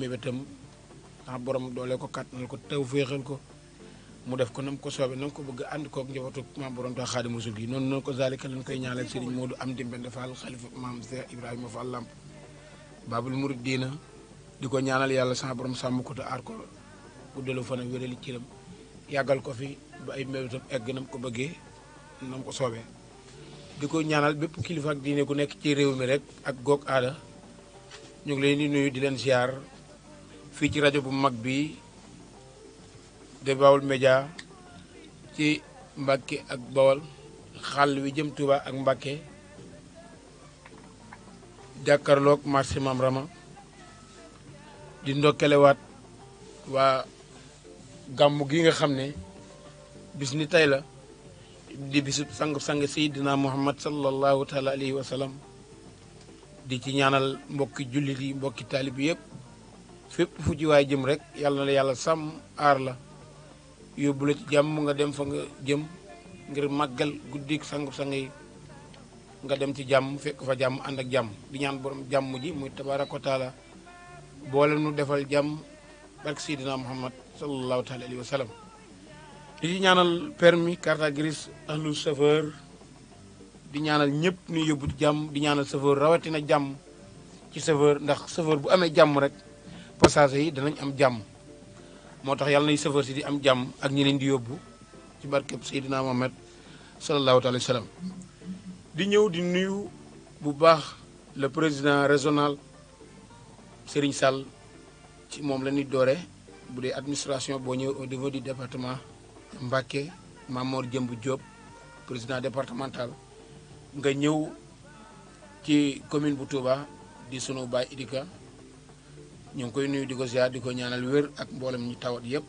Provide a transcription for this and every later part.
mébétam ndax borom doole ko kàttanal ko taw féexal ko mu def ko nam ko soobee nam ko bëgg ànd kook njabootu maam borom Tuubaa Xaadimu Rasuul gi noonu ko zalika lañ koy ñaanal Serigne Modou Amdi Mbende Fall xalifa maam Cheikh Ibrahima Fall Lamp Babul Mouridina di ko ñaanal yàlla sama borom sàmm ko te aar ko guddalu fan ak wérali ciram yàggal ko fi ba ay mébétam egg nam ko bëggee nam ko soobee di ko ñaanal bépp kilifa ak diine gu nekk ci réew mi rek ak goog aada ñu ngi leen di nuyu di leen ziar fii ci rajo bu mag bi de Baol Média ci Mbàkke ak Bawol xàll wi jëm Touba ak Mbàkke jàkkarloog marché Mam Rama di ndokkelewaat waa gàmmu gi nga xam ne bis ni tey la di bisub sang-sang Seydina Muhammad sallallahu taala alayhi wa sallam di ci ñaanal mbokki jullit yi mbokki taalib yëpp fépp fu ci waay jëm rek yàlla na la yàlla sàmm aar la yóbbu la ci jàmm nga dem fa nga jëm ngir màggal guddik sang-sang yi nga dem ci jàmm fekk fa jàmm ànd ak jàmm di ñaan borom jàmm ji muy tabaaraka wa taala boole nu defal jàmm barke Seydina Muhammad sallallahu taala alayhi wa sallam di ci ñaanal permis carte grise ahlu chauffeur di ñaanal ñëpp ñu yóbbu jàmm di ñaanal chauffeur rawatina jàmm ci chauffeur ndax chauffeur bu amee jàmm rek passager yi danañ am jàmm moo tax yàlla nay chauffeur si di am jàmm ak ñi leen di yóbbu ci barkeb Seydina Muhammad sallallahu alayhi wa sallam di ñëw di nuyu bu baax le président régional Serigne Sall ci moom la ñuy doore bu dee administration boo ñëw au niveau du département Mbacké Mamor Jëmb Diop président départemental nga ñëw ci commune bu Touba di sunu baay Idika ñu ngi koy nuyu di ko ziar di ko ñaanal wér ak mboolem ñu tawat yëpp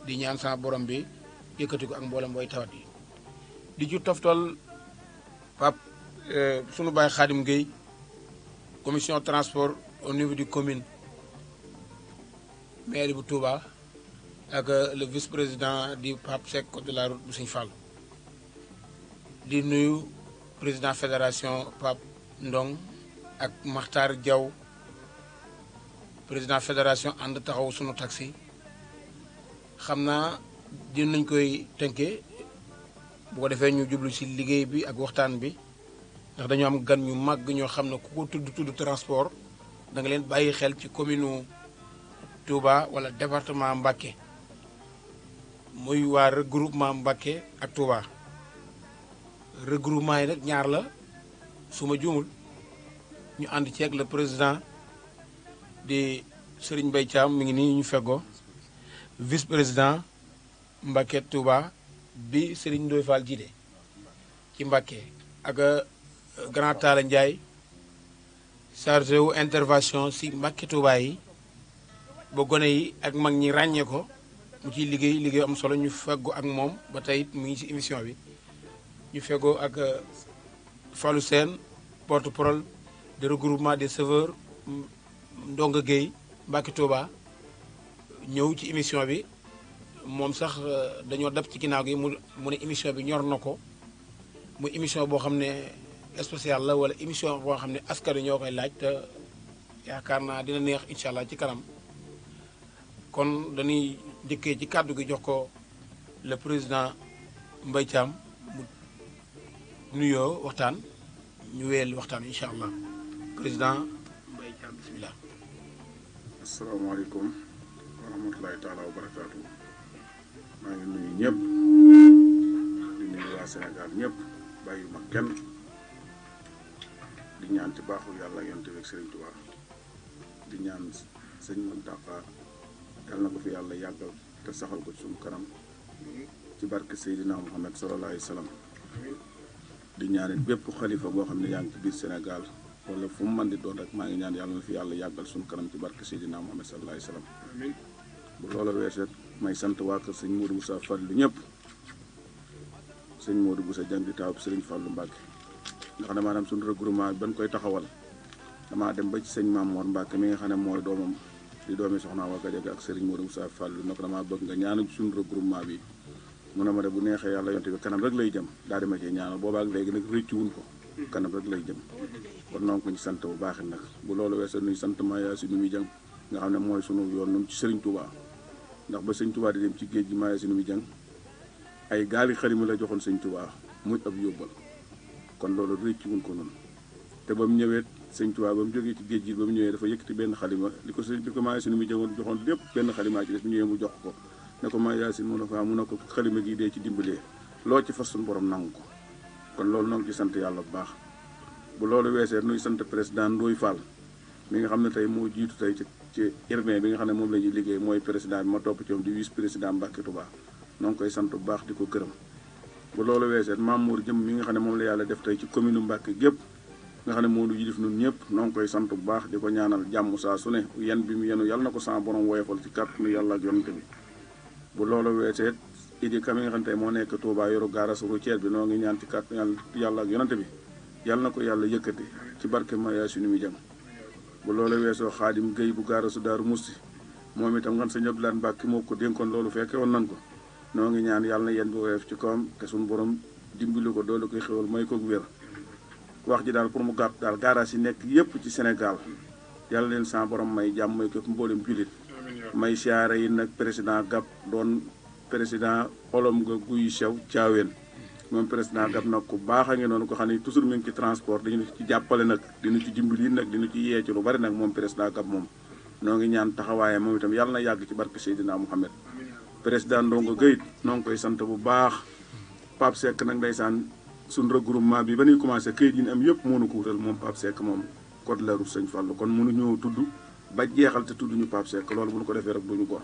di ñaan sama borom bi yëkkati ko ak mboolem booy tawat yi di ci toftal Pape sunu baay Khadim Gueye commission transport au niveau du commune maire bu Touba ak le vice-président di Pape Seck code de la route bu Sëñ Fall di nuyu président fédération Pape Ndong ak Makhtar Diaw président fédération ànd taxaw sunu taxi xam naa dinañ koy tënkee bu ko defee ñu jublu ci liggéey bi ak waxtaan bi ndax dañoo am gan ñu màgg ñoo xam ne ku ko tudd transport da nga leen bàyyi xel ci commune Touba wala département Mbacké muy waa regroupement Mbacké ak Touba regroupement yi nag ñaar la su ma juumul ñu ànd ci ak le président di Serigne Mbaye Thiam mi ngi nii ñu feggoo vice président Mbacké Touba bi Serigne Ndoye Fall jiite ci Mbacké ak grand Talla Ndiaye chargé wu intervention si Mbacké Touba yi ba gone yi ak mag ñi ràññee ko mu ciy liggéey am solo ñu feggoo ak moom ba tey it mu ngi ci émission bi ñu feggoo ak Fallou Sène porte-parole de regroupement des chauffeurs Ndonga Gueye Mbacké Touba ñëw ci émission bi moom sax dañoo dab ci ginnaaw gi mu ne émission bi ñor na ko muy émission boo xam ne spécial la wala émission boo xam ne askan wi ñoo koy laaj te yaakaar naa dina neex incha allah ci kanam kon dañuy njëkkee ci kàddu gi jox ko le président Mbaye Thiam mu nuyoo waxtaan ñu wéyal waxtaan incha allah président Mbaye Thiam bisimilah. asalaamaaleykum wa rahmatulahi taala wa barakaatu maa ngi nuyu ñëpp di nuyu waa Sénégal ñëpp bàyyi ma kenn di ñaan ci baaxul yàlla yonent bi ak Serigne Touba di ñaan sëñ Mountakha yàlla na ko fi yàlla yàggal te saxal ko ci suñu kanam ci barke Seydina Muhammad sallallahu alayhi wa sallam di ñaanit bépp xalifa boo xam ne yaa ngi ci biir Sénégal wala fu mu mën di doon rek maa ngi ñaan yàlla na fi yàlla yàggal suñu kanam ci barke Seydina Muhammad sallallahu alayhi wa sallam bu loola weesee may sant waa kër sëñ Modou Moussa Fallou ñëpp sëñ Modou Moussa jàng di taaw Serigne Fallou Mbacké nga xam ne maanaam suñu regroupement bi ban koy taxawal damaa dem ba ci sëñ Mamour Mbacké mi nga xam ne mooy doomam di doomi soxna Awa Gadiaga ak Serigne Modou Moussa Fallou nag damaa bëgg nga ñaanal suñu regroupement bi mu ne ma de bu neexee yàlla yonte bi kanam rek lay jëm daal di ma ci ñaanal boobaak léegi nag rëccu wuñ ko kanam rek lay jëm kon noonu ko ñu sant bu baax nag bu loolu weesoo nuy sant ma yaa si nu muy jëm nga xam ne mooy sunu yoon nun ci Serigne Touba ndax ba Serigne Touba di dem ci géej gi maaye si nu mu jàng ay gaali xarima la joxoon Serigne Touba muy ab yóbbal kon loolu rëcc wuñ ko noonu te ba mu ñëwee Serigne Touba ba mu jógee ci géej gi ba mu ñëwee dafa yëkkati benn xalima li ko maaye si nu mu jàngoon joxoon lépp benn xalimaa ci des bu ñëwee mu jox ko ne ko maa yaasin mu ne ko xalima gi dee ci dimbalee loo ci fas suñu borom nangu ko kon loolu noo ngi ci sant yàlla bu baax bu loolu weesee nuy sant président Ndoye Fall mi nga xam ne tey moo jiitu tey ci urbain bi nga xam ne moom la ñuy liggéey mooy président bi ma topp ci moom di vice président Mbacke Touba noo ngi koy sant bu baax di ko gërëm bu loolu weesee Mamour Jëm mi nga xam ne moom la yàlla def tey ci commune Mbacke gépp nga xam ne moo nu yilif nun ñëpp noo ngi koy sant bu baax di ko ñaanal jàmm saa su ne yan bi mu yenu yàlla na ko sama borom woyofal ci kàttanu yàlla ak yonante bi bu loolu weesee Idi Ka mi nga xam ne tey moo nekk Touba yoru gaarasu routière bi noo ngi ñaan ci kàttanu yàlla ak yonante bi yàlla na ko yàlla yëkkati ci barke Maya Sunu mi jëm bu loolu weesoo Xaadim Gueye bu gaarasu Daaru Musti moom itam ngan sa ñëpp laan Mbàkke moo ko dénkoon loolu fekke woon nan ko noo ngi ñaan yàlla na yéen bu woyof ci kawam te suñu borom dimbali ko doolu koy xewal may ko wér wax ji daal pour mu gàtt daal gaaraas yi nekk yépp ci Sénégal yàlla leen sa borom may jàmm may ko mboolem jullit may siyaare yi nag président Gab doon président olom nga guy sew caaween moom président Gab nag ku baax a ngi noonu ko xam ne toujours mi ngi ci transport dañu ci jàppale nag dinu ci dimbali nag dinu ci yee ci lu bari nag moom président Gab moom noo ngi ñaan taxawaaye moom itam yàlla na yàgg ci barke Seydina Mouhamed président Ndongo Gueye noo ngi koy sant bu baax Pape Seck nag ndeysaan suñ regroupement bi ba ñuy commencé këyit yi ñu am yëpp moo nu ko wutal moom Pape Seck moom code la route Sëñ Fallu kon mënu ñëw tudd ba jeexal te tudd ñu Pape Seck loolu bu ñu ko defee rek duñu gor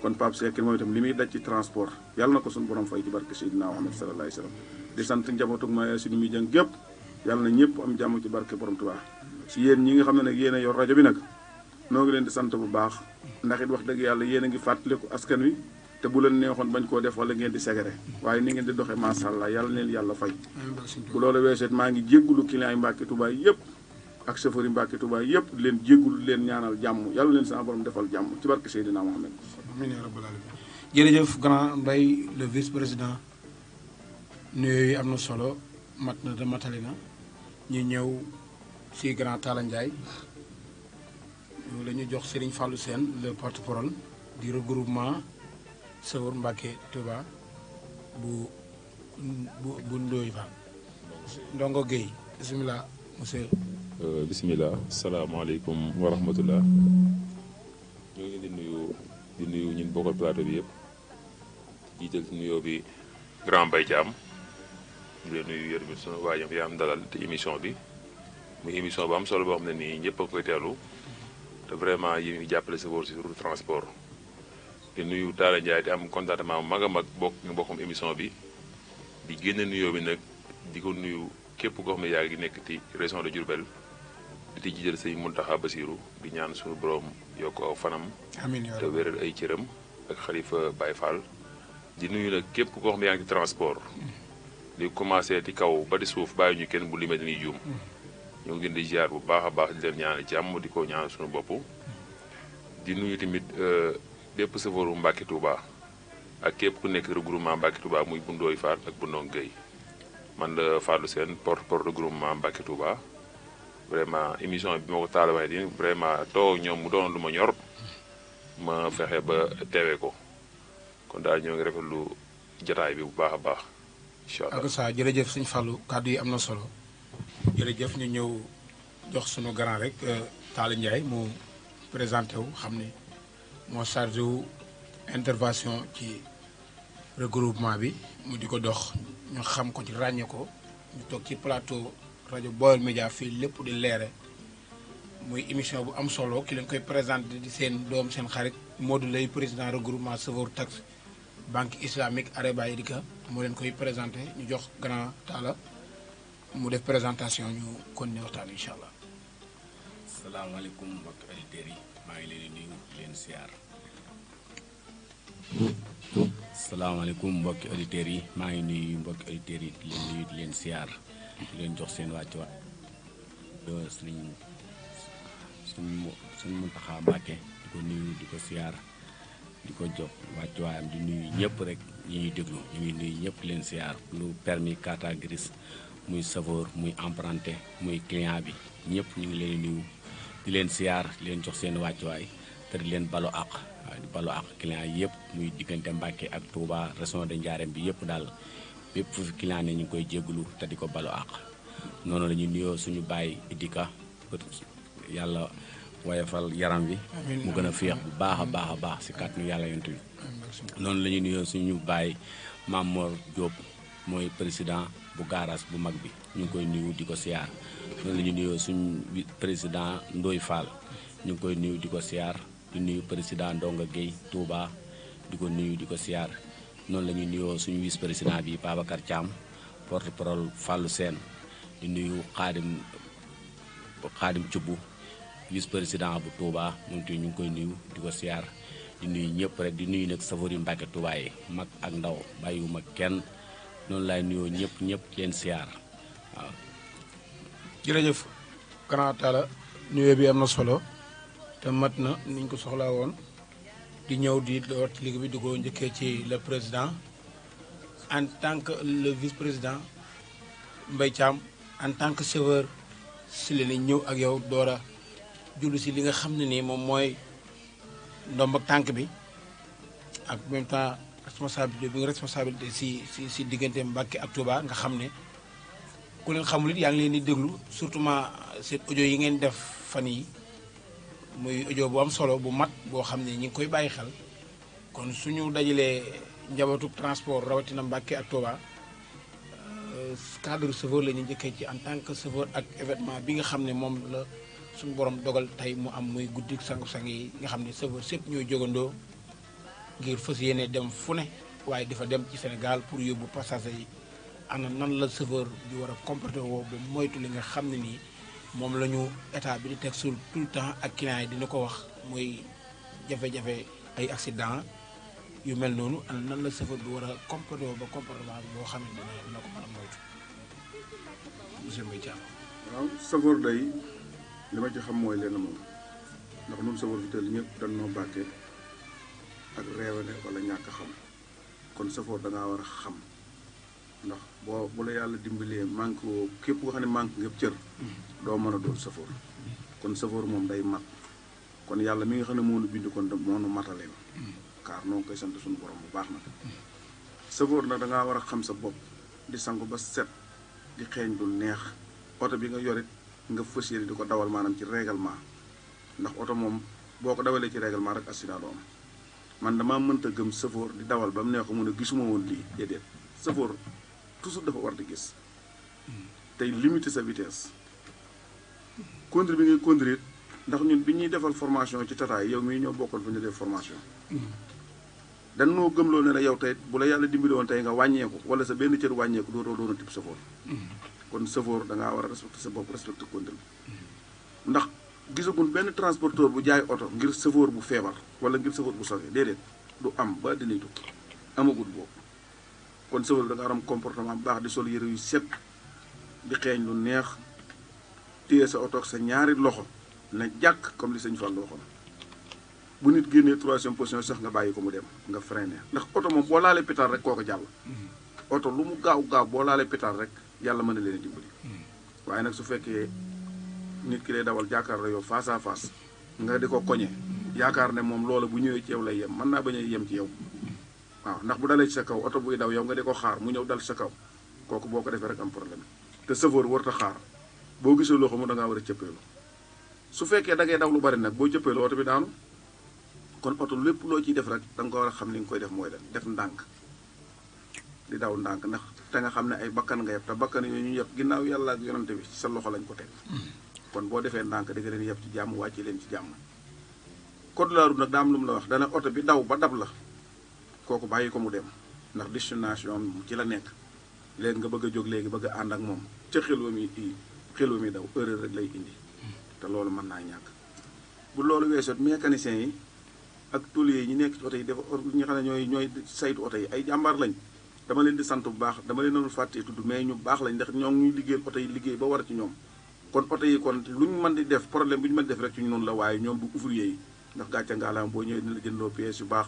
kon Pape Seck moom itam li muy daj ci transport yàlla na ko suñu borom fay ci barke Seydina Muhammad sallallahu alayhi wasallam di sant njabootug Maya Sunu mi jëng gépp yàlla na ñëpp am jàmm ci barke borom Tuubaa si yéen ñi nga xam ne nag yéen a yor rajo bi nag noo ngi leen di sant bu baax ndax it wax dëgg yàlla yéen a ngi fàttaliku askan wi te bu leen neexoon bañ koo def wala ngeen di segere waaye ni ngeen di doxee macha allah yàlla leen yàlla fay bu loolu weeseet maa ngi jéggulu client yi Mbàkke Tuubaa yëpp ak chauffeur yi Mbàkke Tuubaa yëpp di leen jéggulu leen ñaanal jàmm yàlla leen sama borom defal jàmm ci barke Seydina Mohamed amiin yaa rabbal aalamiin jërëjëf grand Mbaye le vice président nuyoo yi am na solo mat na te matali na ñu ñëw si grand Talla Ndiaye la ñu jox Serigne Fallou Sène le porte-parole du regroupement Sawur Mbacke Touba bu Ndoye Fall Ndongo Gueye bisimilah monsieur. bisimilah salaamaaleykum wa rahmatullah ñoo ngi di nuyu ñun bokkal plateau bi yëpp jiital ci nuyoo bi grand Mbaye Thiam di leen nuyu yéen bi sunu waajam yaa am dalal te émission bi muy émission bu am solo boo xam ne nii ñëpp a koy teelu te vraiment yi ngi jàppale sa wóor si route transport di nuyu Talla Ndiaye di am contentement mag a mag bokkum émission bi di génne nuyoo bi nag di ko nuyu képp koo xam ne yaa ngi nekk ci région de Diourbel di ci jiital sëñ Mountakha Bassirou di ñaan suñu borom yokk aw fanam te wéral ay cëram ak xalifa Baye Fall di nuyu nag képp koo xam ne yaa ngi ci transport di commencé di kaw ba di suuf bàyyi ñu kenn bu limee dañuy juum ñoo ngi leen di ziar bu baax a baax di leen ñaan jàmm di ko ñaan suñu bopp di nuyu tamit bépp sëfooru Mbacke Touba ak képp ku nekk regroupement Mbacke Touba muy bu Ndoye Fall ak bu Ndongo Gueye man la Fallou Sène porte-parole regroupement Mbacke Touba vraiment émission bi ma ko taal waxee di vraiment toog ñoom mu doon lu ma ñor ma fexe ba teewee ko kon daal ñoo ngi rafetlu jotaay bi bu baax a baax incha allah. ak saa jërëjëf sëñ Fallou kàddu yi am na solo jërëjëf ñu ñëw jox sunu grand rek Talla Ndiaye mu présenté wu xam ne moo chargé wu intervention ci regroupement bi mu di ko dox ñu xam ko ci ràññee ko ñu toog ci plateau rajo Baol Média fii lépp di leere muy émission bu am solo ki leen koy présenté di seen doom seen xarit Modou Lay président regroupement chauffeur taxi banque islamique Areba Idika moo leen koy présenté ñu jox grand Talla mu def présentation ñu continuer waxtaan incha allah. salaamaaleykum mbokki auditeurs yi maa ngi leen di nuyu di leen siyaar. salaamaaleykum mbokki auditeurs yi maa ngi nuyu mbokki auditeurs yi di leen nuyu di leen siyaar di leen jox seen wàccuwaay. suñ Mountakha Mbacké di ko nuyu di ko siyaar di ko jox wàccuwaayam di nuyu ñëpp rek ñi ñuy déglu ñu ngi nuyu ñëpp leen siyaar lu permis carte grise muy chauffeur muy emprunté muy client bi ñëpp ñu ngi leen nuyu di leen siyaar di leen jox seen wàccuwaay te di leen balu àq di balu àq client yëpp muy diggante Mbàkke ak Touba région de Ndiarème bi yëpp daal bépp fu fi client ne ñu ngi koy jégalu te di ko balu àq noonu la ñuy nuyoo suñu baay Idika yàlla woyofal yaram wi mu gën a féex bu baax a baax a baax si kàttanu yàlla yonent bi noonu la ñuy nuyoo suñu baay Mamor Diop mooy président bu garage bu mag bi ñu ngi koy nuyu di ko siyaar noonu la ñuy nuyoo suñu président Ndoye Fall ñu ngi koy nuyu di ko siyaar di nuyu président Ndonga Gueye Touba di ko nuyu di ko siyaar noonu la ñuy nuyoo suñu vice président bi Babacar Thiam porte parole Fallou Sène di nuyu Xaadim Cubbu vice président bu Touba moom tamit ñu ngi koy nuyu di ko siyaar di nuyu ñëpp rek di nuyu nag safari Mbàkke Touba yi mag ak ndaw bàyyiwuma kenn noonu laay nuyoo ñëpp leen siyaar waaw. jërëjëf Grand Talla nuyoo bi am na solo te mat na niñ ko soxlaa woon di ñëw di door ci liggéey bi di ko njëkkee ci le président en tant que le vice président Mbaye Thiam en tant que chauffeur si la ñëw ak yow door a jullu si li nga xam ne nii moom mooy ndomb ak tànk bi ak en même temps responsabilité bi nga responsabilité si diggante Mbàkke ak Touba nga xam ne ku leen xamul it yaa ngi leen di déglu surtout seen audio yi ngeen def fan yi muy audio bu am solo bu mat boo xam ne ñi ngi koy bàyyi xel kon suñu dajalee njabootu transport rawatina Mbàkke ak Touba cadre chauffeur la ñu njëkkee ci en tant que chauffeur ak événement bi nga xam ne moom la suñu borom dogal tey mu am muy guddi sangu-sang yi nga xam ne chauffeur sépp ñooy jógandoo ngir fas yéene dem fu ne waaye dafa dem ci Sénégal pour yóbbu passager yi ana nan la chauffeur di war a comporter woo ba moytu li nga xam ne nii moom la ñu état bi di teg sur tout le temps ak client yi dina ko wax muy jafe-jafe ay accident yu mel noonu ana nan la chauffeur bi war a comporter woo ba comportement bi boo xam ne dina ko mën a moytu monsieur Mbaye Thiam. waaw chauffeur day li ma ci xam mooy lenn moom ndax ñun chauffeur bi teel ñëpp dañ noo bàkkee ak réewale wala ñàkk xam kon chauffeur da ngaa war a xam ndax bu la yàlla dimbalee manque woo képp nga xam ne manque ngëpp cër doo mën a doon chauffeur kon chauffeur moom day mat kon yàlla mi nga xam ne moo nu bind kon moo nu mataleen car noo ngi koy sant suñu borom bu baax nag chauffeur nag da ngaa war a xam sa bopp di sangu ba set di xeeñ du neex oto bi nga yorit nga fas yéene di ko dawal maanaam ci règlement ndax oto moom boo ko dawalee ci règlement rek accident doo am man damaa mënta gëm chauffeur di dawal ba mu neex mu ne gisuma woon lii déedéet chauffeur toujours dafa war di gis tey limiter sa vitesse conduire bi ngay conduire ndax ñun bi ñuy defal formation ci tataay yow mii ñoo bokkoon fu ñu def formation dan noo gëmloo ne la yow tey bu la yàlla dimbali woon tey nga wàññeeku wala sa benn cër wàññeeku dootoo doon a type chauffeur kon chauffeur da ngaa war a respecter sa bopp respecter conduite ndax gisagun benn transporteur bu jaay oto ngir chauffeur bu feebar wala ngir chauffeur bu sofee déedéet du am ba dinay tukki amagul boobu kon chauffeur da nga am comportement bu baax di sol yëre yu set di xeeñ lu neex téye sa oto ak sa ñaari loxo na jàkk comme li sëñ Fall waxoon bu nit génnee troisième position sax nga bàyyi ko mu dem nga freiné ndax oto moom boo laalee pétard rek koo ko jàll oto lu mu gaaw gaaw boo laalee pétard rek yàlla mën na leen a dimbali waaye nag su fekkee nit ki lay dawal jàkkaar yow face à face nga di ko koñe yaakaar ne moom loola bu ñëwee ci yow lay yem mën naa bañ a yem ci yow waaw ndax bu dalee ci sa kaw oto buy daw yow nga di ko xaar mu ñëw dal ci sa kaw kooku boo ko defee rek am problème te chauffeur warut a xaar boo gisee loo xam da ngaa war a cëppeelu su fekkee da ngay daw lu bari nag boo cëppeelu oto bi daanu kon oto lépp loo ciy def rek da nga ko war a xam ni nga koy def mooy def ndànk di daw ndànk ndax te nga xam ne ay bakkan nga yeb te bakkan yooyu ñu yeb ginnaaw yàlla ak yonante bi ci sa loxo lañ ko teg kon boo defee ndànk di nga leen yeb ci jàmm wàcce leen ci jàmm code de la route nag daa am lu mu la wax dana oto bi daw ba dab la kooku bàyyi ko mu dem ndax destination ci la nekk léegi nga bëgg a jóg léegi bëgg a ànd ak moom ca xel wa mi daw erreur rek lay indi te loolu mën naa ñàkk bu loolu weesoot mécaniciens yi ak tôliers yi ñu nekk ci oto yi dafa ñi xam ne ñooy saytu oto yi ay jàmbaar lañ dama leen di sant bu baax dama leen doon fàttee tudd mais ñu baax lañ ndax ñoo ngi ñuy liggéeyal oto yi liggéey ba war ci ñoom kon oto yi kon lu ñu mën di def problème bu ñu mën def rek ci ñu noonu la waaye ñoom du ouvrier yi ndax gàcce ngaalaam boo ñëwee dina la jëndoo pièces yu baax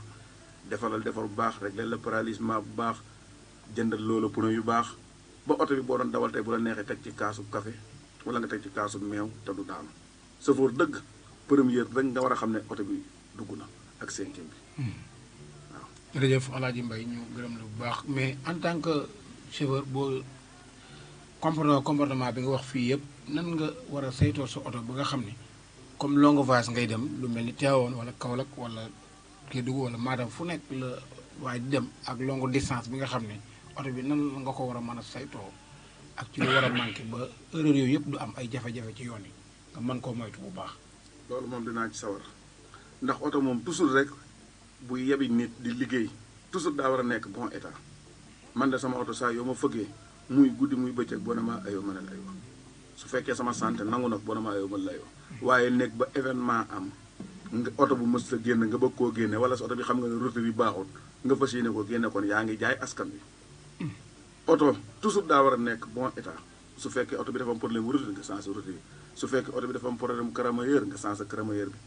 defal bu baax rek leen la paralysement bu baax jëndal loola pneu yu baax ba oto bi boo doon dawal tey bu la neexee teg ci kaasu café wala nga teg ci kaasu meew te du daanu chauffeur dëgg première rek nga war a xam ne oto bi dugg na ak 5e bi waaw. jërëjëf Alaaji Mbaye ñu gërëm la bu baax mais en tant que chauffeur boo comportement bi nga wax fii yëpp nan nga war a saytoo sa oto ba nga xam ne comme longue voyage ngay dem lu mel ni Tivaouane wala Kaolack wala Kédougou wala Matam fu nekk la waaye di dem ak longue distance bi nga xam ne oto bi nan nga ko war a mën a saytoo ak ci lu war a manqué ba erreur yooyu yëpp du am ay jafe-jafe ci yoon yi nga mën koo moytu bu baax. loolu moom dinaa ci sawar ndax oto moom toujours rek bu yebi nit di liggéey toujours daa war a nekk bon état man de sama oto saa yoo ma fëggee muy guddi muy bëccëg boo ne ma ayoo ma ne la ayoo su fekkee sama santé nangu nag boo ne ma ayoo ma ne la ayoo waaye nekk ba événement am nga oto bu mës a génn nga bëgg koo génne wala sa oto bi xam nga ne route bi baaxul nga fas yéene ko génne kon yaa ngi jaay askan bi oto toujours daa war a nekk bon état su fekkee oto bi dafa am problème mu route nga changé route bi su fekkee oto bi dafa am problème crémaillère nga changé crémaillère bi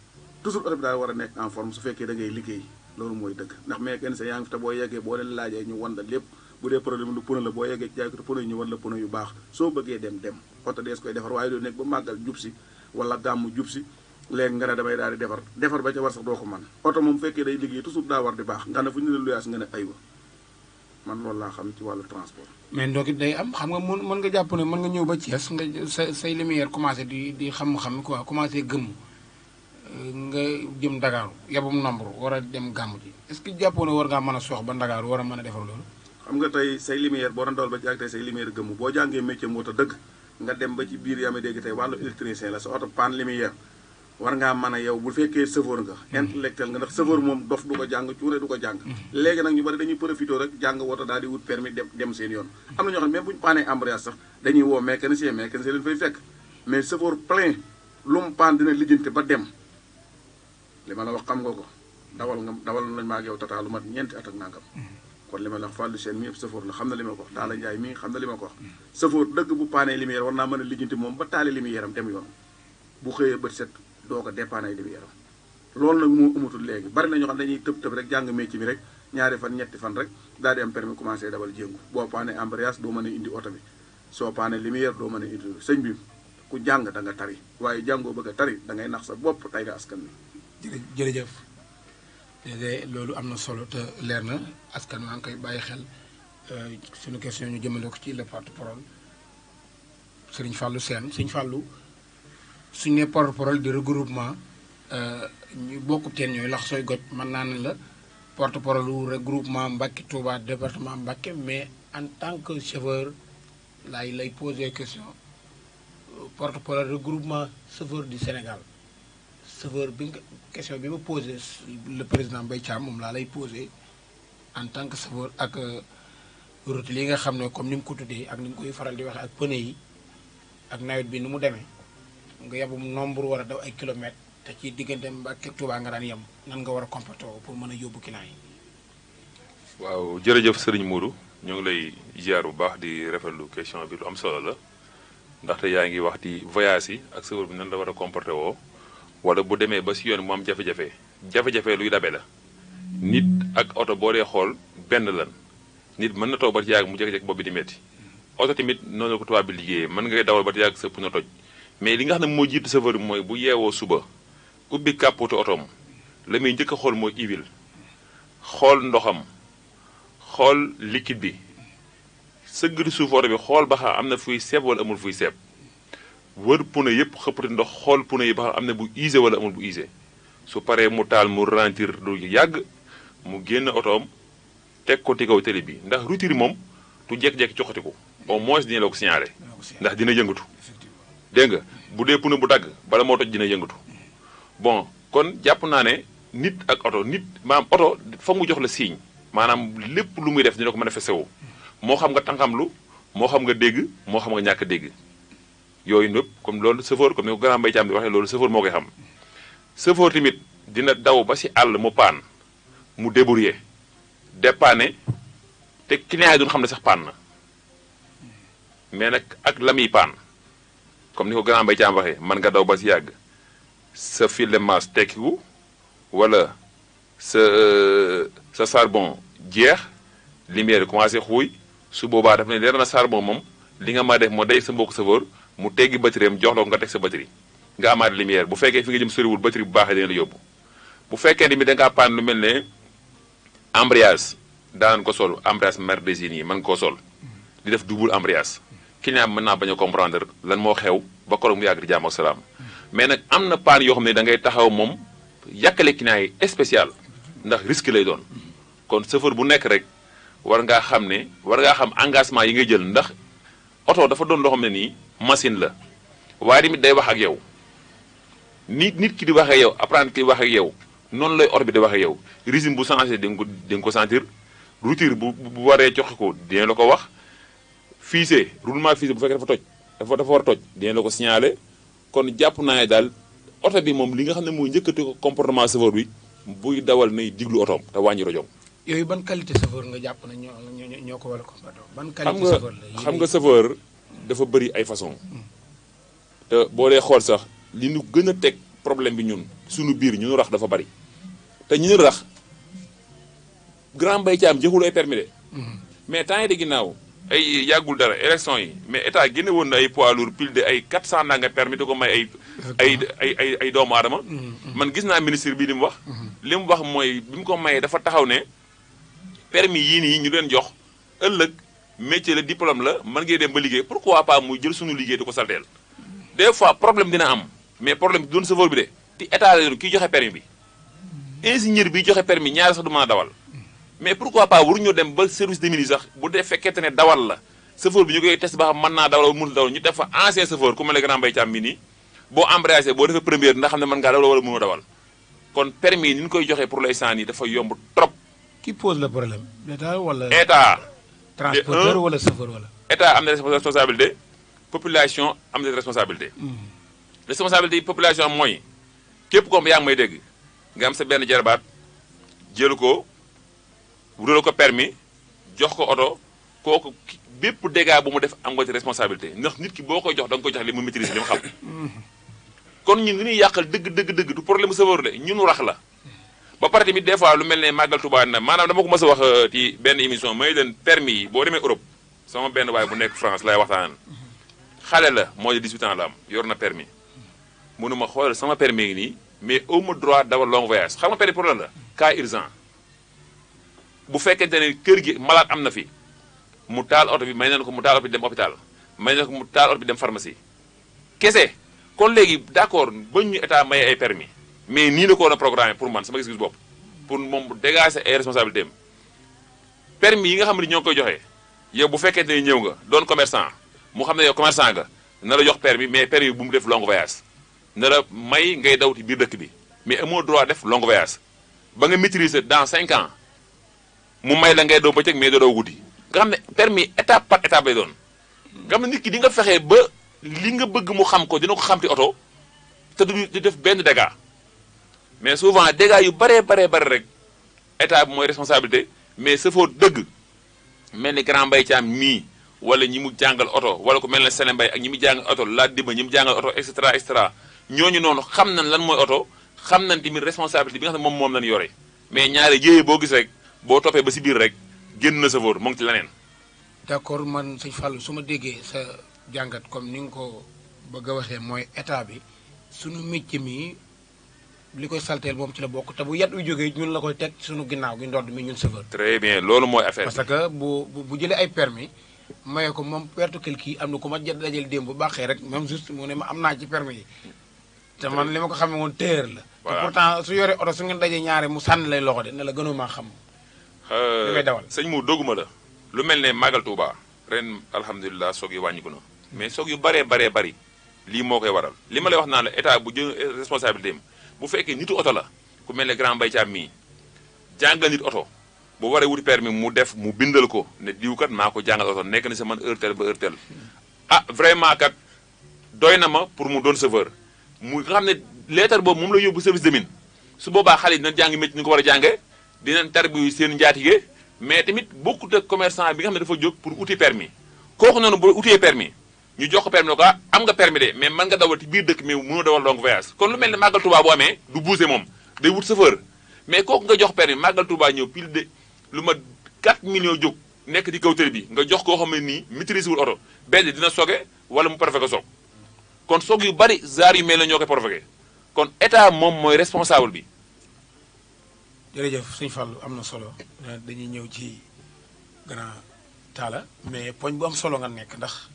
toujours oto bi daa war a nekk en forme su fekkee da ngay liggéey loolu mooy dëgg ndax mais kenn sa yaa ngi fi te boo yeggee boo leen laajee ñu wan la lépp bu dee problème du pneu la boo yeggee jaay ko te pneu yi ñu wan la pneu yu baax soo bëggee dem oto dees koy defar waaye doo nekk ba màggal jub si wala gàmm jub si léegi nga ne damay daal di defar ba ca war sax doo ko mën oto moom fekkee day liggéey toujours daa war di baax nga ne fu ñu ne luyaas nga ne aywa man loolu laa xam ci wàllu transport. mais ndox it day am xam nga mën nga jàpp ne mën nga ñëw ba Thiès nga say lumière commencé di xam-xam quoi commencé gëmm nga jëm Dakar yabum nombre war a dem gàmm ji est-ce que jàppoo ne war ngaa mën a soox ba Dakar war a mën a defar loolu. xam nga tey say lumière boo doon dawal ba ci ak tey say lumière gëmm boo jàngee métier moto dëgg nga dem ba ci biir yaa ma dégg tey wàllu électricien la sa oto panne lumière war ngaa mën a yow bu fekkee chauffeur nga intellectuel nga ndax chauffeur moom dof du ko jàng cuune du ko jàng léegi nag ñu bari dañuy profité rek jàng woto daal di wut permis dem seen yoon am na ñoo xam ne même bu ñu paanee embrayage sax dañuy woo mécanicien leen fay fekk mais chauffeur plein lu mu paan dina lijjanti ba dem li ma la wax xam nga ko dawal nañ maa ak yow tata lu mat 4 at ak nangam kon li ma la wax Fallou Sène mi yëpp chauffeur la xam na li ma ko wax Talla Ndiaye mii xam na li ma ko wax chauffeur dëgg bu paanee lumière war naa mën a lijjanti moom ba taali lumière am dem yoon bu xëyee bët set doo ko dépanner lumière am loolu nag moo amatul léegi bari na ñoo xam dañuy tëb rek jàng métier mi rek ñaari fan ñetti fan rek daal di am permis commencé dawal jéngu boo paanee embrayage doo mën a indi oto bi soo paanee lumière doo mën a indi sëñ bi ku jàng da nga tari waaye jàngoo bëgg a tari da ngay nax sa bopp tey nga askan wi. jërëjëf loolu am na solo te leer na askan maa ngi koy bàyyi xel suñu question ñu jëmale ko ci le porte-parole Serigne Fallou Sène Serigne Fallou suñu nee porte-parole di regroupement ñu bokk teen ñooy lax sooy got mën naa ne la porte-parole wu regroupement Mbacké Touba département Mbacké mais en tant que chauffeur lay poser question porte-parole regroupement chauffeur du Sénégal chauffeur bi nga question bi ma posé le président Mbaye Thiam moom laa lay posé en tant que chauffeur ak route li nga xam ne comme ni mu ko tuddee ak ni mu koy faral di waxee ak pneu yi ak nawet bi ni mu demee nga yabum nombre war a daw ay kilomètres te ci diggante Mbacké Touba nga daan yem nan nga war a comporter pour mën a yóbbu client yi. waaw jërëjëf Serigne Modou ñoo ngi lay ziar bu baax di rafetlu question bi lu am solo la ndaxte yaa ngi wax di voyage yi ak chauffeur bi nan la war a comporter woo wala bu demee ba si yoon mu am jafe-jafe luy dabe la nit ak oto boo dee xool benn lan nit mën na toog ba ci yàgg mu jékki-jékki bopp bi di métti oto tamit noonu la ko tubaab bi liggéeyee mën nga dawal ba ci yàgg sa pneu toj mais li nga xam ne moo jiitu chauffeur bi mooy bu yeewoo suba ubbi kàpputu otoom la muy njëkk a xool mooy huile xool ndoxam xool liquide bi sëgg di suuf oto bi xool ba xam am na fuy seeb wala amul fuy seeb wër pneu yëpp xëppati ndox xool pneu yi ba xam am na bu usé wala amul bu usé su paree mu taal mu ralentir du yàgg mu génn otoom teg ko ci kaw télé bi ndax routier moom du jékki-jékki coxati ko au moins dina la ko signalé ndax dina yëngatu dégg nga bu dee pneu bu dagg bala moo toj dina yëngatu bon kon jàpp naa ne nit ak oto nit maanaam oto fa mu jox la signe maanaam lépp lu muy def dina ko manifesté wu moo xam nga tànqamlu moo xam nga dégg moo xam nga ñàkk dégg yooyu nëpp comme loolu chauffeur comme ni ko grand Mbaye Thiam di waxee loolu chauffeur moo koy xam chauffeur tamit dina daw ba si àll mu paan mu débrouiller dépanner te client yi duñ xam ne sax paan na mais nag ak la muy paan comme ni ko grand Mbaye Thiam waxee mën nga daw ba si yàgg sa fil de masse tekkiwu wala sa charbon jeex lumière commencé xuuy su boobaa daf ne leer na charbon moom li nga ma def moo day sa mbokk chauffeur mu teggi batterie am jox la ko nga teg sa batterie nga amaat lumière bu fekkee fi nga jëm soriwul batterie bu baaxee dina la yóbbu bu fekkee ni mi da ngaa paan lu mel ne embrayage daan ko sol embrayage merdésine yi mën koo sol di def double embrayage client mën naa bañ a comprendre lan moo xew ba koroog mu yàgg di jàmm ak salaam mais nag am na paan yoo xam ne da ngay taxaw moom yàkkale client yi spécial ndax risque lay doon kon chauffeur bu nekk rek war ngaa xam engagement yi ngay jël ndax oto dafa doon loo xam ne nii machine la waaye tamit day wax ak yow nit ki di wax ak yow apprendre ki di wax ak yow noonu lay or bi di wax ak yow régime bu changé di nga ko sentir routier bu waree joxe ko dina la ko wax fiissé roulement fiissé bu fekkee dafa toj dafa war a toj dina la ko signalé kon jàpp naa ne daal oto bi moom li nga xam ne mooy njëkkati ko comportement chauffeur bi buy dawal nay diglu otoom te wàññi rajoom. yooyu ban qualité chauffeur nga jàpp na ñoo ko war a comporter ban qualité chauffeur la xam nga chauffeur dafa bëri ay façon te boo dee xool sax li ñu gën a teg problème bi ñun suñu biir ñu rax dafa bëri te ñu rax grand Mbaye Thiam joxul ay permis de mais temps yi de ginnaaw ay yàggul dara élection yi mais état génne woon na ay poids lourd pile de ay 400 nanga permis da ko may ay doomu aadama man gis naa ministre bi li mu wax li mu wax mooy bi mu ko mayee dafa taxaw ne permis yii nii ñu leen jox ëllëg métier la diplôme la mën ngeen dem ba liggéey pourquoi pas muy jël suñu liggéey di ko salteel des fois problème dina am mais problème bi doon chauffeur bi de ti état la kii joxe permis bi ingénieur bi joxe permis ñaari sax du mën a dawal mais pourquoi pas waruñoo dem ba service de mini sax bu dee fekkente ne dawal la chauffeur bi ñu koy test ba xam mën naa dawal wala mënul dawal ñu def fa ancien chauffeur ku mel ne grand Mbaye Thiam mi nii boo embrayé boo defee première ndax xam ne mën ngaa dawal wala mënoo dawal kon permis ni ñu koy joxee pour l'instant nii dafa yomb trop. qui pose le problème l'état wala. état. transporteur wala chauffeur wala. état am na responsabilité population am na responsabilité. responsabilité yi population mooy képp koom yaa ngi may dégg nga am sa benn jarabaat jël ko wutal ko permis jox ko oto kooku bépp dégât bu mu def am nga ci responsabilité ndax nit ki boo koy jox da nga koy jox li mu maîtrise li mu xam. kon ñun li ñuy yàqal dëgg du problème chauffeur de ñunu rax la. ba pare tamit des fois lu mel ne màggal Tuubaa na maanaam dama ko mës a wax ci benn émission may leen permis yi boo demee Europe sama benn waay bu nekk France lay waxtaan xale la mooy de 18 ans la am yor na permis mënuma xoolal sama permis ngi nii mais au ma droit dawal long voyage xam nga permis pour lan la cas urgent bu fekkente ne kër gi malade am na fi mu taal oto bi may nañ ko mu taal oto bi dem hôpital may nañ ko mu taal oto bi dem pharmacie kese kon léegi d'accord ba ñu état maye ay permis mais nii la ko war a programme pour man sama gis-gis bopp pour moom dégager ay responsabilités am permis yi nga xam ne ñoo ngi koy joxe yow bu fekkente ne ñëw nga doon commerçant mu xam ne yow commerçant nga na la jox permis mais permis bu mu def long voyage na la may ngay daw ci biir dëkk bi mais amoo droit def long voyage ba nga maîtriser dans 5 ans mu may la ngay daw bëccëg mais doo daw guddi nga xam ne permis étape par étape lay doon nga xam ne nit ki di nga fexee ba li nga bëgg mu xam ko dina ko xam ci oto te du def benn dégât mais souvent dégâts yu bare rek état bi mooy responsabilité mais safoo dëgg mel ni grand Mbaye Thiam mii wala ñi mu jàngal oto wala ku mel ne Sele Mbaye ak ñi mu jàngal oto laa dima ñi mu jàngal oto et cetera ñooñu noonu xam nañ lan mooy oto xam nañ tamit responsabilité bi nga xam ne moom lañ yore mais ñaari jéyee boo gis rek boo toppee ba si biir rek génn na safoor mu ngi ci leneen. d'accord man sëñ Fallou su ma déggee sa jàngat comme ni nga ko bëgg a waxee mooy état bi suñu métier mi li koy salteel moom ci la bokk te bu yat wi jógee ñun la koy teg suñu ginnaaw gi ndodd mi ñun chauffeur. très bien loolu mooy affaire parce que bu jëlee ay permis maye ko moom perte kii am na ku ma dajal démb bu baaxee rek même juste mu ne ma am naa ci permis yi te man li ma ko xamee woon téer la. te pourtant su yoree oto su ngeen dajee ñaare mu sànni lay loxo de ne la gënoo maa xam. li ngay dawal sëñ mu dogguma la. lu mel ne Magal Touba ren alhamdulilah soog yi wàññiku na mais soog yu bari lii moo koy waral li ma lay wax naa la état bu jël responsabilité am bu fekkee nitu oto la ku mel ne grand Mbaye Thiam mii jàngal nit oto bu waree wuti permis mu def mu bindal ko ne diw kat maa ko jàngal oto nekk na sa man heure tel ba heure tel ah vraiment kat doy na ma pour mu doon chauffeur mu nga xam ne leetar boobu moom la yóbbu service de mine su boobaa xale yi dinañ jàng métier ni ko war a jàngee dinañ tarbi seen njaatige mais tamit bokkut ak commerçant bi nga xam ne dafa jóg pour uti permis kooku noonu boo utee permis ñu jox ko permis ne ko am nga permis de mais mën nga dawal ci biir dëkk mais mënoo dawal long voyage kon lu mel ne Magal Touba bu amee du bousee moom day wut chauffeur mais kooku nga jox permis Magal Touba ñëw pile de lu ma 4 millions jóg nekk ci kaw télé bi nga jox koo xam ne nii maîtrise wul oto benn dina soge wala mu provoqué soog kon soog yu bari zaar yu mel na ñoo koy provoqué kon état moom mooy responsable bi jërëjëf sëñ Fallou am na solo dañuy ñëw ci grand Talla mais poñ bu am solo nga nekk ndax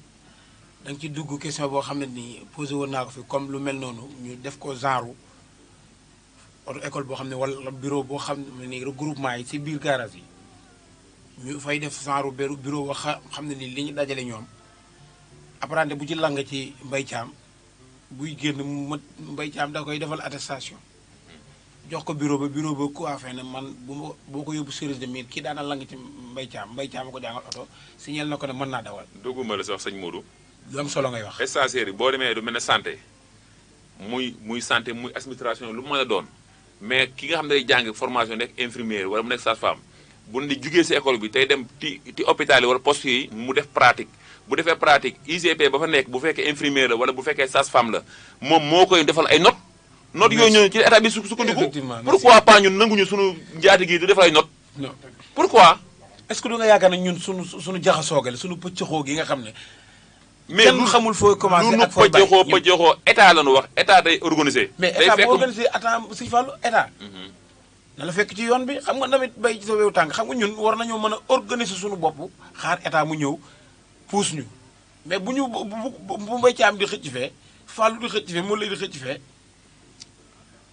da nga ci dugg question boo xam ne nii posé woon naa ko fi comme lu mel noonu ñu def ko genre école boo xam ne wala bureau boo xam ne nii regroupement yi ci biir garage yi ñu fay def genre bureau boo xam ne nii li ñu dajale ñoom apprenti bu ci lang ci mbay caam buy génn mu mbay caam da koy defal attestation jox ko bureau ba coiffé ne man boo ko yóbbu service de mine kii daana lang ci mbay caam ko jàngal oto signal na ko ne mën naa dawal. dogguma la sax sëñ Modou. lu am solo ngay wax. stagiaire yi boo demee du mel ne santé muy santé muy administration lu mën a doon mais ki nga xam ne day jàng formation nekk infirmière wala mu nekk sage-femme bu di jugee si école bi tey dem ti hôpital yi wala poste yi mu def pratique bu defee pratique IGP ba fa nekk bu fekkee infirmière la wala bu fekkee sage-femme la moom moo koy defal ay notes. notes yooyu ñëw ci état bi sukkandiku. pourquoi pas ñun nanguñu sunu njaati gi du defal ay notes. non pourquoi. est-ce que du nga yaakaar ne ñun sunu jaxasoogale sunu pëccëxoo gi nga xam ne. mais kenn xamul fooy commencé ak fooy bàyyi lu nu pëccëxoo état la ñu wax état day organisé. mais état bu organisé attends Sëñ Fallou état. na la fekk ci yoon bi xam nga tamit bay ci sa wewu tànk xam nga ñun war nañoo mën a organiser suñu bopp xaar état mu ñëw puus ñu mais bu ñu bu mbay caam di xëcc fee Fallou di xëcc fee mu lay di xëcc fee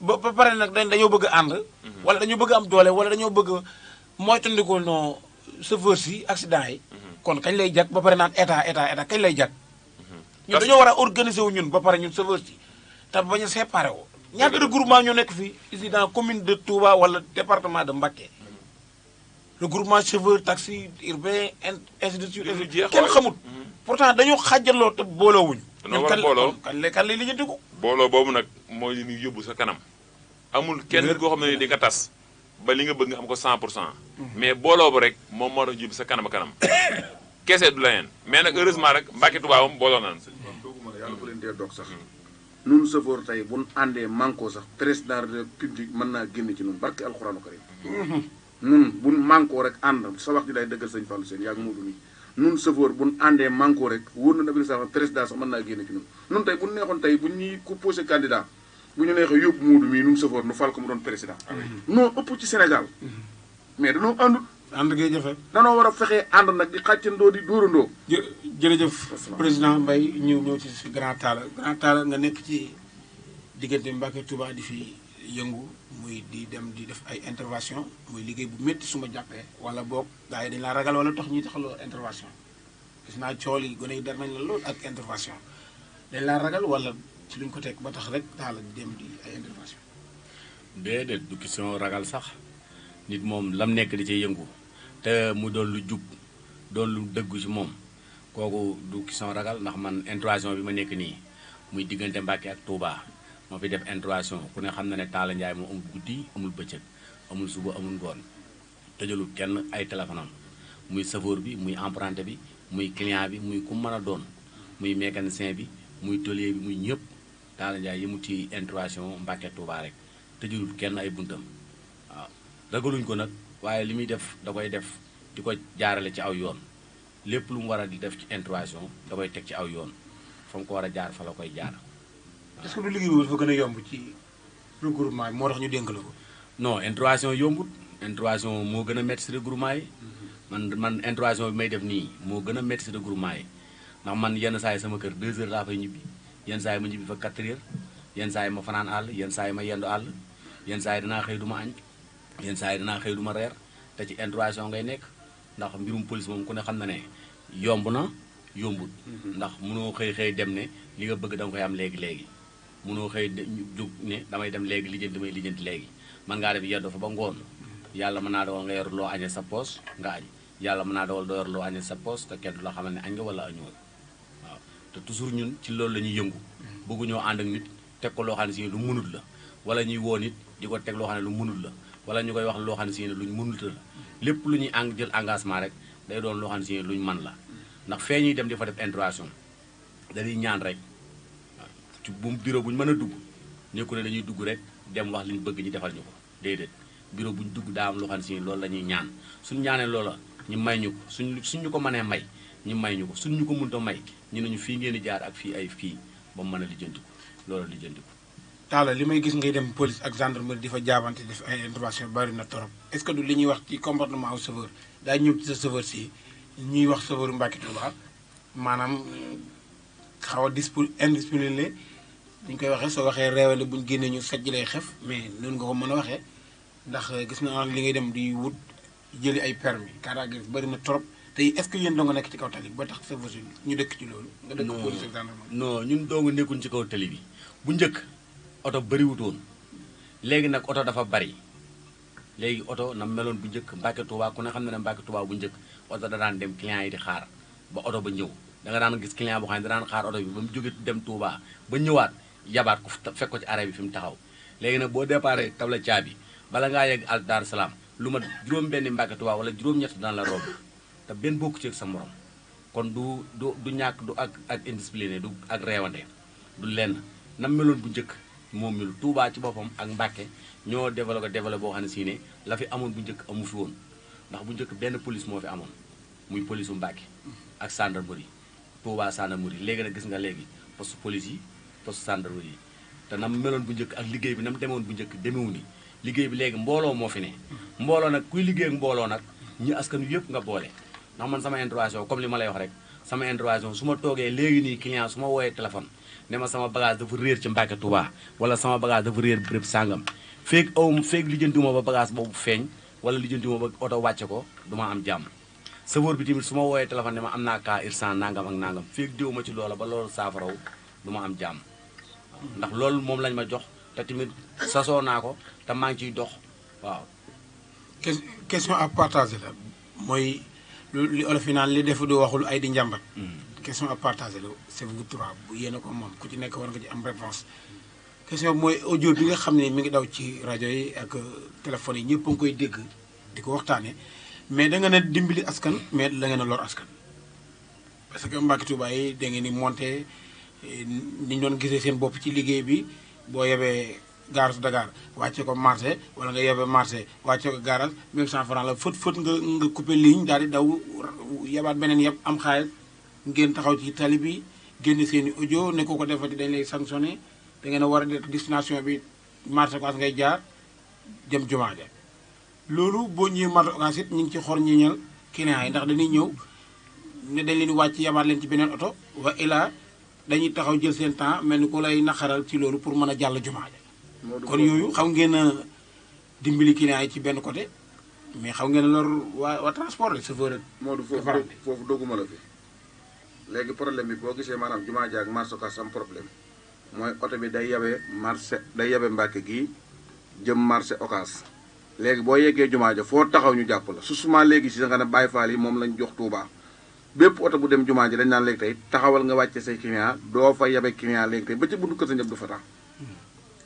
ba pare nag dañoo bëgg a ànd. wala dañoo bëgg am doole wala dañoo bëgg moytandiku non chauffeur si accident yi. kon kañ lay jag ba pare naan état kañ lay jag. ñun dañoo war a organiser wu ñun ba pare ñun chauffeur si te bañ a séparé wu. ñaata regroupement ñoo nekk fii ici dans commune de Touba wala département de Mbacké regroupement chauffeur taxi urbain ainsi de suite kenn xamut pourtant dañoo xàjjaloo te booloowuñu dañoo war a booloo kan lay lijjanti ko booloo boobu nag mooy li ñuy yóbbu sa kanam amul kenn koo xam ne di nga tas ba li nga bëgg nga am ko 100% mais booloo ba rek moom moo tax yóbbu sa kanam a kanam kese du leneen mais nag heureusement rek Mbacké Touba moom booloo naan yàlla bu leen dee dog sax nun sëfoor tey bu nu àndee manko sax président de public mën naa génn ci nun barke alxuraanu karim nun bu nu manko rek ànd sa wax ji day dëggal sëñ Fallou Sène yaa ngi muudu nii nun sëfoor bu nu àndee manko rek wóor na nabi sax président sax mën naa génn ci nun nun tey bu nu neexoon tey bu ñuy ko posé candidat bu ñu neexee yóbbu muudu mii nun sëfoor nu fal ko mu doon président noo ëpp ci Sénégal mais danoo àndut ànd ngay jafe danoo war a fexee ànd nag di xàccandoo di dóorandoo jërëjëf président Mbaye ñëw ci grand Talla nga nekk ci diggante Mbacké Touba di fi yëngu muy di dem di def ay intervention muy liggéey bu métti su ma jàppee wala boog gars yi dañ laa ragal wala tax ñuy taxaloo intervention gis naa cool yi gone yi dar nañ la lool ak intervention dañ laa ragal wala ci luñ ko teg ba tax rek Talla di dem di ay intervention déedéet du question ragal sax nit moom lam nekk di ci yëngu te mu doon lu jub doon lu dëggu ci moom kooku du question ragal ndax man intervention bi ma nekk nii muy diggante Mbacké ak Touba moo fi def intervention ku ne xam na ne Talla Ndiaye moo amul guddi amul bëccëg amul suba amul ngoon tëjalul kenn ay téléphone am muy chauffeur bi muy apprenti bi muy client bi muy ku mën a doon muy mécanicien bi muy tôlier bi muy ñëpp Talla Ndiaye yëmu ci intervention Mbacké Touba rek tëjalul kenn ay buntam waaw ragaluñ ko nag waaye li muy def da koy def di ko jaarale ci aw yoon lépp lu mu war a di def ci intervention da koy teg ci aw yoon fa mu ko war a jaar fa la koy jaar. est-ce que du liggéey boobu dafa gën a yomb ci regroupement yi moo tax ñu dénk la ko. non intervention yombut intervention moo gën a métti si regroupement yi man intervention bi may def nii moo gën a métti si regroupement yi ndax man yenn saa yi sama kër 2 heures laa fay ñibbi yenn saa yi ma ñibbi fa 4 heures yenn saa yi ma fanaan àll yenn saa yi ma yendu àll yenn saa yi dinaa xëy du ma añ yenn saa yi dinaa xëy du ma reer te ci intervention ngay nekk ndax mbirum police moom ku ne xam na ne yomb na yombut ndax mënoo xëy dem ne li nga bëgg da nga koy am léegi mënoo xëy jóg ne damay dem léegi lijjanti damay lijjanti léegi man ngaa def yeddo fa ba ngoon yàlla mën naa dogal nga yor loo añee sa poos nga añ yàlla mën naa dogal doo yor loo añee sa poos te kenn du la xamal ne añ nga wala añoo waaw te toujours ñun ci loolu la ñuy yëngu bëgguñoo ànd ak nit teg ko loo xam ne si lu mënut la wala ñuy woo nit di ko teg loo xam ne lu mënut la wala ñu koy wax loo xam ne si luñ mënut la lépp lu ñuy jël engagement rek day doon loo xam ne si luñ man la ndax fee ñuy dem di fa def intervention dañuy ñaan rek ci bu bureau bu ñu mën a dugg nekku ne dañuy dugg rek dem wax li ñu bëgg ñu defal ñu ko déedéet bureau bu ñu dugg daa am loo xam ne si loolu la ñuy ñaan suñu ñaanee loola ñu may ñu ko suñ ñu ko mënee may ñu may ñu ko suñ ñu ko mënta may ñu ne ñu fii ngeen di jaar ak fii ay fii ba mu mën a lijjanti ko loolu lijjanti ko. Talla li may gis ngay dem police ak gendarmerie di fa jaabante def ay intervention bari na torop est-ce que du li ñuy wax ci comportement au chauffeur daa ñëw ci sa chauffeur si ñuy wax chauffeur Mbacké Touba maanaam xaw a indiscipliné ñu koy waxee soo waxee réewale bu ñu génnee ñu sajj lay xef mais noonu nga ko mën a waxee ndax gis naa li ngay dem di wut jëli ay permis carte grise bari na trop te est-ce que yéen doo nga nekk ci kaw tali ba tax sa voiture ñu dëkk ci loolu. nga dëkk police ak gendarmerie. non ñun doo nga nekkuñ ci kaw tali bi bu njëkk oto bëriwutoon léegi nag oto dafa bari léegi oto na meloon bu njëkk Mbacké Touba ku ne xam ne Mbacké Touba bu njëkk oto da daan dem client yi di xaar ba oto ba ñëw da nga daan gis client boo xam ne da daan xaar oto bi ba mu jóge dem Touba ba ñëwaat yabaat ko fekk ko ci arrêt bi fi mu taxaw léegi nag boo déparé tabla caabi bala ngaa yegg al Dar Salaam lu ma juróom-benni Mbacké Touba wala juróom-ñett daan la romb te benn bokku ci ak sa morom kon du ñàkk du ak indiscipliné du ak reewande du lenn nam meloon bu njëkk moom melu Touba ci boppam ak Mbacké ñoo développé boo xam ne si ne la fi amoon bu njëkk amu fi woon ndax bu njëkk benn police moo fi amoon muy police u Mbacké ak gendarmerie Touba gendarmerie léegi nag gis nga léegi poste police yi poste gendarmerie yi te nam meloon bu njëkk ak liggéey bi nam demoon bu njëkk demewu ni liggéey bi léegi mbooloo moo fi ne mbooloo nag kuy liggéey ak mbooloo nag ñi askan wi yëpp nga boole ndax man sama intervention comme li ma lay wax rek sama intervention su ma toogee léegi nii client su ma wooyee téléphone ne ma sama bagage dafa réer ci Mbacké Touba wala sama bagage dafa réer béréb sàngam feeg lijjantiwuma ba bagage boobu feeñ wala lijjantiwuma ba oto wàcce ko du ma am jàmm chauffeur bi tamit su ma wooyee téléphone ne ma am naa cas urgent nangam ak nangam feeg déw ma ci loola ba loolu saafaraw du ma am jàmm ndax loolu moom lañ ma jox te tamit sasoo naa ko te maa ngi ciy dox waaw. question à partager la mooy li olof yi naan li def du waxul ay di njàmbat. question à partager la c'est vous trois bu yéen a ko moom ku ci nekk war nga ci am réponse question bi mooy audio bi nga xam ne mi ngi daw ci rajo yi ak téléphone yi ñëpp a ngi koy dégg di ko waxtaanee mais da nga ne dimbali askan mais da ngeen a lor askan. parce que Mbacké Touba yi da ngeen di monté ni ñu doon gisee seen bopp ci liggéey bi boo yebee gare Dakar wàcce ko marché wala nga yebee marché wàcce ko garage même 100 francs la fët nga coupé ligne daal di daw yebaat beneen yëpp am xaalis ngeen taxaw ci tali bi génn seen i audio ne ko defati dañ lay sanctionné da ngeen a war a def destination bi marché Ocass ngay jaar jëm jumaa ja loolu boo ñëwee marché Ocass it ñu ngi ci xor ñiñal client yi ndax dañuy ñëw ne dañ leen di wàcc yebaat leen ci beneen oto wa ilaa dañuy taxaw jël seen temps mel ni ku lay naqaral ci loolu pour mën a jàll jumaa ja kon yooyu xaw ngeen a dimbali client yi ci benn côté mais xaw ngeen a lor waa transport la chauffeur ak Modou foofu dogguma la fi léegi problème bi boo gisee maanaam jumaa ja ak marché Ocass am problème mooy oto bi day yabe Mbacké gii jëm marché Ocass léegi boo yeggee jumaa ja foo taxaw ñu jàpp la su suma léegi si nga ne Baye Fall yi moom lañ jox Touba bépp oto bu dem jumaa ja dañ naan léegi tey taxawal nga wàcce say client doo fa yabe client léegi tey ba ci buntu kër sa njëb du fa tax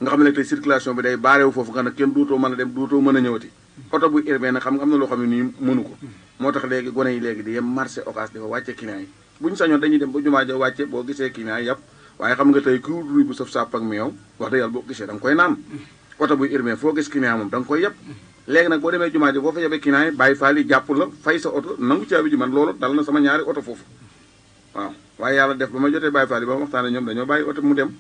nga xam ne léegi tey circulation bi day baareewu foofu nga ne kenn duutoo mën a dem duutoo mën a ñëwati oto bu urbain nag xam nga am na loo xam ne nii mënu ko moo tax léegi gone yi léegi di yem marché Ocass di fa wàcce client yi bu ñu sañoon dañuy dem ba jumaa ja wàcce boo gisee client yi yàpp waaye xam nga tey ku ruy bu saf sàpp ak meew wax dëgg yàlla boo gisee da nga koy naan oto buy urbain foo gis client moom da nga koy yàpp léegi nag boo demee jumaa ja boo fa yebee client yi Baye Fall yi jàpp la fay sa oto nangu caabi ji man loolu dal na sama ñaari oto foofu waaw waaye yàlla def ba ma jotee Baye Fall yi ba ma waxtaanee ñoom dañoo bàyyi oto mu dem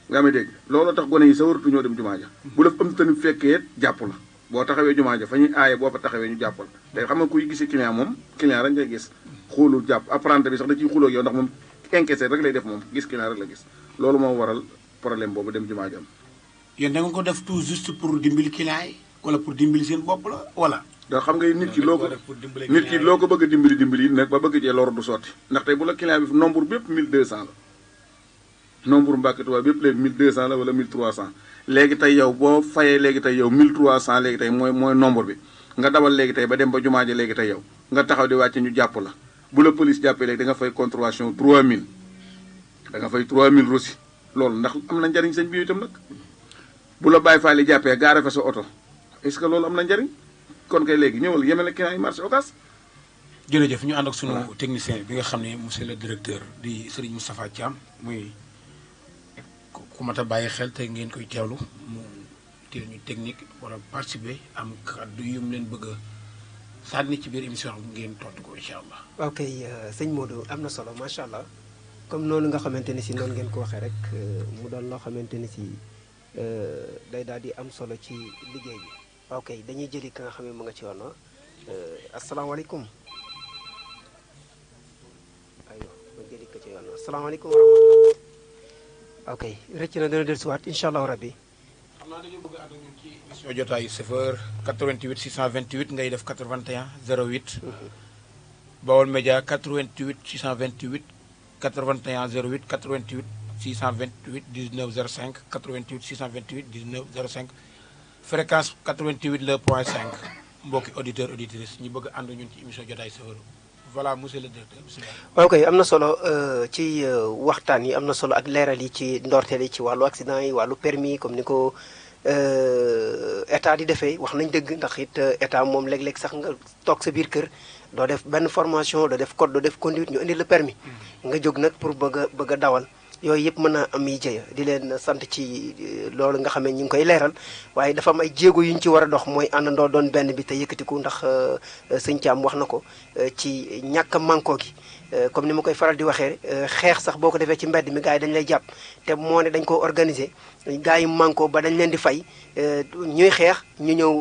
nga may dégg loolu tax gone yi sa waratu ñoo dem jumaa ja bu la am tamit fekkee jàpp la boo taxawee jumaa ja fa ñuy aaye boo fa taxawee ñu jàppal te xam nga kuy gisi client moom client rek ngay gis xoolu jàpp apprenti bi sax da ciy xuloo ak yow ndax moom encaissé rek lay def moom gis client rek la gis loolu moo waral problème boobu dem jumaa ja am yéen da nga ko def tout juste pour dimbali client yi wala pour dimbali seen bopp la wala da xam nga nit ki loo ko bëgg a dimbali nag ba bëgg cee lor du sotti ndax tey bu la client bi nombre bépp 1200 la nombre Mbacké Touba bépp léegi 1200 la wala 1300 léegi tey yow boo fayee léegi tey yow 1300 léegi tey mooy nombre bi nga dawal léegi tey ba dem ba jumaa ja léegi tey yow nga taxaw di wàcce ñu jàpp la bu la police jàppee léegi da nga fay contravention 3000 da nga fay 3000 rosi loolu ndax am na njariñ sëñ bi itam nag bu la Baye Fall yi jàppee gaare fa sa oto est-ce que loolu am na njariñ kon kay léegi ñëwal yemale client yi marché Ocass. jërëjëf ñu ànd ak sunu technicien bi nga xam ne monsieur le directeur di Serigne Moustapha Thiam muy ku mat a bàyyi xel te ngeen koy teewlu mu teel ñu technique wala participer am kàddu yu mu leen bëgg a sànni ci biir émission bi ngeen tontu ko incha allah. ok sëñ Modou am na solo macha allah comme noonu nga xamante ni si noonu ngeen ko waxee rek mu doon loo xamante ni si day daal di am solo ci liggéey bi. ok dañuy jëli ka nga xam ne mu nga ci yoon asalaamaaleykum. aywa ma jëli ko ci yoon asalaamaaleykum wa rahmatulah. ok rëcc na dana dellusiwaat incha allahu rabbi. xam naa dañoo bëgg a ànd ak ñun ci émission jotaayu chauffeur 88 628 ngay def 81 08. Baol Média 88 628 81 08 88 628 19 05 88 628 19 05 fréquence 88 le point 5 mbokki auditeur auditrice ñu bëgg a ànd ñun ci émission jotaayu chauffeur voilà monsieur le directeur bisimilah. ok am na solo ci waxtaan yi am na solo ak leeral yi ci ndorteel yi ci wàllu accident yi wàllu permis comme ni ko état di defee wax nañ dëgg ndax it état moom léeg-léeg sax nga toog sa biir kër doo def benn formation doo def code doo def conduite ñu indi le permis nga jóg nag pour bëgg a dawal yooyu yëpp mën naa am yi jëya di leen sant ci loolu nga xam ne ñu ngi koy leeral waaye dafa am ay jéego yu ñu ci war a dox mooy àndandoo doon benn bi te yëkkatiku ndax sëñ Thiam wax na ko ci ñàkk a mànkoo gi comme ni ma koy faral di waxee xeex sax boo ko defee ci mbedd mi gars yi dañ lay jàpp te moo ne dañ ko organiser gars yi mànkoo ba dañ leen di fay ñuy xeex ñu ñëw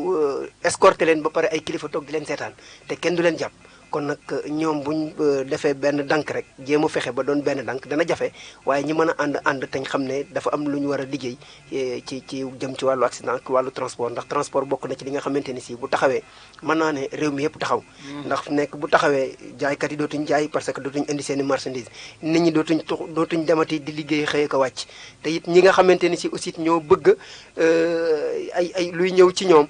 escorter leen ba pare ay kilifa toog di leen seetaan te kenn du leen jàpp kon nag ñoom buñ defee benn dank rek jéem a fexe ba doon benn dank dana jafe waaye ñi mën a ànd te xam ne dafa am lu ñu war a liggéey ci jëm ci wàllu accident ak wàllu transport ndax transport bokk na ci li nga xamante ni si bu taxawee mën naa ne réew mi yëpp taxaw ndax nekk bu taxawee jaaykat yi dootuñ jaay parce que dootuñ indi seen i marchandise nit ñi dootuñ demati di liggéey xëy ko wàcc te it ñi nga xamante ni si aussi ñoo bëgg ay luy ñëw ci ñoom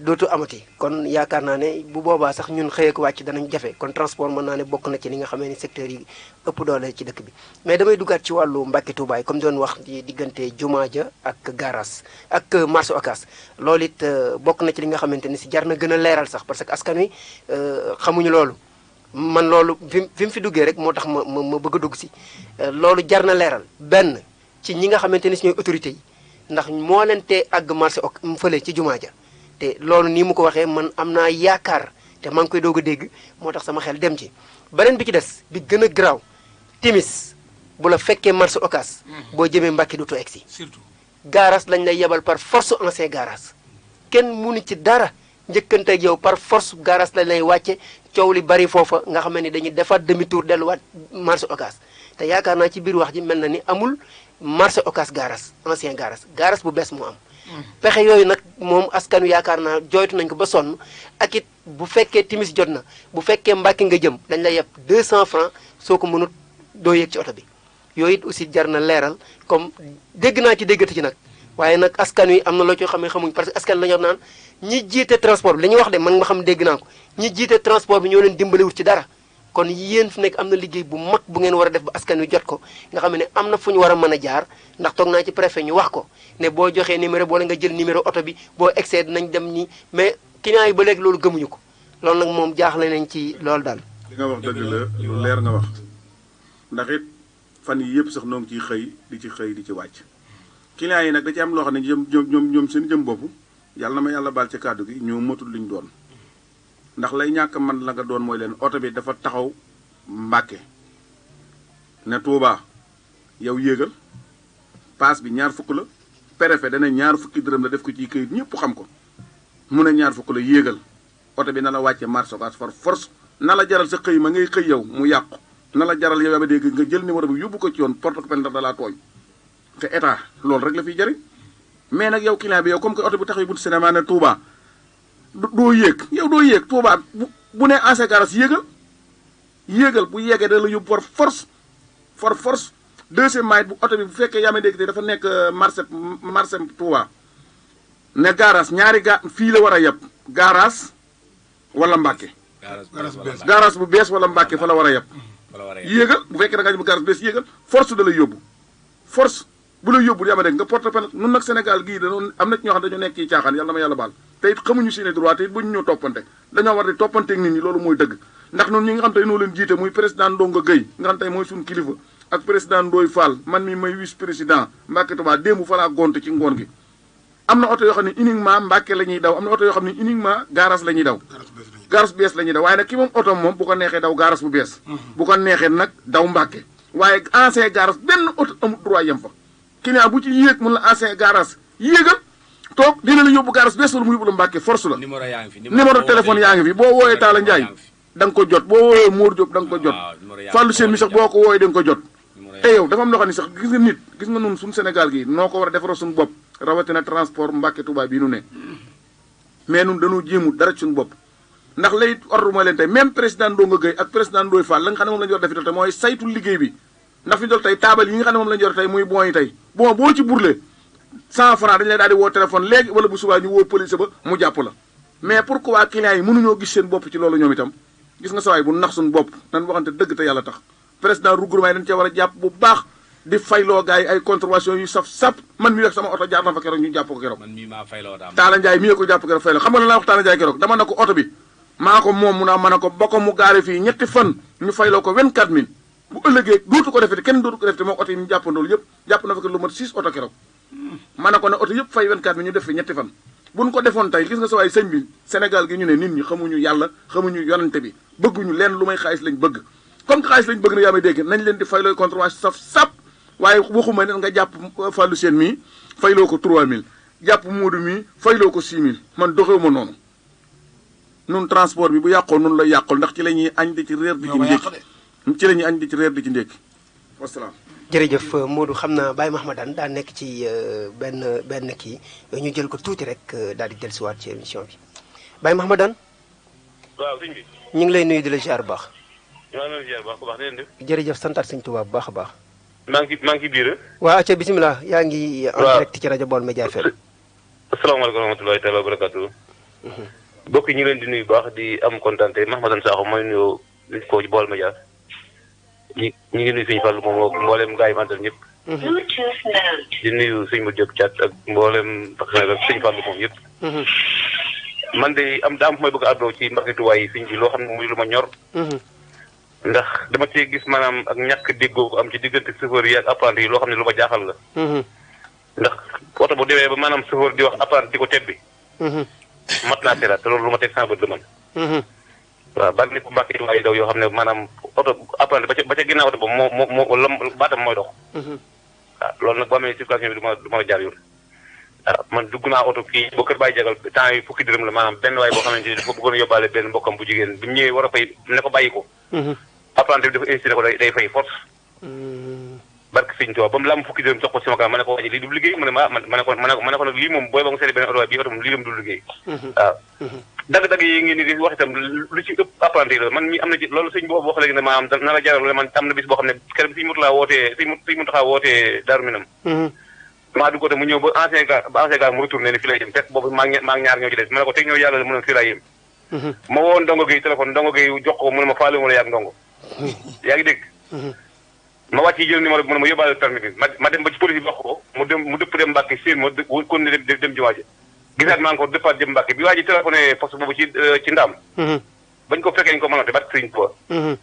dootu amati kon yaakaar naa ne bu boobaa sax ñun xëy ko wàcc danañ jafe kon transport mën naa ne bokk na ci li nga xamee ni secteur yi ëpp doole ci dëkk bi mais damay duggaat ci wàllu Mbàkke Tuubaay comme doon wax di diggante jumaa ja ak garas ak marché Ocass loolu it bokk na ci li nga xamante ni si jar na gën a leeral sax parce que askan wi xamuñu loolu man loolu fi mu fi duggee rek moo tax ma bëgg a dugg si loolu jar na leeral benn ci ñi nga xamante ni si ñooy autorités yi ndax moo leen tee àgg marché fële ci jumaa ja te loolu nii mu ko waxee man am naa yaakaar te maa ngi koy doog a dégg moo tax sama xel dem ci beneen bi ci des bi gën a garaaw timis bu la fekkee marché Ocass boo jëmee Mbàkke dootoo egsi surtout gaaraas lañ lay yebal par force ancien gaaraas kenn munu ci dara njëkkante ak yow par force gaaraas lañ lay wàcce coow li bari foofa nga xam ne dañuy defaat demi tour delluwaat marché Ocass te yaakaar naa ci biir wax ji mel na ni amul marché Ocass gaaraas ancien gaaraas bu bees moo am pexe yooyu nag moom askanu yaakaar naa jooytu nañ ko ba sonn ak it bu fekkee timis jot na bu fekkee Mbàkke nga jëm dañ lay yeb 200 francs soo ko mënut doo yéeg ci oto bi yooyu it aussi jar na leeral comme dégg naa ci déggati ci nag waaye nag askan wi am na loo ci xam ne xamuñ parce que askan la ñor naan ñi jiite transport bi li ñuy wax de man ma xam dégg naa ko ñi jiite transport bi ñoo leen dimbaliwut ci dara kon yéen fi nekk am na liggéey bu mag bu ngeen war a def ba askan wi jot ko nga xam ne am na fu ñu war a mën a jaar ndax toog naa ci préfet ñu wax ko ne boo joxee numéro boole nga jël numéro oto bi boo excès dinañ dem ñi mais clients yi ba léegi loolu gëmuñu ko loolu nag moom jaaxle nañ ci loolu daal. li nga wax dëgg la lu leer nga wax ndax it fan yi yëpp sax noo ngi ciy xëy di ci wàcc clients yi nag da ci am loo xam ne ñoom seen jëm bopp yàlla na ma yàlla baal ci kàddu gi ñoo matul li ñu doon ndax lay ñàkk man la nga doon mooy leen oto bi dafa taxaw Mbàkke ne Touba yow yéegal paas bi ñaar fukk la préfet dana ñaar fukki dërëm la def ko ci këyit ñëpp xam ko mu ne ñaar fukk la yéegal oto bi na la wàcce marché Ocass far force na la jaral sa xëy ma ngay xëy yow mu yàqu na la jaral yow yaa ba dégg nga jël numéro bi yóbbu ko ci yoon porte ko ndax da laa tooñ te état loolu rek la fiy jëriñ mais nag yow client bi yow comme que oto bi taxaw buntu cinéma ne Touba doo yéeg yow doo yéeg Touba bu ne ancien garage yéegal bu yeggee da la yóbbu for force deuxièmement it bu oto bi bu fekkee yaa ma dégg te dafa nekk marché Touba ne garage ñaari fii la war a yeb garage wala Mbàkke garage bu bees wala Mbàkke fa la war a yeb yéegal bu fekkee da ngaa jëm garage bees yéegal force da la yóbbu force bu la yóbbu yaa ma dégg nga porte plainte nun nag Sénégal gii dañoo am na ci ñoo xam dañoo nekk ci caaxaan yàlla ma yàlla baal te it xamuñu seeni droit te it bu ñu ñëw toppante dañoo war di toppanteeg nit ñi loolu mooy dëgg ndax noonu ñi nga xam tey noo leen jiite muy président Ndonga Gueye nga xam tey mooy suñu kilifa ak président Ndoye Fall man mi may vice président Mbàkke Touba démb fa laa gont ci ngoon gi am na oto yoo xam ne uniquement Mbàkke la ñuy daw am na oto yoo xam ne uniquement garage la ñuy daw garage bees la ñuy daw waaye nag ki moom oto moom bu ko neexee daw garage bu bees bu ko neexee nag daw Mbàkke waaye ancien garage benn oto amul droit yem fa client bu ci yéeg mun la ancien garage yéegal toog dina la yóbbu garage bees wala mu yóbbu la Mbàkke force la. numéro yaa ngi fi numéro téléphone yaa ngi fi boo wooyee Talla Ndiaye da nga ko jot boo wooyee Mour Diop da nga ko jot. Fallou Sène mi sax boo ko wooyee da nga ko jot. te yow dafa am loo xam ne sax gis nga nit gis nga nun suñu Sénégal gi noo ko war a defaral suñu bopp rawatina transport Mbàkke Touba bii nu ne mais nun dañoo jéemul dara ci suñu bopp ndax lay ordre mooy leen tey même président Ndonga Gueye ak président Ndoye Fall la nga xam ne moom la ñu war def te mooy saytu liggéey bi ndax fi dol tey taabal yi nga xam ne moom la ñu yor tey muy bon yi tey bon boo ci burle 100 francs dañu lay daal di woo téléphone léegi wala bu subaa ñu woo police ba mu jàpp la mais pourquoi clients yi mënuñoo gis seen bopp ci loolu ñoom itam gis nga sawaay bu nax suñu bopp nan waxante dëgg te yàlla tax président regroupement yi dañ cee war a jàpp bu baax di fayloo gars yi ay contravention yu saf man mii rek sama oto jaar na fa keroog ñu jàpp ko keroog. man mii maa fayloo daam Talla Ndiaye mii ko jàpp keroog fayloo xam nga lan laa wax Talla Ndiaye keroog dama ne ko oto bi maa ko moom mun a mën a ko ba ko mu gaare fii ñetti fan ñu fayloo ko 24000 bu ëllëgee dootu ko defete kenn dootu ko defete moom oto yi ñu jàppandoolu yëpp jàpp na fa lu mat 6 oto keroog ma ne ko ne oto yëpp fay 24000 ñu def fi ñetti fan buñ ko defoon tey gis nga sa waay sëñ bi Sénégal gi ñu ne nit ñi xamuñu yàlla xamuñu yonante bi bëgguñu leen lu may xaalis lañ bëgg comme que xaalis lañ bëgg na yaa may dégg nañ leen di faylooy contravention saf waaye waxuma ne nga jàpp Fallou Sène mii fayloo ko 3000 jàpp Moodu mii fayloo ko 6000 man doxewuma noonu nun transport bi bu yàqoo nun lay yàqul ndax ci la ñuy añ di ci réer di ci ndékki ci la ñuy añ di ci réer di ci ndékki wasalaam. jërëjëf Modou xam naa Baye Mahmadane daa nekk ci benn kii ñu jël ko tuuti rek daal di dellusiwaat ci émission bi Baye Mahmadane. waaw sëñ bi. ñu ngi lay nuyu di la ziar bu baax. maa ngi leen di ziar bu baax ku baax dinañ def. jërëjëf santaat sëñ Tuubaa bu baax a baax. maa ngi ci biir. waa acca bisimilah yaa ngi. en direct ci rajo Baol Média FM. asalaamaaleykum wa rahmatulahi taala wa barakaatu. mbokk yi ñu ngi leen di nuyu bu baax di am kontaan te Mahmadane Sakho mooy nuyoo ko ci Baol Média ñu ngi nuyu suñu Fallou moom mboolem gaa yi ma àndal ñëpp. di nuyu suñu Modou Diop Thiat ak mboolem ak suñu Fallou moom yëpp. man de daa am fu may bëgg a àddoo ci Mbàkke Tuubaa yi sëñ bi loo xam ne muy lu ma ñor. ndax dama cee gis maanaam ak ñàkk déggoo ko am ci diggante chauffeur yi ak apprenti yi loo xam ne lu ma jaaxal la. ndax oto bu demee ba maanaam chauffeur di wax apprenti di ko tebbi. mat naa seeraat te loolu lu ma teg sama bët la man. waaw bari na ko Mbàkke Tuubaa yi daw yoo xam ne maanaam oto apprenti ba ca ginnaaw oto ba moo baatam mooy dox. waaw loolu nag boo amee circulation bi du ma jaar yoon. waaw man dugg naa oto kii ba kër Baye Jagal temps yi fukki dërëm la maanaam benn waay boo xamante ni dafa bëggoon a yóbbaale benn mbokkam bu jigéen bi mu ñëwee war a fay ne ko bàyyi ko. apprenti bi dafa insisté ko day fay force. barke sëñ Tuubaa ba mu lam fukki dërëm jox ko sama kanam ma ne ko waji lii du liggéey mu ne ma ne ko nag lii moom booy ba nga seeti beneen oto waaye bii oto moom lii lam du liggéey. waaw dagg-dagg yi ngeen di wax itam lu ci ëpp apprenti la man mi am na ci loolu sëñ boobu wax léegi ne maanaam na la jaral man am na bis boo xam ne keroog sëñ Muntaxa wootee Daaru Minam maa dugg ko te mu ñëw ba ancien gare mu retourné ne fii lay jëm fekk boobu maa ngi ñaar ñoo ci des ma ne ko teg ñoo yàlla mu ne fii lay yem ma woon ndongo gi téléphone ndongo gi jox ko mu ne ma faale ma la yaag ndongo yaa ngi dégg ma wàcc yi jël numéro bi mu ne ma yóbbaale permis bi ma dem ba ci police bi wax ko mu dëpp dem Mbàkke séen ma kon ne dem jumaa ji gisaat maa ngi ko dëppaat jëm Mbàkke bi waa ji téléphoné poste boobu ci ndaam bañ ko fekkee ñu ko mënote barke sëriñ Tuubaa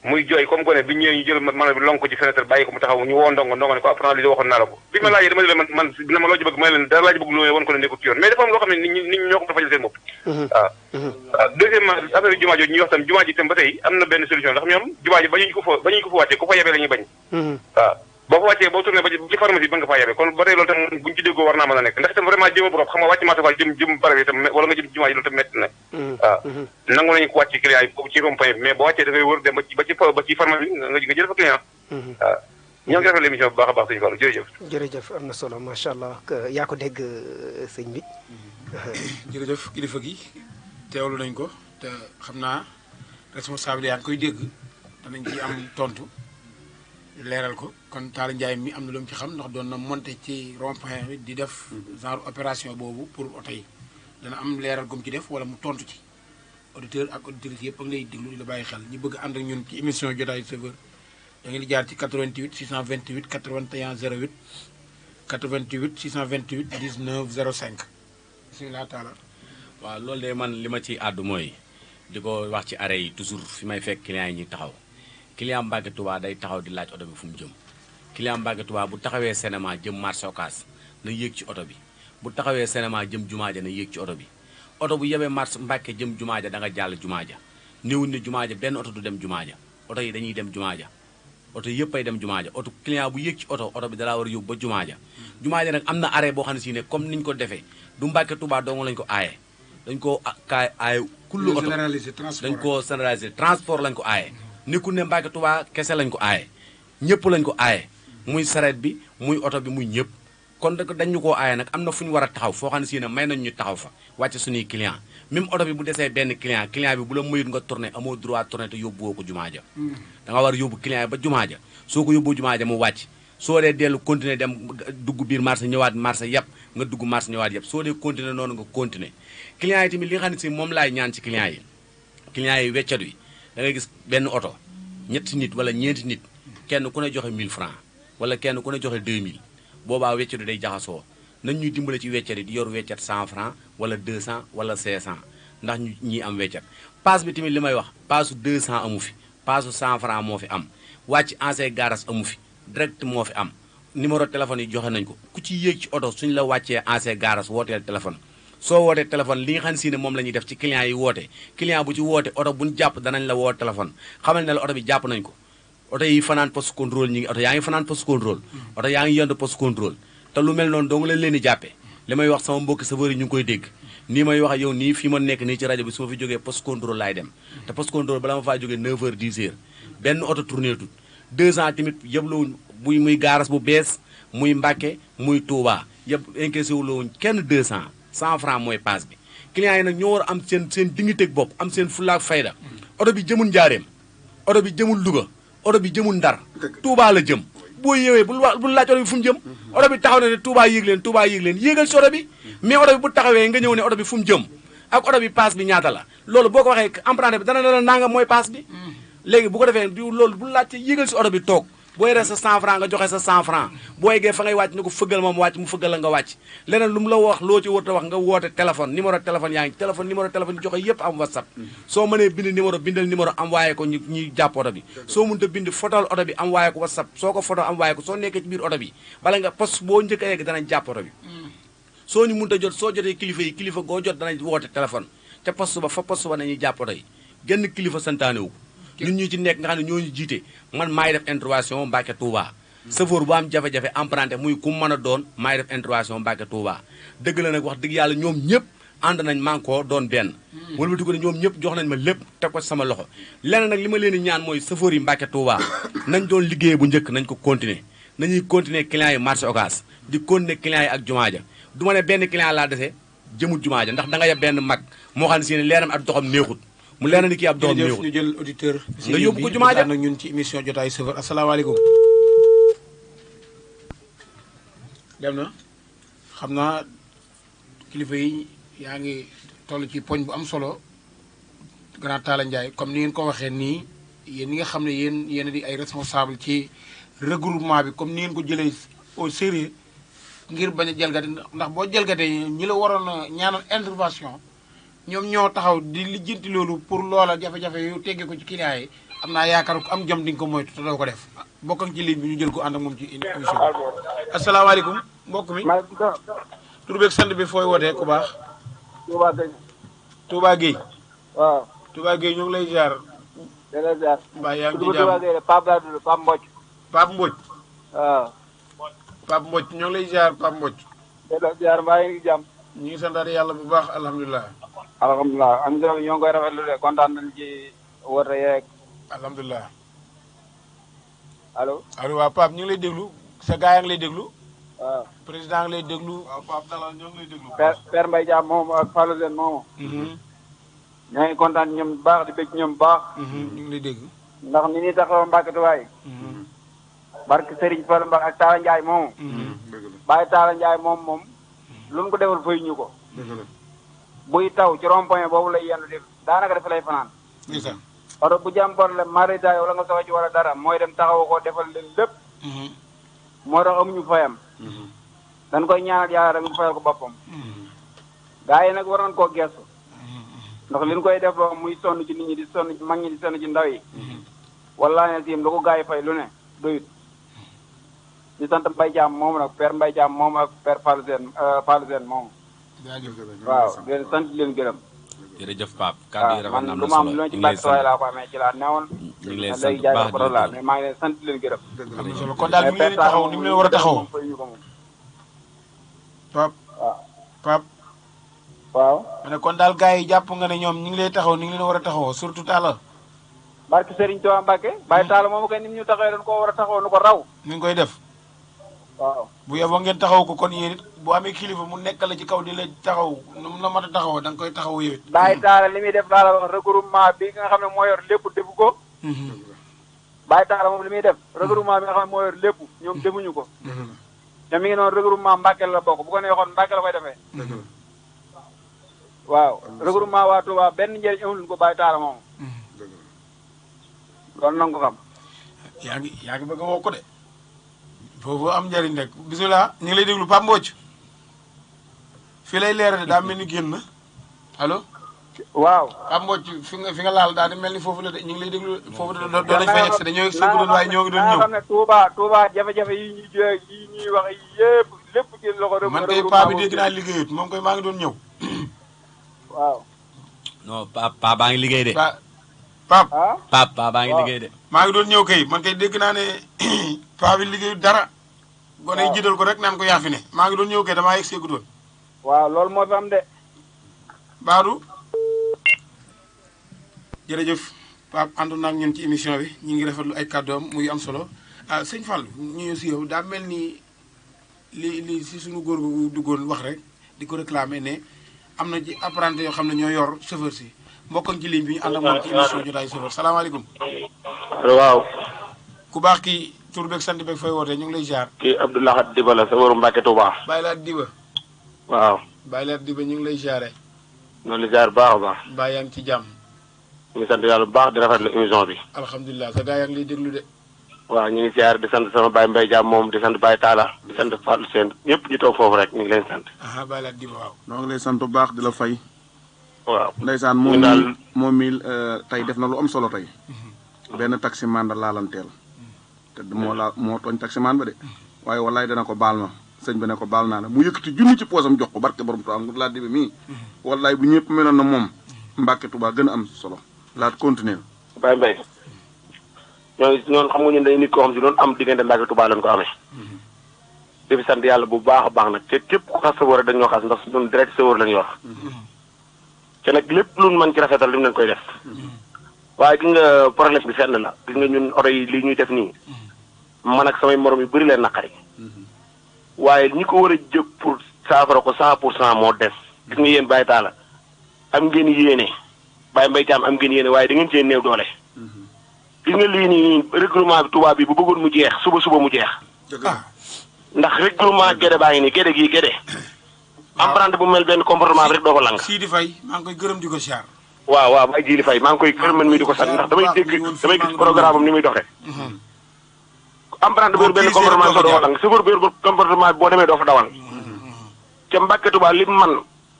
muy jooy comme gone bi ñëwee ñu jël mano bi lonk ko ci fenêtre bàyyi ko mu taxaw ñu woo ndongo ne ko apprenti li waxoon naa la ko bi ma laajee dama leen man dina ma loo ci bëgg ma leen dara laa ci bëgg lu woon ko ne nekkul ci yoon mais dafa am loo xam ne nit ñi ñoo ko fajal seen bopp waaw deuxièmement affaire jumaa jooju ñuy wax tam jumaa ji itam ba tey am na benn solution ndax ñoom jumaa ji ba ñu ko fa wàccee ku fa yebee la ñuy bañ waaw boo fa wàccee boo tourné ba ci pharmacie ba nga faa yebee kon ba tey loolu tam buñu ci déggoo war naa mën a nekk ndax itam vraiment jëma borom xam nga wàcc maata jëm barab yi tam wala nga jëm jumaa ji loolu tam métti na waaw nangu nañu ko wàcc client yi ci rond-point bi mais boo wàccee da ngay wër dem ba ci pharmacie bi nga jël fa client waaw ñoo ngi rafetlu émission bu baax a baax sëñ Fallou jërëjëf jërëjëf am na solo macha allah yaa ko dégg sëñ bi jërëjëf kilifa gi teewlu nañ ko te xam naa responsable yaa ngi koy dégg danañ ci am tontu leeral ko kon Talla Ndiaye mi am na lu mu ci xam ndax doon na monté ci rond-point bi di def genre opération boobu pour oto yi dana am leeral gum ci def wala mu tontu ci auditeur ak auditrice yëpp ak lay déglu di la bàyyi xel ñu bëgg ànd ak ñun ci émission jotaayu chauffeur da ngeen di jaar ci 88 628 81 08 88 628 19 05 bisimilah Talla. waaw loolu de man li ma ci àddu mooy di ko wax ci arrêt yi toujours fi may fekk client yi ñuy taxaw client Mbàkke Touba day taxaw di laaj oto bi fu mu jëm client Mbàkke Touba bu taxawee cinéma jëm marché Ocass na yéeg ci oto bi bu taxawee cinéma jëm jumaa ja na yéeg ci oto bi oto bu yebee marché Mbàkke jëm jumaa ja da nga jàll jumaa ja néewul ne jumaa ja benn oto du dem jumaa ja oto yi dañuy dem jumaa ja oto yëpp ay dem jumaa ja oto client bu yéeg ci oto bi dalaa war a yóbbu ba jumaa ja nag am na arrêt boo xam ne si ne comme niñ ko defee du Mbàkke Touba dong lañ ko aaye dañ koo aaye kullu oto dañ koo généraliser transport lañ ko aaye nekkul ne Mbàkke Touba kese lañ ko aaye ñëpp lañ ko aaye muy sareet bi muy oto bi muy ñëpp kon dañ ñu koo aaye nag am na fu ñu war a taxaw foo xam ne si ne may nañ ñu taxaw fa wàcce suñuy client même oto bi bu desee benn client bi bu la mayut nga tourné amoo droit tourné te yóbbuwoo ko jumaa ja da nga war a yóbbu client ba jumaa ja soo ko yóbboo jumaa ja mu wàcc soo dee dellu continuer dem dugg biir marché ñëwaat marché yëpp nga dugg marché ñëwaat yëpp soo dee continuer noonu nga continuer client yi tamit li nga xam ne si moom laay ñaan ci client yi weccat wi da ngay gis benn oto ñetti nit wala ñeenti nit kenn ku ne joxe 1000 francs wala kenn ku ne joxe 2000 boobaa weccat wi day jaxasoo nañ ñuy dimbale ci weccat yi di yor weccat 100 francs wala 200 wala 500 ndax ñu ñi am weccat paas bi tamit li may wax paasu 200 amu fi paasu 100 francs moo fi am wàcc ancien garas amu fi direct moo fi am numéro téléphone yi joxe nañ ko ku ci yéeg ci oto suñ la wàccee ancien garas wooteel téléphone soo wootee téléphone li nga xam si ne moom la ñuy def ci client yi woote client bu ci woote oto buñ jàpp danañ la woo téléphone xamal ne la oto bi jàpp nañ ko oto yi fanaan poste contrôle ñi ngi oto yaa ngi fanaan poste contrôle oto yaa ngi yend poste contrôle te lu mel noonu dong leen di jàppee li may wax sama mbokki chauffeur yi ñu ngi koy dégg nii may wax yow nii fii ma nekk nii ci rajo bi su ma fi jógee poste contrôle laay dem te poste contrôle bala ma faa jógee 9h 10h benn oto tourné tut 2 ans tamit yëpp muy gaaras bu bees muy Mbàkke muy Touba yëpp encaissé wu lawuñ kenn 200 100 francs mooy passe bi clients yi nag ñoo war a am seen dignité bopp am seen fulla ak fayda oto bi jëmul Njaareem oto bi jëmul Louga oto bi jëmul Ndar Touba la jëm boo yéewee bul laaj oto bi fu mu jëm oto bi taxaw na ne Touba yéeg leen yéegal si oto bi mais oto bi bu taxawee nga ñëw ne oto bi fu mu jëm ak oto bi passe bi ñaata la loolu boo ko waxee emprunté bi dana la nanga mooy passe bi léegi bu ko defee loolu bul laajte yéegal si oto bi toog boo yoree sa 100 francs nga joxe sa 100 francs boo yeggee fa ngay wàcc ne ko fëggal ma mu wàcc mu fëggal la nga wàcc leneen lu mu la wax loo ci wër ta wax nga woote téléphone numéro téléphone yaa ngi numéro téléphone yi joxe yépp am whatsapp soo mënee bind numéro bindal numéro envoyé ko ñuy jàpp oto bi soo mënta bind fotal oto bi envoyé ko whatsapp soo ko foto envoyé ko soo nekkee ci biir oto bi bala nga poste boo njëkk a yegg danañ jàpp oto bi soo ñu mënta jot soo jotee kilifa goo jot danañ woote téléphone ca poste ba nañuy jàpp oto yi genn kilifa santaane wu ñun ñu ci nekk nga xam ne ñoo ñu jiite man maay def intervention Mbàkke Touba chauffeur bu am jafe-jafe emprunté muy ku mën a doon maay def intervention Mbàkke Touba dëgg la nag wax dëgg yàlla ñoom ñëpp ànd nañ mànkoo doon benn wëlbati ko ne ñoom ñëpp jox nañ ma lépp teg ko sama loxo leneen nag li ma leen di ñaan mooy chauffeur yi Mbàkke Touba nañ doon liggéey bu njëkk nañ ko continuer nañuy continuer clients yi marché Ocass di continuer clients yi ak jumaa ja du ma ne benn client laa dese jëmul jumaa ja ndax da nga yeb benn mag moo xam ne si ne leeram ak doxam neexut mu leer na ni kii ab doom ñëw ñu jël auditeur nga yóbbu ko jumaa ja nag ñun ci émission jotaayu chauffeur asalaamaaleykum dem na xam naa kilifa yi yaa ngi toll ci poñ bu am solo grand Talla Ndiaye comme ni ngeen ko waxee nii yéen ñi nga xam ne yéen di ay responsable ci regroupement bi comme ni ngeen ko jëlee au sérieux ngir bañ a jalgate ndax boo jalgatee ñi la waroon a ñaanal intervention ñoom ñoo taxaw di lijjanti loolu pour loola jafe-jafe yu teggee ko ci client yi am naa yaakaar ko am jom di nga ko moytu te doo ko def bokk ak ci ligne bi ñu jël ko ànd ak moom ci émission bi asalaamaaleykum mbokk mi tur beeg sant bi fooy wootee ku baax Touba Gueye Touba Gueye waaw Touba Gueye ñu ngi lay ziar dana ziar mbaa yaa ngi ci Touba jàmm Gueye Pape laa tudd Pape Mbodj Pape Mbodj waaw Pape Mbodj ñoo ngi lay ziar Pape Mbodj dana ziar mbaa ngi jàmm ñu ngi santaat yàlla bu baax alhamdulilah alhamdulilah am ñoo ngi koy rafetlu de kontaan nañ ci woote yeeg alhamdulilah allo allo waaw Pape ñu ngi lay déglu sa gaa yaa ngi lay déglu waaw président ngi lay déglu waaw Pape dalal ñoo ngi lay déglu Père Mbaye Thiam moom ak Fallou Sène moomu ñoo ngi kontaan ñoom bu baax di bëgg ñoom bu baax ñu ngi lay dégg ndax ni ñuy taxaw Mbàkke Tubaay barke Serigne Fall Mbacke ak Talla Ndiaye moomu bàyyi Talla Ndiaye moom lu mu ko defal fay ñu ko buy taw ci rond-point boobu lay yendu def daanaka dafa lay fanaan oto bu jàm problème maritaay wala nga soxla ci wala dara mooy dem taxaw ko defal leen lépp moo tax amuñu fayam dañ koy ñaanal yàlla rek mu fayal ko boppam gaa yi nag war nañ koo gestu ndax li ñu koy def loo muy sonn ci nit ñi di sonn ci mag ñi di sonn ci ndaw yi wallaahi ne siim lu ko gaa yi fay lu ne doyut di sant Mbaye Thiam moom nag Père Mbaye Thiam moom ak Père Fallou Sène moom waaw di leen sant di leen gërëm jërëjëf Pape kàddu yi rafet na am na man lu ma am solo lu ma ci ñu ngi lay Mbacke Touba sant laa ko amee ci laa newoon. ñu ngi lay sant léegi bu jaay baax ko di la laa gërëm. mais maa ngi leen sant leen gërëm. am na solo kon daal ni mu leen taxaw ni mu leen war a taxawoo. Pape Pape. waaw. ma ne kon daal gars yi jàpp nga ne ñoom ñu ngi lay taxaw ni ngi leen war a taxawoo surtout Talla. barke Serigne Touba Mbacke. Baye Talla moom kay ni ñu taxawee dañ koo war a taxaw nu ko raw. ni ngi koy def. waaw. bu yeboo ngeen taxaw ko kon yéen it bu amee kilifa mu nekk la ci kaw di la taxaw nu mu la mat a taxawoo da nga koy taxaw yow it. Baye Talla li muy def laa la wax regroupement bi nga xam ne moo yor lépp defu ko. Baye Talla moom li muy def regroupement bi nga xam ne moo yor lépp ñoom defuñu ko. te mi ngi noonu regroupement Mbacke la bokk bu ko neexoon Mbacke la koy defee. waaw regroupement waa Touba benn njëriñ amul ko Baye Talla moom. loolu na nga ko xam. yaa ngi bëgg a woo ko de foofu am njëriñ rek bisimilah ñu ngi lay déglu Pape Mbodj fii lay leerate daa mel ni génn allo. waaw Pape Mbodj fi nga laal daal di mel ni foofu la de ñu ngi lay déglu foofu doon nañ fa yegg si dañoo yegg si doon waaye ñoo ngi doon ñëw. xam ne Touba jafe-jafe yi ñuy jooy yi ñuy wax yëpp lépp ci loxo. man kay paa bi dégg naa liggéeyut moom koy maa ngi doon ñëw. waaw. non Pape baa ngi liggéey de. Pape Pape baa ngi liggéey de. maa ngi doon ñëw kay man kay dégg naa ne paa bi liggéeyut dara. gone yi jiital ko rek naan ko yaa fi ne maa ngi doon ñëw kay damaa yegg see gudoon. waaw loolu moo fi am de. Badou. jërëjëf Pape àndoon naa ak ñun ci émission bi ñu ngi rafetlu ay kàddoom muy am solo sëñ Fall ñu si yow daa mel ni li si suñu góor gu duggoon wax rek di ko réclamer ne am na ci apprenti yoo xam ne ñoo yor chauffeur si mbokkoon ci ligne bi ñu ànd ak moom ci émission jotaayu chauffeur salaamaaleykum. waaw. ku baax kii tur beeg sant beeg fay wootee ñu ngi lay ziar. kii Abdoulaye Diba la chauffeur Mbacke Touba. Baye Laat Diba. waaw. Baye Laat Diba ñu ngi lay ziare. noonu la ziar baax a baax. mbaa yaa ngi ci jàmm. ñu ngi sant yàlla bu baax di rafetlu émission bi. alhamdulilah sa gaa yaa ngi lay déglu de. waaw ñu ngi ziar di sant sama Baye Mbaye Diam moom di sant Baye Talla di sant Fatou Sène ñëpp ñu toog foofu rek ñu ngi leen sant. Baye Laat Diba waaw. noo ngi lay sant bu baax di la fay. waaw ndeysaan moom mi tey def na lu am solo tey. benn taximan da laalanteel. te moo tooñ taximan ba de. waaye wallaay dana ko baal ma sëñ bi ne ko baal naa la mu yëkkati junni ci poosam jox ko barke borom Tuubaa mu Laat Diba mii. wallaay bu ñëpp meloon na moom Mbàkke Tuubaa gën a am solo laat continuer. Baye Mbaye ñoon xam nga ñun dañu nit koo xam si doon am diggante Mbàkke Tuubaa lañ ko amee. di fi sant yàlla bu baax a baax nag te képp ku xas sawar dañoo xas ndax ñun direct sawar lañuy wax. te nag lépp lu mën ci rafetal li mu leen koy def. waaye gis nga problème bi fenn la gis nga ñun oto yi li ñuy def nii. man ak samay morom yu bëri leen naqari. waaye ñi ko war a jëg pour saafara ko 100% moo des. gis nga yéen Baye Talla am ngeen yéene Baye Mbaye Thiam am ngeen yéene waaye da ngeen cee néew doole. gis nga lii nii règlement bi tubaab bi bu bëggoon mu jeex suba mu jeex. ndax règlement géde baa ngi nii géde gii géde. emprunté bu mel benn comportement bi rek doo ko lang. Sidi Faye maa ngi koy gërëm di ko siyaar. waaw Baye Jili Faye maa ngi koy gërëm man mii di ko sant ndax damay gis programme am ni muy doxee. emprunté bu benn comportement bi doo ko lang chauffeur bi comportement bi boo demee doo fa dawal. ca Mbàkke Tuubaa li man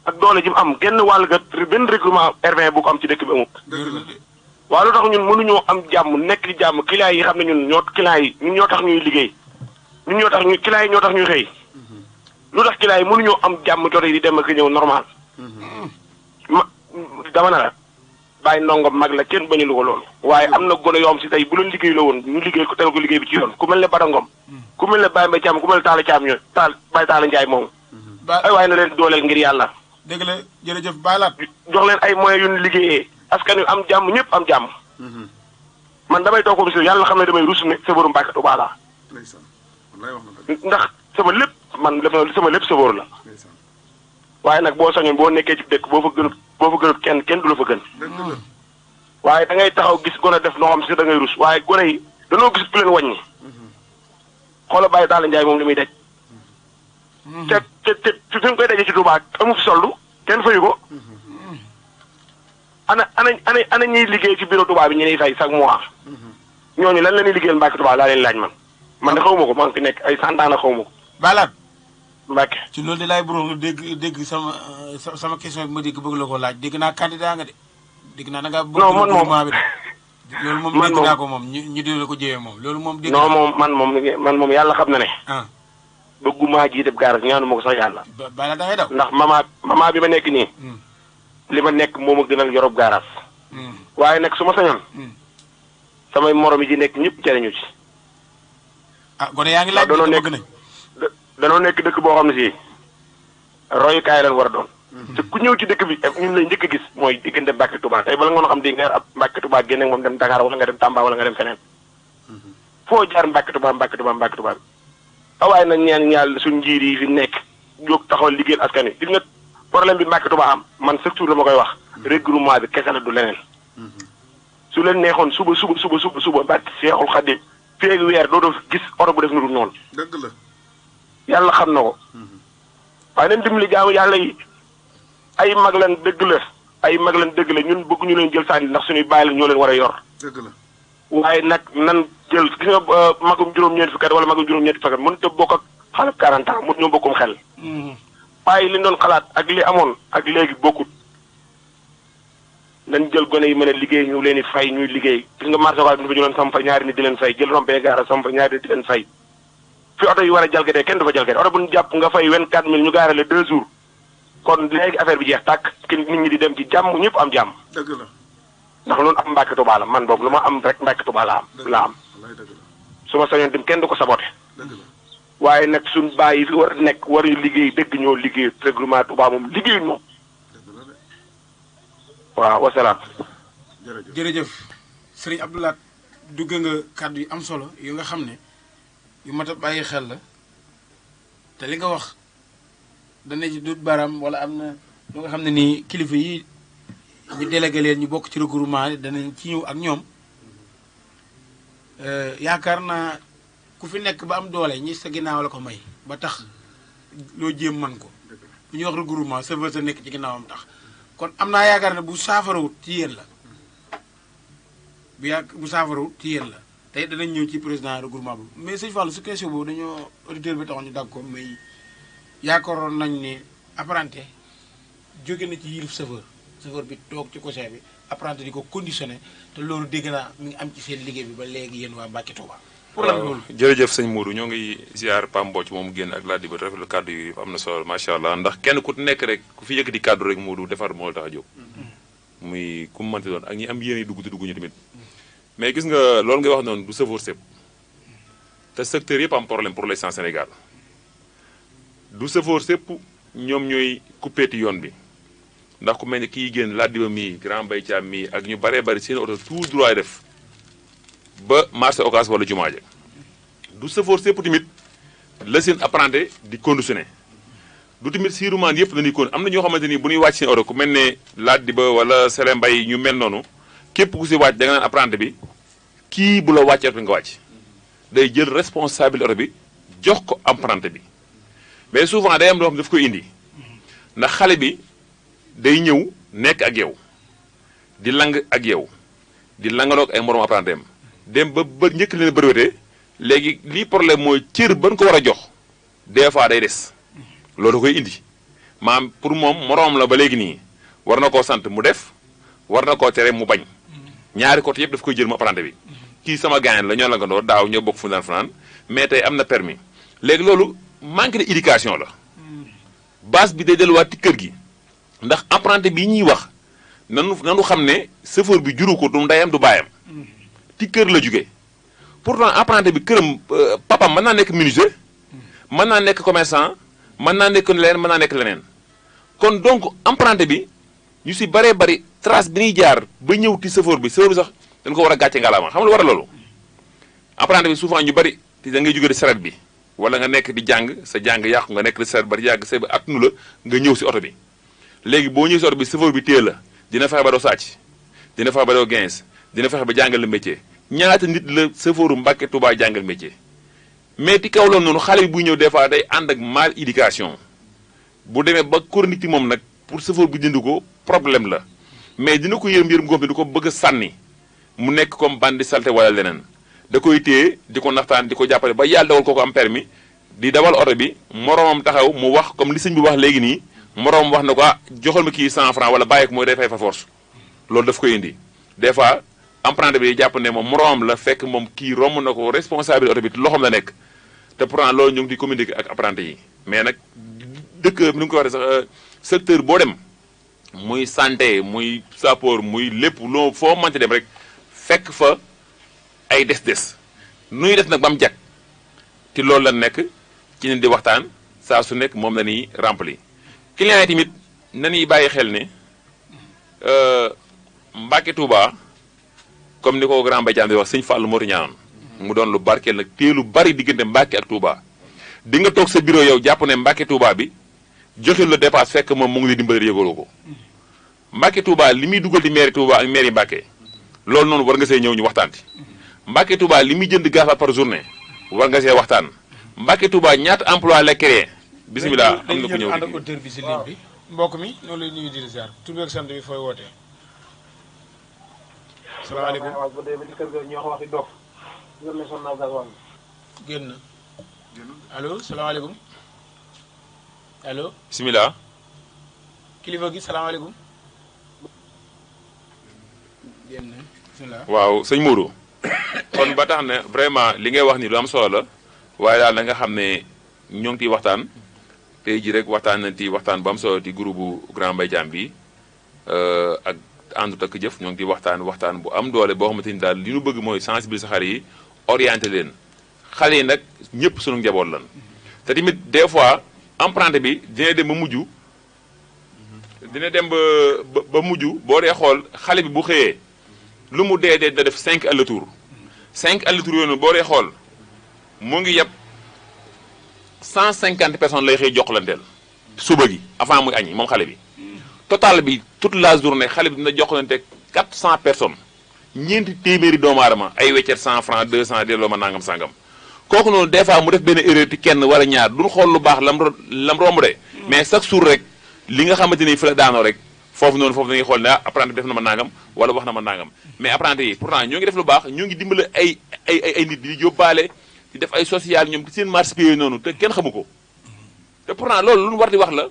ak doole ji mu am genn wàll ga benn règlement R20 bu ko am ci dëkk bi amul. waaw lu tax ñun mënuñoo am jàmm nekk ci jàmm client yi xam ne ñun ñoo tax ñuy liggéey ñun ñoo tax client yi ñoo tax ñuy xëy lu tax client yi mënuñoo am jàmm jot yi di dem ak ñëw normal dama na la bàyyi ndongo mag la kenn bañu lu ko loolu waaye am na gone yoo xam si tey bu leen liggéey la woon ñu liggéey ko tegal ko liggéey bi ci yoon ku mel ne Bada Ngom ku mel ne Baye Mbaye Thiam ku mel ne Talla Thiam ñooy Baye Talla Ndiaye moom ay waaye na leen dooleel ngir yàlla dëgg la jërëjëf Baye Laat jox leen ay moyens yu ñu liggéeyee askan wi am jàmm ñëpp am jàmm man damay toog ko bis yàlla xam ne damay rus ne sëbëru Mbàkke Tuubaa laa ndax sama lépp sëbëru la waaye nag boo sañoon boo nekkee ci dëkk boo fa gënut kenn du la fa gën waaye da ngay taxaw gis gone def noo xam si da ngay rus waaye gone yi danoo gis ku leen wàññi xoola Baye Talla Ndiaye moom li muy daj te fi mu koy dajee ci Tuubaa amu fi soldu kenn fayu ko ana ñuy liggéey ci bureau Touba bi ñu ne fay chaque mois ñooñu lan la ñuy liggéeyal Mbacke Touba laa leen laaj man de xaw ma ko maa ngi fi nekk ay 100 ans xaw ma ko. Baye Laat Mbacke ci loolu de laay buróom dégg sama question bi ma dégg bëgg la ko laaj dégg naa candidat nga de dégg naa da ngaa bëgg gouvernement bi de loolu moom dégg naa ko moom ñu di la ko jëwee moom loolu moom dégg non moom man moom yàlla xam na ne bëgguma jiite gaar ñaanu ma ko sax yàlla Baye Laat da ngay daw ndax mama bi ma nekk nii li ma nekk moom a gënal yorob gaaraas waaye nag su ma sañoon samay morom yi ci nekk ñëpp jariñu ci. ah gone yaa ngi laaj danoo bëgg nekk nañ. danoo nekk dëkk boo xam ne si royukaay lañ war a doon. te ku ñëw ci dëkk bi ñun lay njëkk a gis mooy diggante Mbàkke Tuubaa tey bala nga xam di nga ab Mbàkke Tuubaa génne moom dem Dakar wala nga dem Tamba wala nga dem feneen foo jaar Mbàkke Tuubaa Mbàkke Tuubaa Mbàkke Tuubaa bi waaye nag ñaan ñaal suñ njiir yi fi nekk jóg taxawal liggéeyal askan wi gis nga problème bi Mbàkke Tuubaa am man chaque jour dama koy wax regroupement bi kese la du leneen su leen neexoon suba barke Seexul Xadiim fii ak weer doo gis oto bu def nu dul noonu. dëgg la. yàlla xam na ko. waaye nañ dimbali jaamu yàlla yi ay mag lan dëgg la ay mag lan dëgg la ñun bëgguñu leen jël sànni ndax suñuy bàyyi la ñoo leen war a yor. dëgg la. waaye nag nan jël gis nga magum juróom-ñeenti fukki at wala magum juróom-ñeenti fukki at mënut a bokk ak xale 40 ans mënut ñoo bokkum xel. waaye li doon xalaat ak li amoon ak léegi bokkut. nañ jël gone yi mën a liggéey ñu leen di fay ñuy liggéey gis nga marché bi dafa jëloon samp ñaari nit di leen fay jël rompee gaara samp ñaari nit di leen fay fi oto yi war a jalgatee kenn dafa jalgatee oto bu ñu jàpp nga fay 24000 ñu gaarale 2 jours kon léegi affaire bi jeex tàkk ki nit ñi di dem ci jàmm ñëpp am jàmm. dëgg la. ndax loolu am Mbàkke Tuubaa la man boobu lu ma am rek Mbàkke Tuubaa la am. wallaay dëgg la. su ma sañoon dem kenn du ko saboté. dëgg la. waaye nag suñ baay yi fi war a nekk waruñu liggéey dëgg ñoo liggéey regroupement Tuubaa moom liggéeyuñ moom. dëgg la de. waaw wasalaam. jërëjëf sëriñ Abdoulaat dugg nga kàddu yu am solo yu nga xam ne yu mat a bàyyi xel la te li nga wax dana ci dut baram wala am na lu nga xam ne nii kilifa yi ñu délégué leen ñu bokk ci regroupement yi danañ ci ñëw ak ñoom yaakaar naa ku fi nekk ba am doole ñi sa ginnaaw la ko may ba tax loo jéem man ko bu ñuy wax regroupement sa sa nekk ci ginnaawam tax kon am naa yaakaar ne bu saafarawut ci yéen la bu saafarawut ci yéen la tey danañ ñëw ci président regroupement bi mais sëñ Fallou su question boobu dañoo auditeur bi taxoon ñu dagg ko mais yaakaaroon nañ ne apprenti jóge na ci yilif chauffeur bi toog ci cocher bi apprenti di ko conditionné te loolu dégg naa mi ngi am ci seen liggéey bi ba léegi yéen waa Mbàkke Tuubaa pour lan loolu jërëjëf sëñ Mourou ñoo ngi ziar Pam Mbocc moom génn ak laaj bi rafetlu kàddu yi am na solo macha allah ndax kenn ku nekk rek ku fi yëkkati kàddu rek Mourou defar moo la tax a jóg muy ku mu mënti doon ak ñi am yéen dugg te dugguñu tamit mais gis nga loolu ngay wax noonu du chauffeur sépp te secteur yëpp am problème pour l'instant Sénégal du chauffeur sépp ñoom ñooy kuppeeti yoon bi ndax ku mel ni kii génn Ladiba mii Grand Mbaye Thiam mii ak ñu baree bari seen oto tout droit def ba marché Ocass wala Jumaaje du chauffeur sépp tamit la seen apprenti di conditionné du tamit siirumaan yëpp dañuy kon am na ñoo xamante ni bu ñuy wàcc seen oto ku mel ne Ladiba wala Sele Mbaye ñu mel noonu képp ku si wàcc da nga naan apprenti bi kii bu la wàccee oto bi nga wàcc day jël responsable oto bi jox ko apprenti bi mais souvent day am loo xam daf koy indi ndax xale bi day ñëw nekk ak yow di lang ak yow di langaloog ay morom apprenti am dem ba njëkk leen bëriwete léegi lii problème mooy cër ban ko war a jox des fois day des loolu koy indi maam pour moom moroom la ba léegi nii war na koo sant mu def war na koo tere mu bañ ñaari côté yëpp daf koy jël mu apprenti bi kii sama gaañan la ñoo la nga ndoo daaw ñoo bokk fu daan fanaan mais tey am na permis léegi loolu manque de éducation la base bi day delluwaat ci kër gi ndax apprenti bi ñuy wax nanu xam ne chauffeur bi juru ko du ndeyam du baayam ci kër la jóge pourtant apprenti bi këram papam mën naa nekk menuisier mën naa nekk commerçant mën naa nekk leneen mën naa nekk leneen kon donc apprenti bi ñu si baree bari trace bi ñuy jaar ba ñëw ci chauffeur bi sax dañ ko war a gàcce ngalaama xam nga lu war a loolu apprenti bi souvent ñu bari te da ngay jóge di saret bi wala nga nekk di jàng sa jàng yàqu nga nekk di saret ba di yàgg sa bi attunu la nga ñëw si oto bi léegi boo ñëw si oto bi chauffeur bi téye la dina fexe ba doo sàcc dina fexe ba doo gens dina fexe ba jàngal la métier ñaata nit la chauffeuru Mbàkke Tuubaa jàngal métier mais ci kaw loolu noonu xale bi buy ñëw des fois day ànd ak mal éducation bu demee ba chronique moom nag pour chauffeur bi dindi ko problème la mais dina ko yërëm gox bi di ko bëgg a sànni mu nekk comme bandi salté wala leneen da koy téye di ko naxtaan di ko jàppale ba yàlla dawal ko am permis di dawal oto bi moroomam taxaw mu wax comme li sëñ bi wax léegi nii moroomam wax na ko ah joxal ma kii 100 francs wala bàyyi ko mooy day fay fa force loolu daf koy indi des fois apprenti bi jàpp ne moom moroomam la fekk moom kii romb na ko responsable oto bi loxoom la nekk te pourtant loolu ñu ngi di communiquer ak apprenti yi mais nag dëkk ni nga ko waxee sax secteur boo dem muy santé muy sapeur muy lépp loo foo mënti dem rek fekk fa ay des nuy def nag ba mu jag te loolu la nekk ci leen di waxtaan saa su nekk moom la ñuy rempli clients yi tamit nañuy bàyyi xel ne Mbacke Touba comme ni ko grand Mbaye di wax sëñ Fallou moo ti ñaanoon mu doon lu barkeel nag te lu bari diggante Mbacke ak Touba di nga toog sa bureau yow jàpp ne Mbacke Touba bi joxil la dépasse fekk moom mu ngi lay dimbali yëgaloo ko Mbacke Touba li muy dugal di mairie Touba ak mairie Mbacke loolu noonu war nga see ñëw ñu waxtaan ci Mbacke Touba li muy jënd gasoil par journée war nga see waxtaan Mbacke Touba ñaata emploi la créé bisimilah am na ku ñëw ànd ak auteur bi si ligne bi mbokk mi noonu lay nuyu di la ziar tur beeg sant bi fooy wootee salaamaaleykum génn allo salaamaaleykum allo bisimilah kilifa gi salaamaaleykum génn bisimilah waaw sëñ Mourou kon ba tax na vraiment li ngay wax ni lu am solo la waaye daal na nga xam ne ñoo ngi ciy waxtaan tey ji rek waxtaan nañ ci waxtaan bu am solo ci groupe bu Grand Mbaye Thiam bi ak àndu takk jëf ñoo ngi ciy waxtaan bu am doole boo xamante ni daal li ñu bëgg mooy sensibiliser xale yi orienté leen xale yi nag ñëpp sunu njaboot lan te tamit des fois emprunté bi dina dem ba mujj boo dee xool xale bi bu xëyee lu mu dee da def 5 aller-retour 5 aller-retour yooyu boo dee xool mu ngi yeb 150 personnes lay xëy joxlanteel suba gi avant muy añi moom xale bi total bi toute la journée xale bi dina joxlante 400 personnes ñeenti téeméeri doomu aadama ay weccet 100 francs 200 delloo ma nangam sangam kooku noonu des fois mu def benn erreur ti kenn wala ñaar duñ xool lu baax lam romb de mais chaque jour rek li nga xamante ni fi la daanoo rek foofu dañuy xool ne apprenti bi def na ma nangam wala wax na ma nangam mais apprenti yi pourtant ñoo ngi def lu baax ñoo ngi dimbale ay nit di yóbbaale di def ay social ñoom seen marché yooyu noonu te kenn xamu ko te pourtant loolu lu ñu war di wax la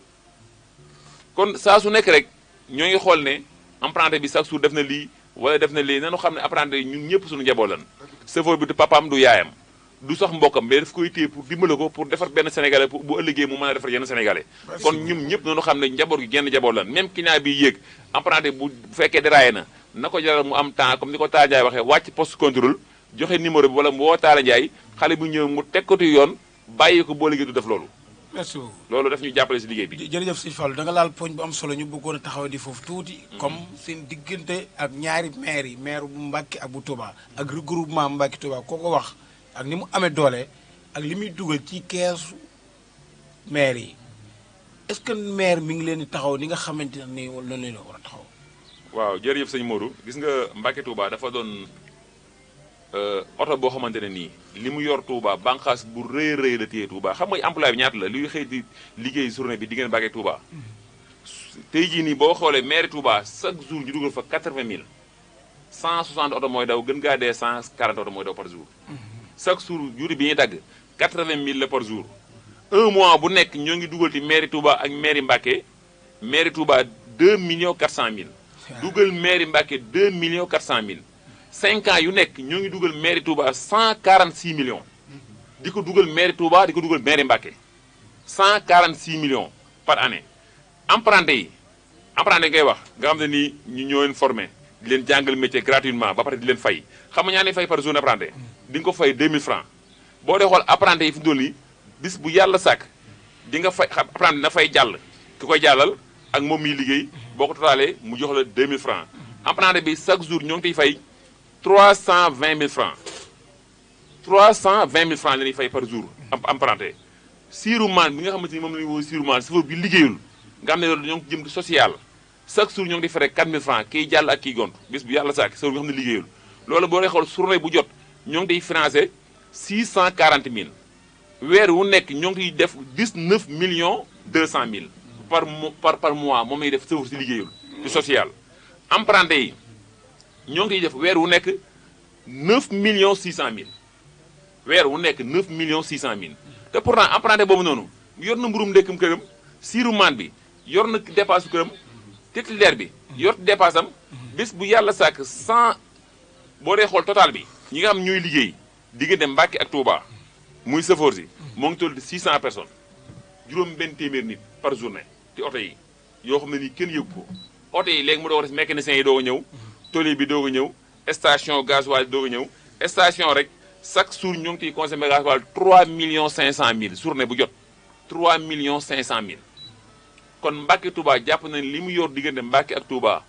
kon saa su nekk rek ñoo ngi xool ne apprenti bi chaque jour def na lii wala def na lii nanu xam ne apprenti yi ñun ñëpp suñu njaboot lan chauffeur bi du papaam du yaayam du sax mbokkam mais daf koy téye pour dimbale ko pour defar benn sénégalais pour bu ëllëgee mu mën a defar yenn sénégalais kon ñun ñëpp noonu xam ne njaboot gi genn njaboot lan même client bi yéeg apprenti bu fekkee déraillé na ko jaral mu am temps comme ni ko Talla Ndiaye waxee wàcc poste contrôle joxe numéro bi wala mu woo Talla Ndiaye xale bu ñëw mu teg ko ci yoon bàyyi ko boo liggéey du def loolu merci beaucoup loolu daf ñu jàppale si liggéey bi jërëjëf sëñ Fallou da nga laal poñ bu am solo ñu bëggoon a taxaw di foofu tuuti comme seen diggante ak ñaari maire yi maire bu Mbacke ak bu Touba ak regroupement Mbacke Touba koo ko wax ak ni mu amee doole ak li muy dugal ci keesu maire yi est-ce que maire mi ngi leen di taxaw ni nga xamante ne nii loolu la war a taxaw. waaw jërëjëf sëñ Modou gis nga Mbacke Touba dafa doon oto boo xamante ne nii li mu yor Touba bànqaas bu rëy rëy la téye Touba xam nga emploi bi ñaata la luy xëy di liggéey journée bi diggante Mbacke Touba tey jii nii boo xoolee maire Touba chaque jour ñu dugal fa 80 000 160 oto mooy daw gën gaa dee 140 oto mooy daw par jour. chaque jour juri bi ñuy dagg 80 000 la par jour un mois bu nekk ñoo ngi dugal ci mairie Touba ak mairie Mbacke mairie Touba 2 400 000 dugal mairie Mbacke 2 400 000 5 ans yu nekk ñoo ngi dugal mairie Touba 146 millions di ko dugal mairie Touba di ko dugal mairie Mbacke 146 millions par année emprunté ngay wax nga xam ne nii ñu ñoo leen formé di leen jàngal métier gratuitement ba pare di leen fay xam nga ñaani fay par journée apprenti di nga ko fay 2000 francs boo dee xool apprenti yi fi mu toll nii bis bu yàlla sàkk di nga fay apprenti na fay jàll ki koy jàllal ak moom miy liggéey boo ko totalee mu jox la 2000 francs apprenti bi chaque jour ñoo ngi koy fay 320 000 francs 320 000 francs la ñuy fay par jour apprenti siiru maan bi nga xamante ni moom la ñuy woo siiru maan chauffeur bi liggéeyul nga xam ne loolu ñoo ngi jëm social chaque jour ñoo ngi di fere 4000 francs kiy jàll ak kiy gont bis bu yàlla sàkk chauffeur bi nga xam ne liggéeyul loolu boo dee xool journée bu jot ñoo ngi day financé 640 000 weer wu nekk ñoo ngi def 19 200 000 par mois moom lay def chauffeur si liggéeyul ci social emprunté yi ñoo ngi def weer wu nekk 9 600 000 weer wu nekk 9 600 000 te pourtant emprunté boobu noonu yor na mburum ndekkam këram siiru maan bi yor na dépasse këram titulaire bi yor dépasse am bés bu yàlla sàkk 100 boo dee xool total bi ñi nga xam ñooy liggéey diggante Mbacke ak Touba muy chauffeur si moo ngi toll di 600 personnes juróom benn téeméer nit par journée ci oto yi yoo xam ne nii kenn yëgu ko oto yi léegi mu doog a des mécaniciens yi doog a ñëw tôlier bi doog a ñëw station gasoil doog a ñëw station rek chaque jour ñu ngi ciy consommé gasoil 3 millions 500 mille journée bu jot 3 millions 500 mille kon Mbacke Touba jàpp nañ li mu yor diggante Mbacke ak Touba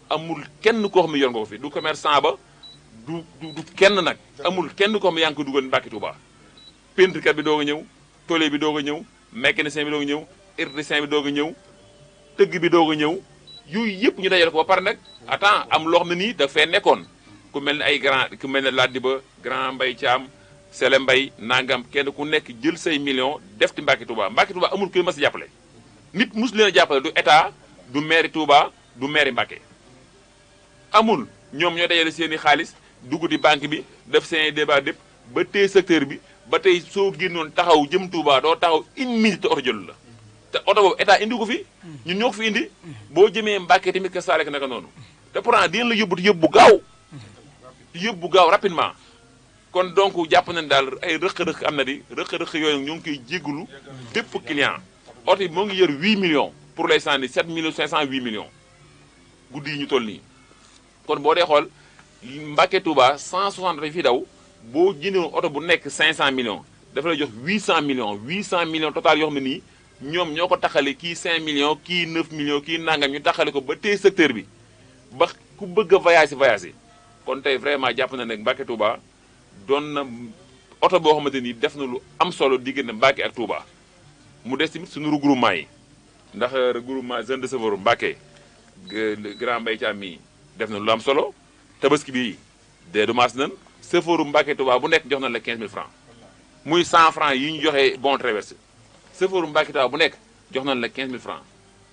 amul kenn koo xam ne yor nga ko fi du commerçant ba du kenn nag amul kenn koo xam ne yaa ngi ko dugal Mbacke Touba peintre bi doog a ñëw tôlier bi doog a ñëw mécanicien bi doog a ñëw électricien bi doog a ñëw tëgg bi doog a ñëw yooyu yëpp ñu dajale ko ba pare nag attends am loo xam ne nii daf fee nekkoon ku mel ne ay grand ku mel ne Ladiba grand Mbaye Thiam Sele Mbaye nangam kenn ku nekk jël say millions def ci Mbacke Touba Mbacke Touba amul ku mas a jàppale nit mus leen a jàppale du état du mairie Touba du mairie Mbacke amul ñoom ñoo dajale seen i xaalis dugg di banque bi def seen i débat dépp ba tey secteur bi ba tey soo génnoon taxaw jëm Touba doo taxaw une minute te oto jëlu la te oto boobu état indi ko fi ñun ñoo ko fi indi boo jëmee Mbacke tamit ka saarek naka noonu te pourtant dinañ la yóbbu yóbbu gaaw yóbbu gaaw rapidement kon donc jàpp nañ daal ay rëq-rëq am na di rëq-rëq yooyu ñu ngi koy jégalu bépp client oto yi moo ngi yor 8 millions pour l'instant ni 7 millions 508 millions guddi yi ñu toll nii kon boo dee xool Mbacke Touba 160 dañ fi daw boo jëndoon oto bu nekk 500 millions dafa lay jox 800 millions total yoo xam ne nii ñoom ñoo ko taxale kii 5 millions kii 9 millions kii nangam ñu taxale ko ba tey secteur bi ba ku bëgg a voyager kon tey vraiment jàpp na ne Mbacke Touba doon na oto boo xamante ni def na lu am solo diggante Mbacke ak Touba mu des tamit suñu regroupement yi ndax regroupement jeune de Saveur Mbacke grand Mbaye Thiam mii def na lu am solo tabaski bi dédommage nañ Saveur Mbacke Touba bu nekk jox nañ la 15000 francs muy 100 francs yi ñu joxe bon traverse Saveur Mbacke Touba bu nekk jox nañ la 15000 francs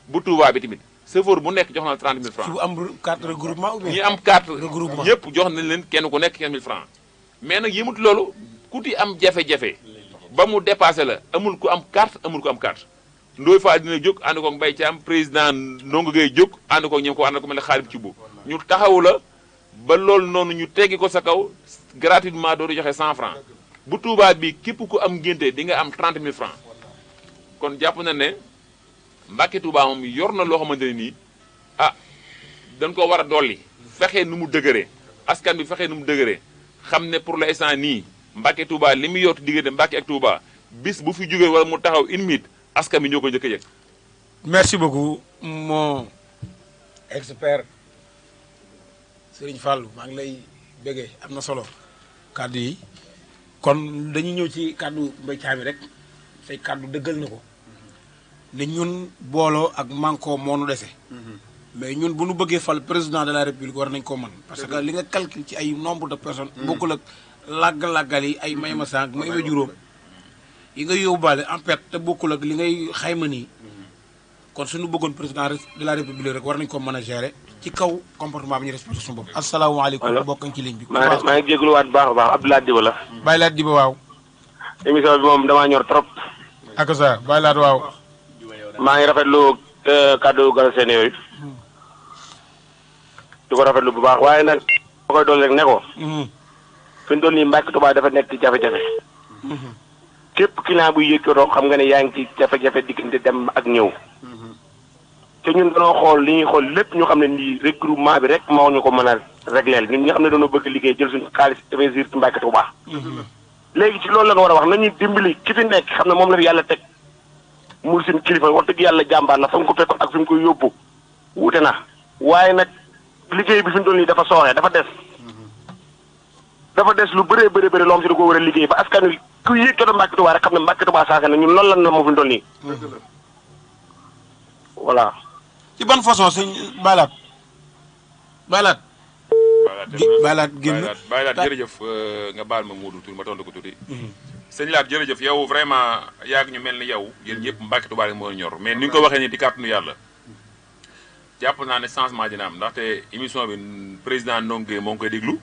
bu Touba bi tamit Saveur bu nekk jox nañ la 30000 francs bu am carte regroupement ou bien ñi am carte regroupement ñëpp jox nañ leen kenn ku nekk 15000 francs mais nag yëmut loolu ku ti am jafe-jafe ba mu dépassé la amul ku am carte amul ku am carte Ndoye Fall dina jóg ànd koog Mbaye Thiam président Ndongo Gueye jóg ànd koog ñoom ko ànd ko mel ne xaalis ci bu ñu taxawu la ba loolu noonu ñu teggi ko sa kaw gratuitement doo di joxe 100 francs bu Touba bi képp ku am ngénte di nga am 30000 francs kon jàpp na ne Mbacke Touba moom yor na loo xamante ne nii ah dañ ko war a dolli fexe nu mu dëgëree askan bi fexe nu mu dëgëree xam ne pour l'instant nii Mbacke Touba li muy yootu diggante Mbacke ak Touba bis bu fi jógee wala mu taxaw une minute askan bi ñoo ko njëkk a yëg. merci beaucoup mon expert Serigne Fallou maa ngi lay béggee am na solo kàddu yi kon dañuy ñëw ci kàddu Mbaye Thiam rek say kàddu dëggal na ko ne ñun booloo ak manko moo nu dese. mais ñun bu nu bëggee fal président de la république war nañ ko mën parce que li nga calcul ci ay nombre de personnes. bokkul ak làggal yi ay may ma sànq may ma juróom yi nga yóbbaale en fait te bokkul ak li ngay xayma nii kon suñu bëggoon président de la république rek war nañ ko mën a gérer ci kaw comportement bi ñu respecté suñu bopp. asalaamaaleykum bokkañ ci ligne bi. maa ngi jégaluwaat baax a baax Abdoulaye Diba la. Baye Laat Diba waaw. émission bi moom damaa ñor trop. ak ça Baye Laat waaw. maa ngi rafetlu kàddu Galsen yooyu. di ko rafetlu bu baax waaye nag ma koy dool rek ne ko. fi mu toll nii Mbacke Touba dafa nekk ci jafe-jafe. képp client buy yëkkatoo xam nga ne yaa ngi ci jafe-jafe diggante dem ak ñëw. te ñun dañoo xool li ñuy xool lépp ñu xam ne nii regroupement bi rek moo ñu ko mën a régleel ñun ñi nga xam ne dañoo bëgg liggéey jël suñu xaalis investir ci Mbacke Touba. léegi ci loolu la nga war a wax nañu dimbali ki fi nekk xam ne moom la fi yàlla teg mu suñu kilifa wax dëgg yàlla jàmbaar la fa mu ko fekkoon ak fi mu koy yóbbu wuute na waaye nag liggéey bi fi mu toll nii dafa sooxee dafa des lu bëree bëri loo xam si da ko war a liggéey ba askan wi ku yëg ko Mbacke Touba rek xam ne Mbacke Touba saase na ñun loolu lan na moo fi mu toll nii voilà. ci ban façon sëñ Baylaat Baylaat génn Baylaat jërëjëf nga baal ma Moodu tuuti ma tontu ko tuuti. sëñ Laat jërëjëf yow vraiment yaag ñu mel ni yow yéen ñëpp Mbacke Touba rek moo ñor mais ni nga ko waxee nii di kàttanu yàlla jàpp naa ne changement dina am ndaxte émission bi président Ndongue moo ngi koy déglu.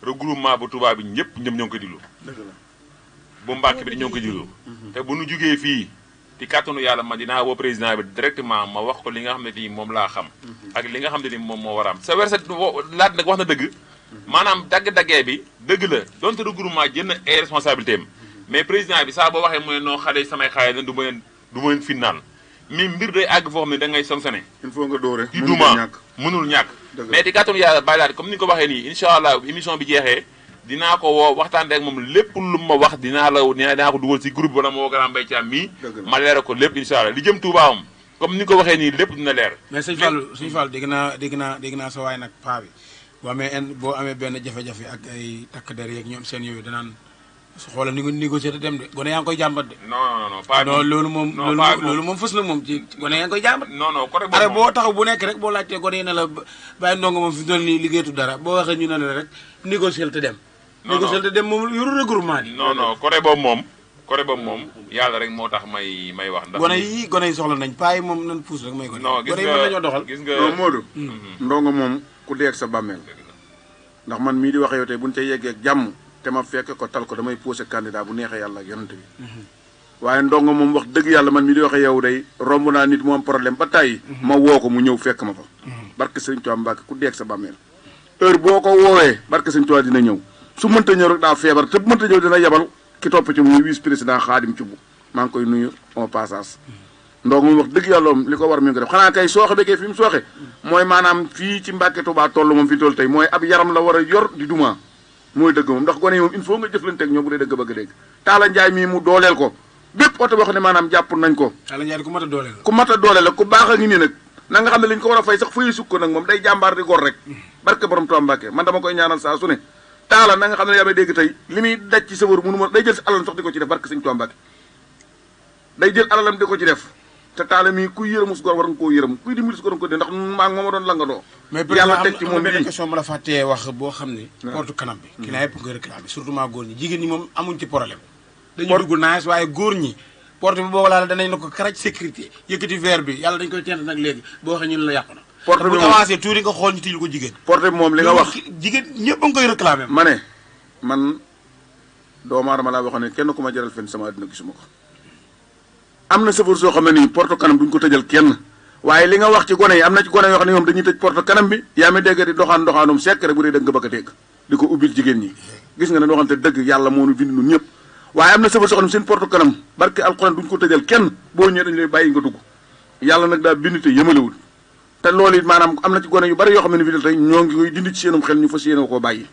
regroupement bu Touba bi ñëpp ñoom ñoo ngi koy déglu. bu Mbacke bi ñoo ngi koy déglu. te bu nu jugee fii ci kàttanu yàlla ma dinaa woo président bi directement ma wax ko li nga xam ne nii moom laa xam. ak li nga xam ne ni moom moo war a am sa verset Laat nag wax na dëgg. maanaam dagg-daggee bi dëgg la donte regroupement jël na ay responsabilité am mais président bi saa boo waxee mu ne noo xale samay xaay na du ma leen finnaal mi mbir day àgg foo xam ne da ngay sanctionné. il faut nga dóore. ci duma mënul ñàkk. mais di kàttanu yàlla bàyyi laat comme ni nga ko waxee nii incha allah émission bi jeexee dinaa ko woo waxtaan rek moom lépp lu ma wax dinaa ko dugal si groupe wala ma woo Grand Mbaye Thiam mii. ma leeral ko lépp incha allah li jëm Touba moom comme ni nga ko waxee nii lépp dina leer. mais sëñ Fall dégg naa sa waay nag paa bi boo amee benn jafe-jafe ak ay takk der yeeg ñoom seen yooyu danaan su xoolal ni nga négocier te dem de gone yaa ngi koy jàmbat de. non paa non loolu moom fës na moom ci gone yaa ngi koy jàmbat. non côté boobu are boo taxaw bu nekk rek boo laajtee gone yi ne la bàyyi ndongo moom fi mu toll nii liggéeyatu dara boo waxee ñu ne la rek négocier te dem. négocier te dem moom yoru regroupement bi. non côté boobu moom yàlla rek moo tax may wax. ndax gone yi soxla nañ paa yi moom nañ puus rek may gone. non gis nga mën nañoo doxal. gis nga non Modou. ndongo moom ku dee ak sa bàmmeel. ndax man mii di wax yow tey buñ ca yeggee ak jàmm te ma fekk ko tal ko damay posé candidat bu neexee yàlla ak yonent bi waaye ndongo moom wax dëgg yàlla man mii di waxee yow day romb naa nit mu am problème ba tàyyi ma woo ko mu ñëw fekk ma fa barke Sëriñ Tuubaa Mbàkke ku deeg sa bàmmeel heure boo ko woowee barke Sëriñ Tuubaa dina ñëw su mënta ñëw rek daa feebar te bu mënta ñëw dina yebal ki topp ci muy vice président Xaadim Cubb maa ngi koy nuyu au passage ndongo moom wax dëgg yàlla li ko war mi ngi ko def xanaa kay sooxe bekkee fi mu sooxe mooy maanaam fii ci Mbàkke Tuubaa toll moom fi toll tey mooy ab yaram la war a yor di duma mooy dëgg moom ndax gone yi moom il faut nga jëflante ak ñoom bu dee dëgg bëgg dégg Talla Ndiaye mii mu dooleel ko bépp oto boo xam ne maanaam jàpp nañ ko Talla Ndiaye ku mat a dooleel ku mat a dooleel la ku baax a ngi nii nag na nga xam ne li ñu ko war a fay sax fayi sukk nag moom day jàmbaar di gor rek barke borom Tuubaa Mbàkke man dama koy ñaanal saa su ne Talla na nga xam ne yaa may dégg tey li muy daj ci safar mënu ma day jël si alalam sax di ko ci def barke Sëñ Tuubaa Mbàkke day jël alalam di ko ci def te Talla mii kuy yërëmu su gor war nga koo yërëm kuy dimbali su gor nga ko dee ndax maa ngi mooma doon langandoo mais yàlla teg ci moom benn question ma la fàttee wax boo xam ne porte kanam bi ki naa yëpp nga réclamé surtout maa góor ñi jigéen ñi moom amuñ ci problème dañuy dugg naes waaye góor ñi porte bi boo laal danañ la ko karaj sécurité yëkkati verre bi yàlla dañ koy tent nag léegi boo waxee ñun la yàqu na porte bi bu avancé tuuti nga xool ñu tijjul ko jigéen porte bi moom li nga wax jigéen ñëpp a nga koy réclamé ma ne man doomu aadama laa waxoon ne kenn ku ma jaral fenn sama àddina gisuma ko am na safar soo xam ne nii porte kanam duñ ko tëjal kenn waaye li nga wax ci gone yi am na ci gone yoo xam ne ñoom dañuy tëj porte kanam bi yaa mi dégg di doxaanum secret bu dee dëgg nga bëgg a dégg di ko ubbil jigéen ñi gis nga ne waxante dëgg yàlla moo nu bind nun ñëpp waaye am na safar soo xam ne seen porte kanam barke alxuraan duñ ko tëjal kenn boo ñëwee dañu lay bàyyi nga dugg yàlla nag daa bind te yëmalewul te loolu it maanaam am na ci gone yu bari yoo xam ne fi tey ñoo ngi koy dindi ci seenum xel ñu fas yéene koo bàyyi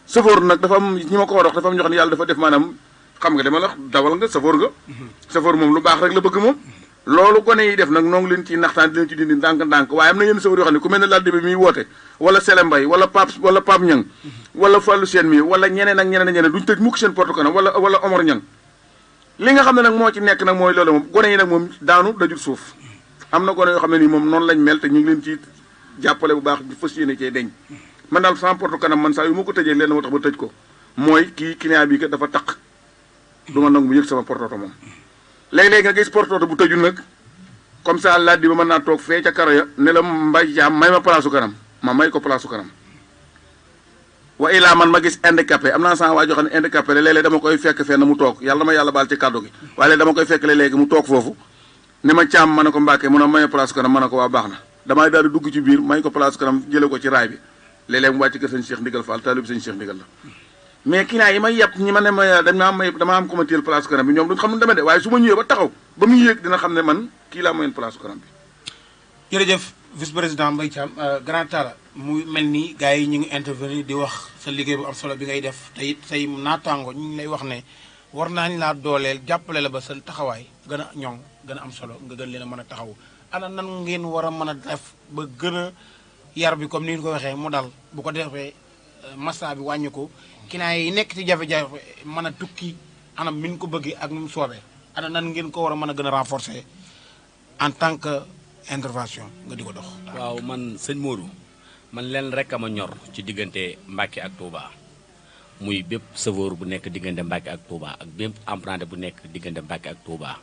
safar nag dafa am ñi ma ko war a wax dafa am ñoo xam ne yàlla dafa def maanaam xam nga dama la dawal nga safar moom lu baax rek la bëgg moom loolu gone yi def nag noo ngi leen ci naxtaan di leen ci dindi ndànk-ndànk waaye am na yenn safar yoo xam ne ku mel ne laal bi muy woote wala Sele Mbay wala Pape Ñang wala Fallou Seen mi wala ñeneen ak ñeneen duñ tëj mukk seen porte kanam wala Omar Ñang li nga xam ne nag moo ci nekk nag mooy loolu moom gone yi nag moom daanu dajul suuf am na gone yoo xam ne nii moom noonu lañ mel te ñu ngi leen ci jàppale bu baax di fas yéene cee deñ man daal sama porte kanam man saa yu ma ko tëjee leen moo tax ba tëj ko mooy kii client bi kat dafa taq du ma nangu mu yëg sama porte oto moom léeg-léeg nga gis porte oto bu tëju nag comme ça laaj di ba mën naa toog fee ca karo ya ne la Mbaye Thiam may ma place su kanam ma may ko place su kanam wa ilaa man ma gis handicapé am naa sama waa joo xam ne handicapé léeg-léeg dama koy fekk fenn mu toog yàlla ma yàlla baal ci kàddu gi waaye léegi dama koy fekk léegi mu toog foofu ne ma Thiam ma ne ko Mbàkke mun a may place su kanam ma ne ko waa baax na damay daal di dugg ci biir may ko place su kanam jële ko ci raay bi léeg-léeg mu wàcc kër sëñ Cheikh Ndigal Fall taalib sëñ Cheikh Ndigal la mais client yi may yàpp ñi ma ne ma dama am ko ma téel place kanam bi ñoom duñ xam ne demee de waaye su ma ñëwee ba taxaw ba mu yéeg dina xam ne man kii laa mayoon place kanam bi jërëjëf vice président Mbaye Thiam grand Talla mu mel nii gars yi ñu ngi intervenir di wax sa liggéey bu am solo bi ngay def te it say naataango ñu ngi lay wax ne war nañ laa dooleel jàppale la ba sa taxawaay gën a ñoŋ gën a am solo nga gën leen a mën a taxaw ana nan ngeen war a mën a def ba gën a yar bi comme ni nga ko waxee mu dal bu ko defee massa bi wàññi ko client yi nekk ci jafe-jafe mën a tukki anam mi ñu ko bëggee ak nu mu soobee ana nan ngeen ko war a mën a gën a renforcer en tant que intervention nga di ko dox. waaw man sëñ Modou man leen rek a ma ñor ci diggante Mbacke ak Touba muy bépp chauffeur bu nekk diggante Mbacke ak Touba ak bépp emprunté bu nekk diggante Mbacke ak Touba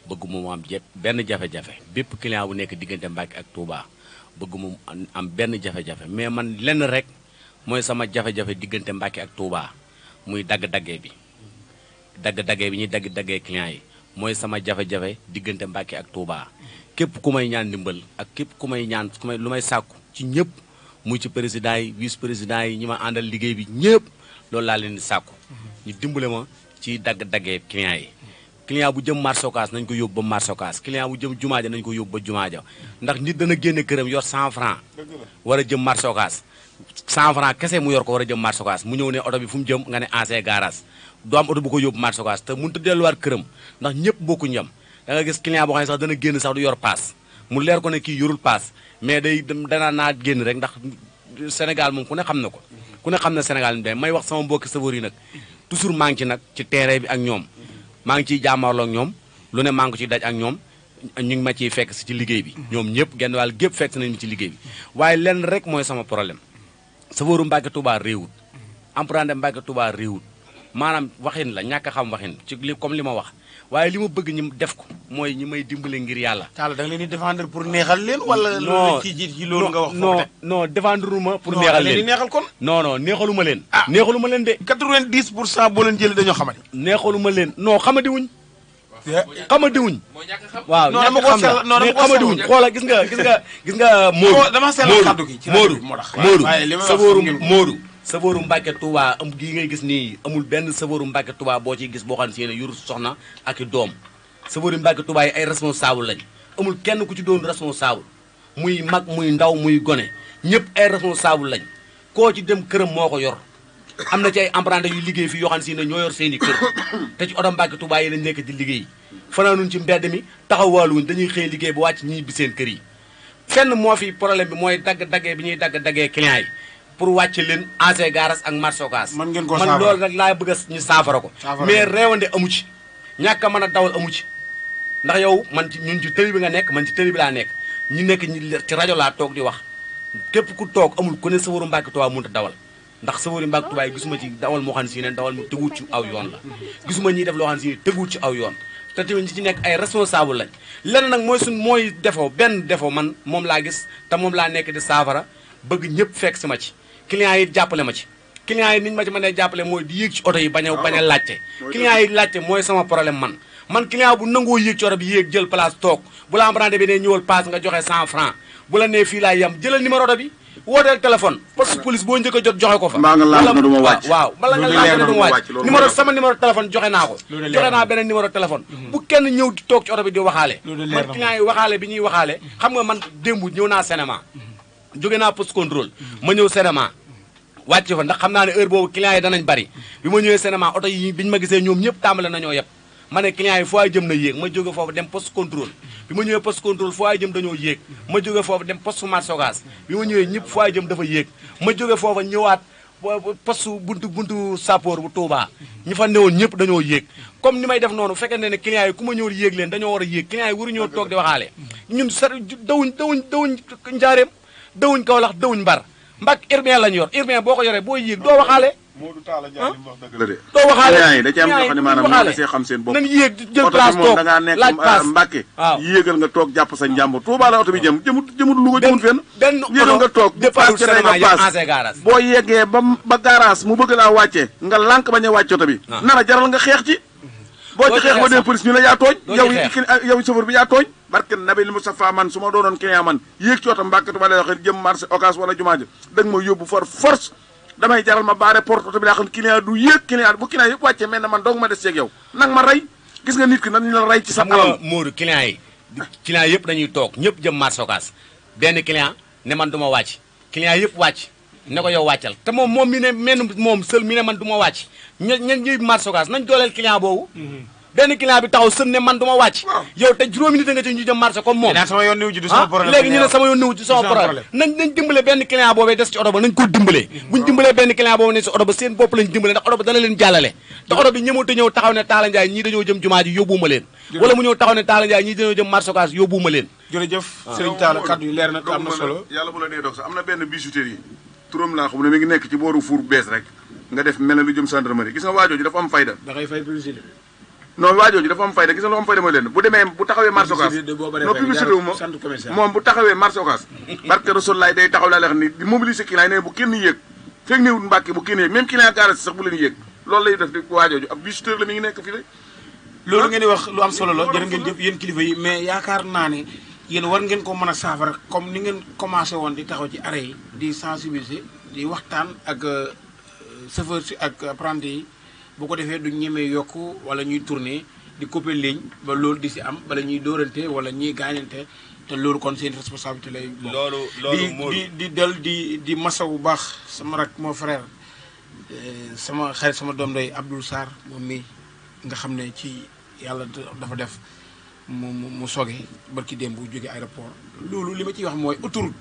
bëgg mu am benn jafe-jafe bépp client bu nekk diggante Mbacke ak Touba bëgg mu am benn jafe-jafe mais man lenn rek mooy sama jafe-jafe diggante Mbacke ak Touba muy dagg-daggee bi dagg-daggee bi ñuy dagg-daggee client yi mooy sama jafe-jafe diggante Mbacke ak Touba képp ku may ñaan ndimbal ak képp ku may ñaan lu may sàkku ci ñëpp muy ci président yi vice président yi ñi ma àndal liggéey bi ñëpp loolu laa leen di sàkku ñu dimbale ma ci dagg-daggee client yi client bu jëm marché Ocass nañ ko yóbbu ba marché Ocass client bu jëm jumaa ja nañ ko yóbbu ba jumaa ja ndax nit dana génne këram yor 100 francs war a jëm marché Ocass 100 francs kese mu yor ko war a jëm marché Ocass mu ñëw ne oto bi fu mu jëm nga ne ancien garage du am oto bu ko yóbbu marché Ocass te mënut a delluwaat këram ndax ñëpp bokkuñ yam da nga gis client boo xam ne sax dana génn sax du yor paas mu leer ko ne kii yorul paas mais danaa naa génn rek ndax Sénégal moom ku ne xam na ko ku ne xam na Sénégal ni may wax sama mbokki safar yi nag toujours maa ngi ci nag ci terrain bi ak ñoom maa ngi ciy jàmmarloo ak ñoom lu ne maa ngi ko ciy daj ak ñoom ñu ngi ma ciy fekk si ci liggéey bi ñoom ñëpp genn wàll gépp fekk si nañu ci liggéey bi waaye lenn rek mooy sama problème safaru Mbàkke Touba réewut emprunté Mbàkke Touba réewut maanaam waxin la ñàkk a xam waxin ci li comme li ma wax waaye li ma bëgg ñi def ko mooy ñi may dimbale ngir yàlla. Talla da nga leen di défendre pour neexal leen. wala non ci loolu nga wax. non défendre ma pour neexal leen neexal kon. non neexaluma leen. neexaluma leen de. 90% boo leen jëlee dañoo xamadi. neexaluma leen non xamadiwuñ. xamadiwuñ. waaw non dama ko sell non dama ko xamadiwuñ xoola gis nga. Modou dama sellal kaddu gi ci rajo bi moo tax. Modou safaru Mbàkke Touba am gii ngay gis nii amul benn safaru Mbàkke Touba boo ciy gis boo xam ne si yéen yur soxna ak i doom safaru Mbàkke Touba yi ay responsable lañ amul kenn ku ci doon responsable muy mag muy ndaw muy gone ñëpp ay responsable lañ koo ci dem këram moo ko yor am na ci ay emprunté yu liggéey fii yoo xam ne si ne ñoo yor seen i kër te ci oto Mbàkke Touba yi lañ nekk di liggéey fanaanuñ ci mbedd mi taxawaaluwuñ dañuy xëy liggéey ba wàcc ñii bi seen kër yi fenn moo fi problème bi mooy dagg-daggee bi ñuy dagg-daggee client yi pour wàcc leen ancien garage ak marché Ocass man ngeen ko man loolu rek laa bëgg a ñu saafara ko mais réewande amu ci ñàkk a mën a dawal amu ci ndax yow man ci ñun ci tëli bi nga nekk man ci tëli bi laa nekk ñu nekk ci rajo laa toog di wax képp ku toog amul ku ne safaru Mbàkke Touba mënut a dawal ndax safaru Mbàkke Touba yi gisuma ci dawal moo xam ne si ne dawal mu teguut ci aw yoon la gisuma ñuy def loo xam ne si ne teguut ci aw yoon te tamit ñi ci nekk ay responsable lañ lenn nag mooy défaut benn défaut man moom laa gis te moom laa nekk di saafara bëgg ñëpp fekk si ma ci clients yi jàppale ma ci clients yi niñ ma ci mën a jàppale mooy di yéeg ci oto yi bañ a laajte clients yi laajte mooy sama problème man client bu nangoo yéeg ci oto bi yéeg jël place toog bu la emprunté bi ne ñëwal paas nga joxe 100 francs bu la nee fii laay yem jëlal numéro oto bi wooteel téléphone poste police boo njëkk a jot joxe ko fa mbaa nga laaj na du ma wàcc waaw bala nga laaj na du ma wàcc numéro sama numéro téléphone joxe naa ko joxe naa beneen numéro téléphone bu kenn ñëw di toog ci oto bi di waxaale man client yi waxaale bi ñuy waxaale xam nga man démb ñëw naa cinéma jóge naa poste contrôle ma ñëw cinéma wàcc fa ndax xam naa ne heure boobu clients yi danañ bari bi ma ñëwee cinéma oto yi biñu ma gisee ñoom ñëpp tàmbale nañoo yeb ma ne clients yi foo ay jëm na yéeg ma jóge foofu dem poste contrôle bi ma ñëwee poste contrôle foo ay jëm dañoo yéeg ma jóge foofu dem poste marché Ocass bi ma ñëwee ñëpp foo ay jëm dafa yéeg ma jóge foofu ñëwaat poste buntu sappoor bu Touba ñi fa newoon ñëpp dañoo yéeg comme ni may def noonu fekkee ne clients yi ku ma ñëw yéeg leen dañoo war a yéeg clients yi waru ñëw toog di waxaale ñun sa dawuñ njaareem dawuñ Kaolack dawuñ Mbar Mbàkke urbain lañu yor urbain boo ko yoree boo yéeg doo waxaale Modou Talla Ndiaye li mu wax dëgg la de doo waxaale client yi da ci am ñoo xam ne maanaam ñoo see xam seen bopp nañ yéeg jël oto place bi moom toog da ngaa nekk laaj paas Mbàkke waaw yéegal nga toog jàpp sa njàmbur Touba la oto bi jëmut Louga jëmut fenn benn yéegal nga toog départ paas nga paas boo yeggee ba garage mu bëgg laa wàcce nga lànk bañ a wàcc oto bi nara jaral nga xeex ci boo ci xeex ba dem police ñu la yaa tooñ yow chauffeur bi yaa tooñ barke Nabil Moustapha man su ma doonoon client man yéeg ci oto Mbàkke Touba lay wax jëm marché Ocass wala jumaa ja da nga ma yóbbu force damay jaral ma baare porte oto bi laa xam client du yéeg client bu client yëpp wàccee mel na man doog ma des ceeg yow nag ma rey gis nga nit ki nañ la rey ci sa alal Modou client yëpp dañuy toog ñëpp jëm marché Ocass benn client ne man du ma wàcc client yëpp wàcc ne ko yow wàccal te moom mi ne moom seul mi ne man du ma wàcc ñuy marché Ocass nañ dooleel client boobu benn client bi taxaw sën ne man du ma wàcc yow te juróomi nit nga ci ñu jëm marché comme moom léegi ñu ne sama yoon niwu ci sama problème nañ dimbale benn client boobee des ci oto ba nañ ko dimbalee buñ dimbalee benn client boobu ne ci oto ba seen bopp lañ dimbale ndax oto ba dana leen jàllale te oto bi ñëmoo te ñëw taxaw ne Talla Ndiaye ñii dañoo jëm jumaa ji yóbbuuma leen wala mu ñëw taxaw ne Talla Ndiaye ñii dañoo jëm marché Ocass yóbbuuma leen jërëjëf Serigne Talla kaddu yi leer na am na solo yàlla bu la nee doog sax am na benn bijouterie yi turam laa xam ne mi ngi nekk ci booru fuur bees rek nga def mel na lu jëm gendarmerie gis nga waajooju dafa am fayda da ngay fay publicité non waajooju dafa am fayda gis nga lu am fayda mooy leen bu demee bu taxawee marché Ocass non publicité wu moom bu taxawee marché Ocass barke Rasulaay day taxaw laa leex ni di mobiliser client yi ne bu kenn yéeg fekk néewut Mbàkke bu kenn yéeg même client garage sax bu leen yéeg loolu lay def di waajooju ab visiteur la mi ngi nekk fii de loolu ngeen di wax lu am solo la jërë ngeen jëf yéen kilifa yi mais yaakaar naa ne yéen war ngeen ko mën a saafara comme ni ngeen commencé woon di taxaw ci arrêt yi di sensibiliser di waxtaan ak chauffeur si ak apprenti yi bu ko defee du ñemee yokk wala ñuy tourner di couper ligne ba loolu di si am bala ñuy dóorante wala ñuy gaañante te loolu kon seen responsabilité lay bokk. loolu di masa bu baax sama rak moo frère sama xarit sama doom day Abdoul Sarr moom mi nga xam ne ci yàlla dafa def mu soge barki démb bu jógee aéroport. loolu li ma ciy wax mooy autoroute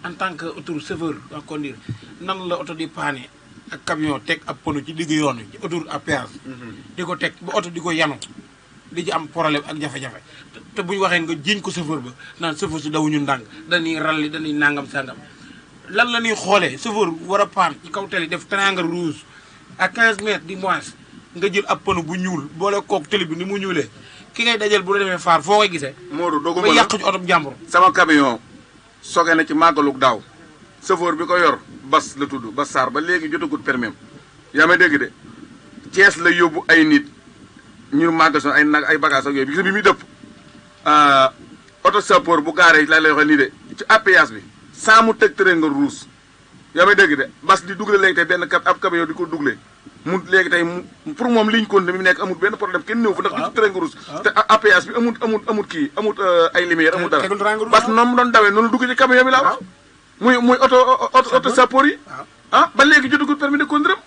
en tant que autoroute chauffeur à conduire nan la oto di paane ak camion teg ab pono ci digg yoon wi ci autoroute à péage di ko teg ba oto di ko yanu di ci am problème ak jafe-jafe te bu ñu waxee nga jiiñ ko chauffeur ba naan chauffeur si dawuñu ndànk dañuy ralli dañuy nangam sangam lan la ñuy xoolee chauffeur war a paan ci kaw tali def triangle rouge à 15 mètres du moins nga jël ab pono bu ñuul boole kook tali bi ni mu ñuulee ki ngay dajal bu la defee faar foo koy gisee. Modou doguma ba la yàq ci oto jàmbur. sama camion soge na ci màggalug daaw chauffeur bi ko yor Bas la tudd Bas Sarr ba léegi jotagut permis yaa may dégg de Thiès la yóbbu ay nit ñu magasin ay nag ay bagages ak yooyu bi gis bi muy dëpp oto sapeur bu gaaree laa lay waxee nii de ci APS bi saa mu teg tere nga ruus yaa may dégg de Bas di dugle léegi tey benn ab camion di ko dugle mu léegi tey pour moom ligne continue mi nekk amul benn problème kenn néew fa ndax di tere nga ruus te APS bi amul kii amul ay lumière amul dara parce que noonu mu doon dawee noonu dugg ci camion bi laa wax muy oto sapeur yi ba léegi jotagul permis de conduire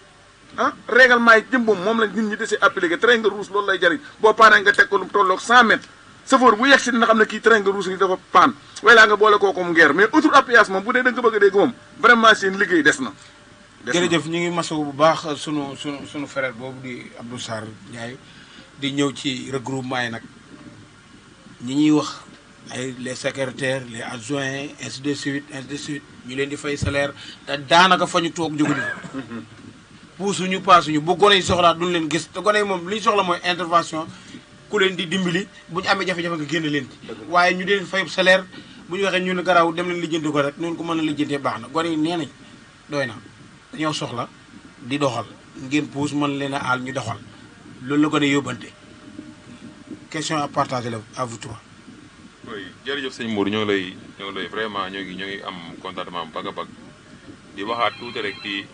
règlement yi jëm moom lañ nit ñi desee appliqué train nga ruus loolu lay jariñ boo paanee nga teg ko lu tolloog 100 mètres chauffeur bu yegg si dina xam ne kii train nga ruus ngi dafa paan way laa nga boole kookom ngeer mais autour APS moom bu dee da nga bëgg a dégg moom vraiment seen liggéey des na jërëjëf ñu ngi masawu bu baax sunu frère boobu di Abdou Sarr Ndiaye di ñëw ci regroupement yi nag ñi ñuy wax ay les secrétaires les adjoints ainsi de suite ñu leen di fay salaire te daanaka fa ñu toog jóguñu puusuñu paasuñu bu gone yi soxlaa duñ leen gis te gone yi moom li ñu soxla mooy intervention ku leen di dimbali bu ñu amee jafe-jafe nga génne leen ci waaye ñu leen fay salaire bu ñu waxee ñu ne garaaw dem leen lijjanti ko rek noonu ko mën a lijjantee baax na gone yi nee nañ doy na dañoo soxla di doxal ngeen puus mën leen a aal ñu doxal loolu la gone yóbbante question à partager la à vous trois. oui jërëjëf sëñ Mour ñoo ngi lay vraiment ñoo ngi am contentement bu bag di waxaat tuuti rek di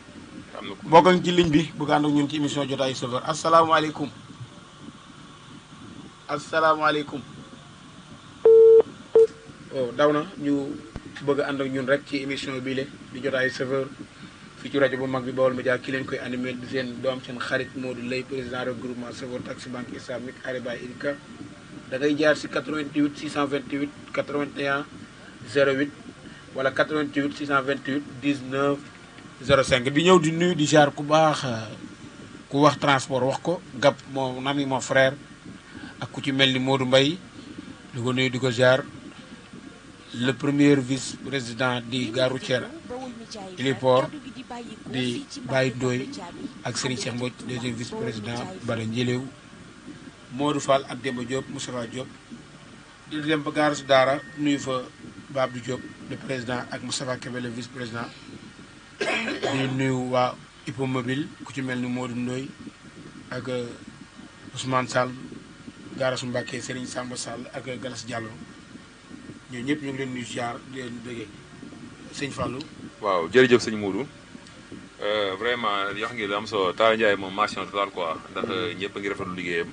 am na. bokk nga ci ligne bi bëgg ànd ak ñun ci émission jotaayu chauffeur asalaamaaleykum asalaamaaleykum. oh daw na ñu bëgg ànd ak ñun rek ci émission bii la di jotaayu chauffeur fii ci rajo bu mag bi Baol Média ki leen koy animé di seen doom seen xarit Modou Lay président regroupement chauffeur taxi banque islamique Ariba Idika. da ngay jaar si 88 628 81 08 wala 88 628 19 05 di ñëw di nuyu di jaar ku baax ku wax transport wax ko gab mon ami mon frère ak ku ci mel ni Modou Mbaye di ko nuyu di ko jaar le premier vice président di gare routière héliport di Baye Ndoye ak Serigne Cheikh Mbodj deuxième vice président Bada Njëlew Modou Fall ak Demba Diop Moustapha Diop di dem ba gaaru si daara nuyu fa Babou Diop le président ak Moustapha Kébé le vice président di nuyu waa Hippomobile ku ci mel ni Modou Ndoye ak Ousmane Sall gaarasu Mbàkke Serigne Samba Sall ak Galas Diallo ñooñu ñëpp ñu ngi leen nuyu ziar di leen bëggee sëñ Fallou. waaw jërëjëf sëñ Moudou vraiment yoo xam nga am solo Talla Ndiaye moom mention totale quoi ndax ñëpp a ngi rafetlu liggéeyam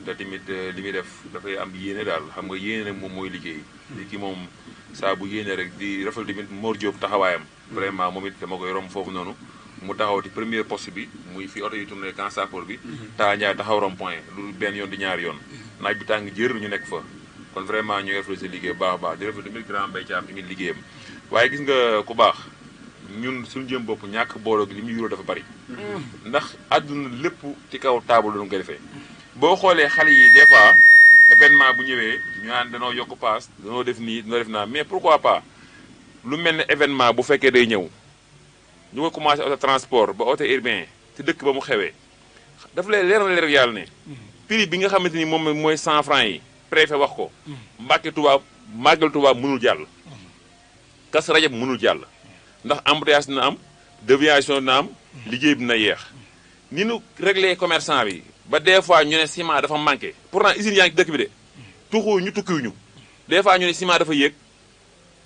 te tamit li muy def dafay am yéene daal xam nga yéene nag moom mooy liggéey. li ki moom saa bu yéene rek di rafetlu tamit Mor Diop taxawaayam. vraiment moom it dama koy romb foofu noonu mu taxaw ci premier poste bi muy fi oto yi tourné camp Sapeur bi. Talla Ndiaye taxaw rond point lu benn yoon di ñaari yoon. naaj bi tàng jër ñu nekk fa. kon vraiment ñu ngi rafetlu si liggéey bu baax a baax di rafetlu tamit grand Mbaye Thiam tamit liggéeyam waaye gis nga ku baax ñun suñu jëm bopp ñàkk booloo gi li mu yuróo dafa bari. ndax àdduna lépp ci kaw table doon koy defee. boo xoolee xale yi des fois événement bu ñëwee ñu naan danoo yokk paas danoo def nii danoo def naa mais pourquoi pas lu mel ne événement bu fekkee day ñëw ñu ko commencé auto transport ba auto urbain ci dëkk ba mu xewee dafa lay leer na leer yàlla ne prix bi nga xamante ni moom mooy 100 francs yi préfet wax ko Mbàkke Tuubaa Màggal Tuubaa mënul jàll Kazu Rajab mënul jàll ndax embouteillage dina am déviation dina am liggéey bi dina yeex ni nu réglé commerçant bi ba des fois ñu ne ciment dafa manqué pourtant usine yaa ngi dëkk bi de tuxu ñu tukkiwuñu des fois ñu ne ciment dafa yéeg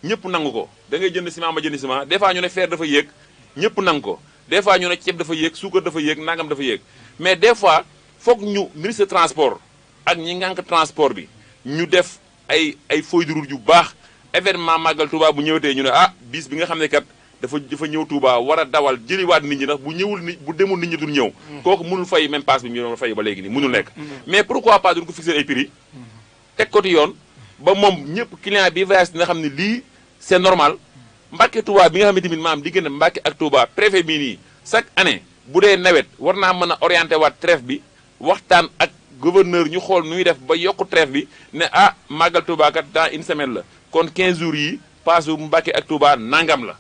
ñëpp nangu ko da ngay jënd ciment ma jënd ciment des fois ñu ne fer dafa yéeg ñëpp nangu ko des fois ñu ne ceeb dafa yéeg suukar dafa yéeg nangam dafa yéeg mais des fois foog ñu ministre transport ak ñi ngànk transport bi ñu def ay feuille de route yu baax événement màggal Touba bu ñëwatee ñu ne ah bis bi nga xam ne kat dafa ñëw Touba war a dawal jëliwaat nit ñi ndax bu demul nit ñi dul ñëw kooku mënul fay même passe bi ñu doon fay ba léegi nii mënul nekk mais pourquoi pas duñ ko fixer ay prix teg ko ci yoon ba moom ñëpp client bi voyage dina xam ne lii c'est normal Mbàkke Touba bi nga xam ne tamit maam diggante Mbàkke ak Touba préfet bii nii chaque année bu dee nawet war naa mën a orienté waat trêve bi waxtaan ak gouverneur ñu xool nu ñuy def ba yokku trêve bi ne ah màggal Touba kat dans une semaine la kon 15 jours yi passe bu Mbàkke ak Touba nangam la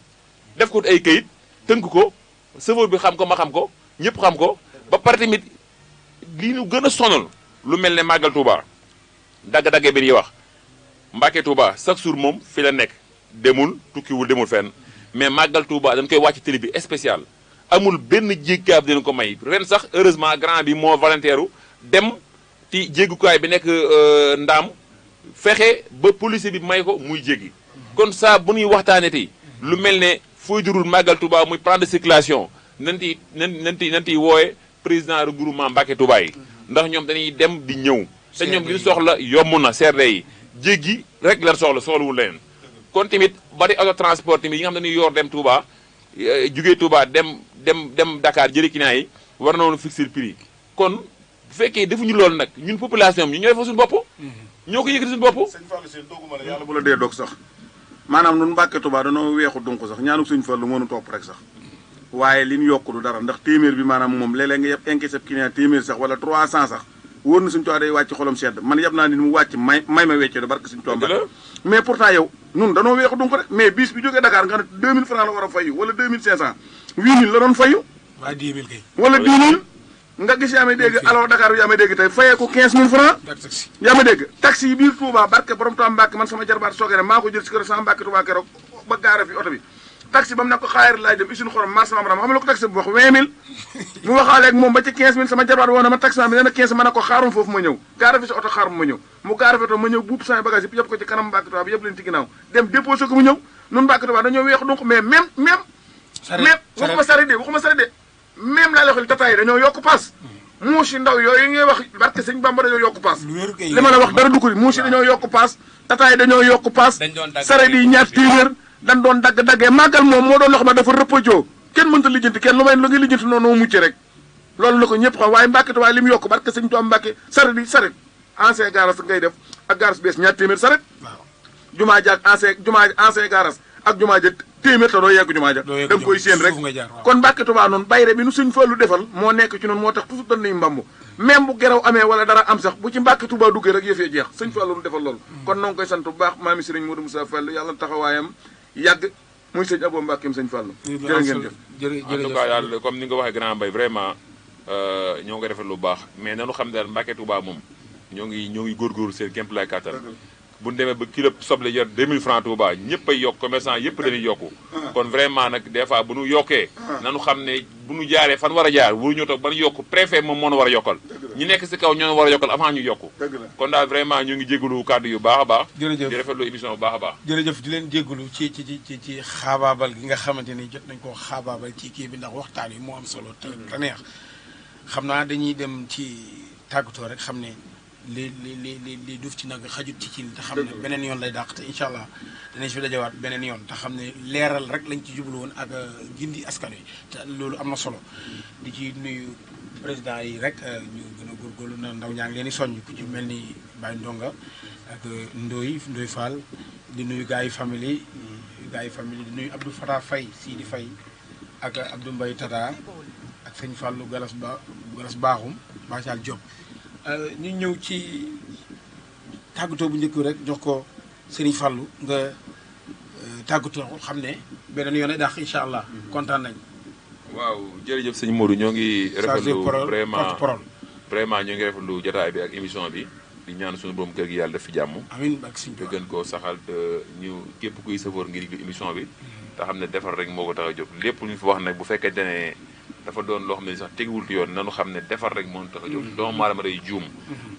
def ko ay kayit tënk ko chauffeur bi xam ko ma xam ko ñëpp xam ko ba pare tamit lii ñu gën a sonal lu mel ne màggal Touba dagg-dagge bi ñuy wax Mbàkke Touba chaque jour moom fi la nekk demul tukkiwul demul fenn mais màggal Touba dañ koy wàcc télé bi spécial amul benn jéggaab dina ko may ren sax heureusement grand bi moo volontaire dem ci jéggukaay bi nekk ndaam fexe ba policier bi may ko muy jéggi kon saa bu ñuy waxtaanee tey lu mel ne fooy durul màggal Touba muy plan de circulation nan ti wooye président regroupement Mbàkke Touba yi ndax ñoom dañuy dem di ñëw te ñoom li ñu soxla yomb na CRD yi jéggi rek lan soxlawul leneen kon tamit bari auto transport tamit yi nga xam ne dañuy yor dem Touba jugee Touba dem Dakar jëli client yi war na woon fixer prix kon bu fekkee defuñu loolu nag ñun population bi ñu ñoo defal suñu bopp ñoo ko yëkkati suñu bopp. sëñ Fallou Sène dooguma la yàlla bu la dee dog sax maanaam nun Mbàkke Touba danoo weexu donc sax ñaanu sëñ Fallou moo nu topp rek sax waaye li ñu yokk du dara ndax téeméer bi maanaam moom léeg-léeg nga yeb encaissé client téeméer sax wala 300 sax wóor na suñu Touba day wàcc xolam sedd man yeb naa nit mu wàcc may ma weccee de barke suñu Touba mais pourtant yow nun danoo weexu donc rek mais bis bi jógee Dakar nga ne 2000 francs la war a fayu wala 2500 8000 la doon fayu waa 10 000 kay wala 10 000 nga gis yaa may dégg alors Dakar bi yaa may dégg tey fayee ko 15000 francs yaa may dégg taxi yi biir Touba barke borom Touba Mbàkke man sama jarbaat soogee ne maa ko jël si kër sama Mbàkke Touba keroog ba gaara fi oto bi taxi ba mu ne ko xaayar laay dem usine xorom marché Mamram xam nga ko taxi bu wax 20000 mu waxaaleeg moom ba ci 15000 sama jarbaat woo na ma taxi bi nee na 15 ma ne ko xaarum foofu ma ñëw gaara fi si oto xaarum ma ñëw mu gaara fi oto ma ñëw buub sama bagage yëpp yëpp ko ci kanam Mbàkke Touba bi yëpp leen ci ginnaaw dem déposé ko mu ñëw nun Mbàkke Touba dañoo weex donc mais même waxuma sari de même laa la waxal tata yi dañoo yokk paas muusi ndaw yooyu ngay wax barke sëñ Bamba dañoo yokk paas li ma la wax dara du ko muusi dañoo yokk paas tata yi dañoo yokk paas sare di ñaar téeméer dañ doon dagg-daggee màggal moom moo doon loo xam ne dafa rëppajoo kenn mënta lijjanti kenn lu may lu ngi lijjanti noonu mucc rek loolu la ko ñëpp xam waaye Mbàkke Touba li mu yokk barke sëñ Touba Mbàkke saret ancien garas ngay def ak garas bees ñaar téeméer saret jumaa ja ak ancien garas ak jumaa ja téeméer te doo yegg jumaa ja da nga koy séen rek kon Mbàkke Touba noonu bayre bi nu suñ Fallu defal moo nekk ci noonu moo tax toujours dañ nañu mbambu même bu geraw amee wala dara am sax bu ci Mbàkke Touba duggee rek yëf yi jeex sëñ Fallu nu defal loolu kon na nga koy sant bu baax maami sëriñ Modou Moussa Fall yàlla taxawaayam yàgg muy sëñ Abo Mbàkkeem sëñ Fallu jërë ngeen jëf en tout cas yàlla comme ni nga ko waxee grand Mbaye vraiment ñoo ngi defal lu baax mais nanu xam daal Mbàkke Touba moom ñoo ngi góorgóorlu seen kémp lay kàttan bu ñu demee ba kilo soble jar 2000 francs Touba ñëpp ay yokk commerçant yëpp dañuy yokku kon vraiment nag des fois bu ñu yokkee nanu xam ne bu ñu jaaree fan war a jaar wuru ñoo toog ban yokk préfet moom moo nu war a yokkal ñi nekk si kaw ñoo war a yokkal avant ñu yokku kon daal vraiment ñu ngi jégalu kàddu yu baax a baax jërëjëf di rafetlu émission bu baax a baax jërëjëf di leen jégalu ci xaabaabal gi nga xamante ni jot nañ koo xaabaabal ci kii bi ndax waxtaan yi moo am solo te neex xam naa dañuy dem ci tàggatoo rek xam ne li duuf ci nag xajut ci te xam ne beneen yoon lay dàq te incha allah danañ fi dajawaat beneen yoon te xam ne leeral rek lañ ci jublu woon ak gindi askan wi te loolu am na solo di ci nuyu président yi rek ñu gën a góorgóorlu na ndaw ñaa ngi leen di soññ ku ci mel ni Baye Ndonga ak Ndoye Fall di nuyu gars yi famille di nuyu Abdou Fatah Faye Sidi Faye ak Abdou Mbaye Tata ak sëñ Fallou Galas Baaxum Bachal Diop ñu ñëw ci tàggatoo bu njëkk rek jox ko Serigne Fallou nga tàggatoo xam ne beneen yoon a dàq incha allah kontaan nañ waaw jërëjëf sëñ Modou ñoo ngi rafetlu vraiment ñoo ngi rafetlu jotaay bi ak émission bi di ñaan suñu borom kër gi yàlla def fi jàmm amiin ak suñu te gën koo saxal te ñu képp kuy safoor ngir émission bi te xam ne defar rek moo ko tax a jóg lépp lu ñu fi wax nag bu fekkente ne dafa doon loo xam ne sax teguwul ci yoon nanu xam ne defar rek moo tax a jóg doomu aadama day juum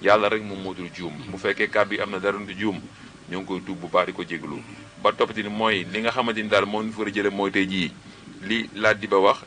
yàlla rek moom moo dul juum bu fekkee kàddu yi am na dara du juum ñoo ngi koy tuub bu baax di ko jéglu ba toppati ni mooy li nga xamante ni daal moo ñu fa war a jële mooy tey jii li laaj di ba wax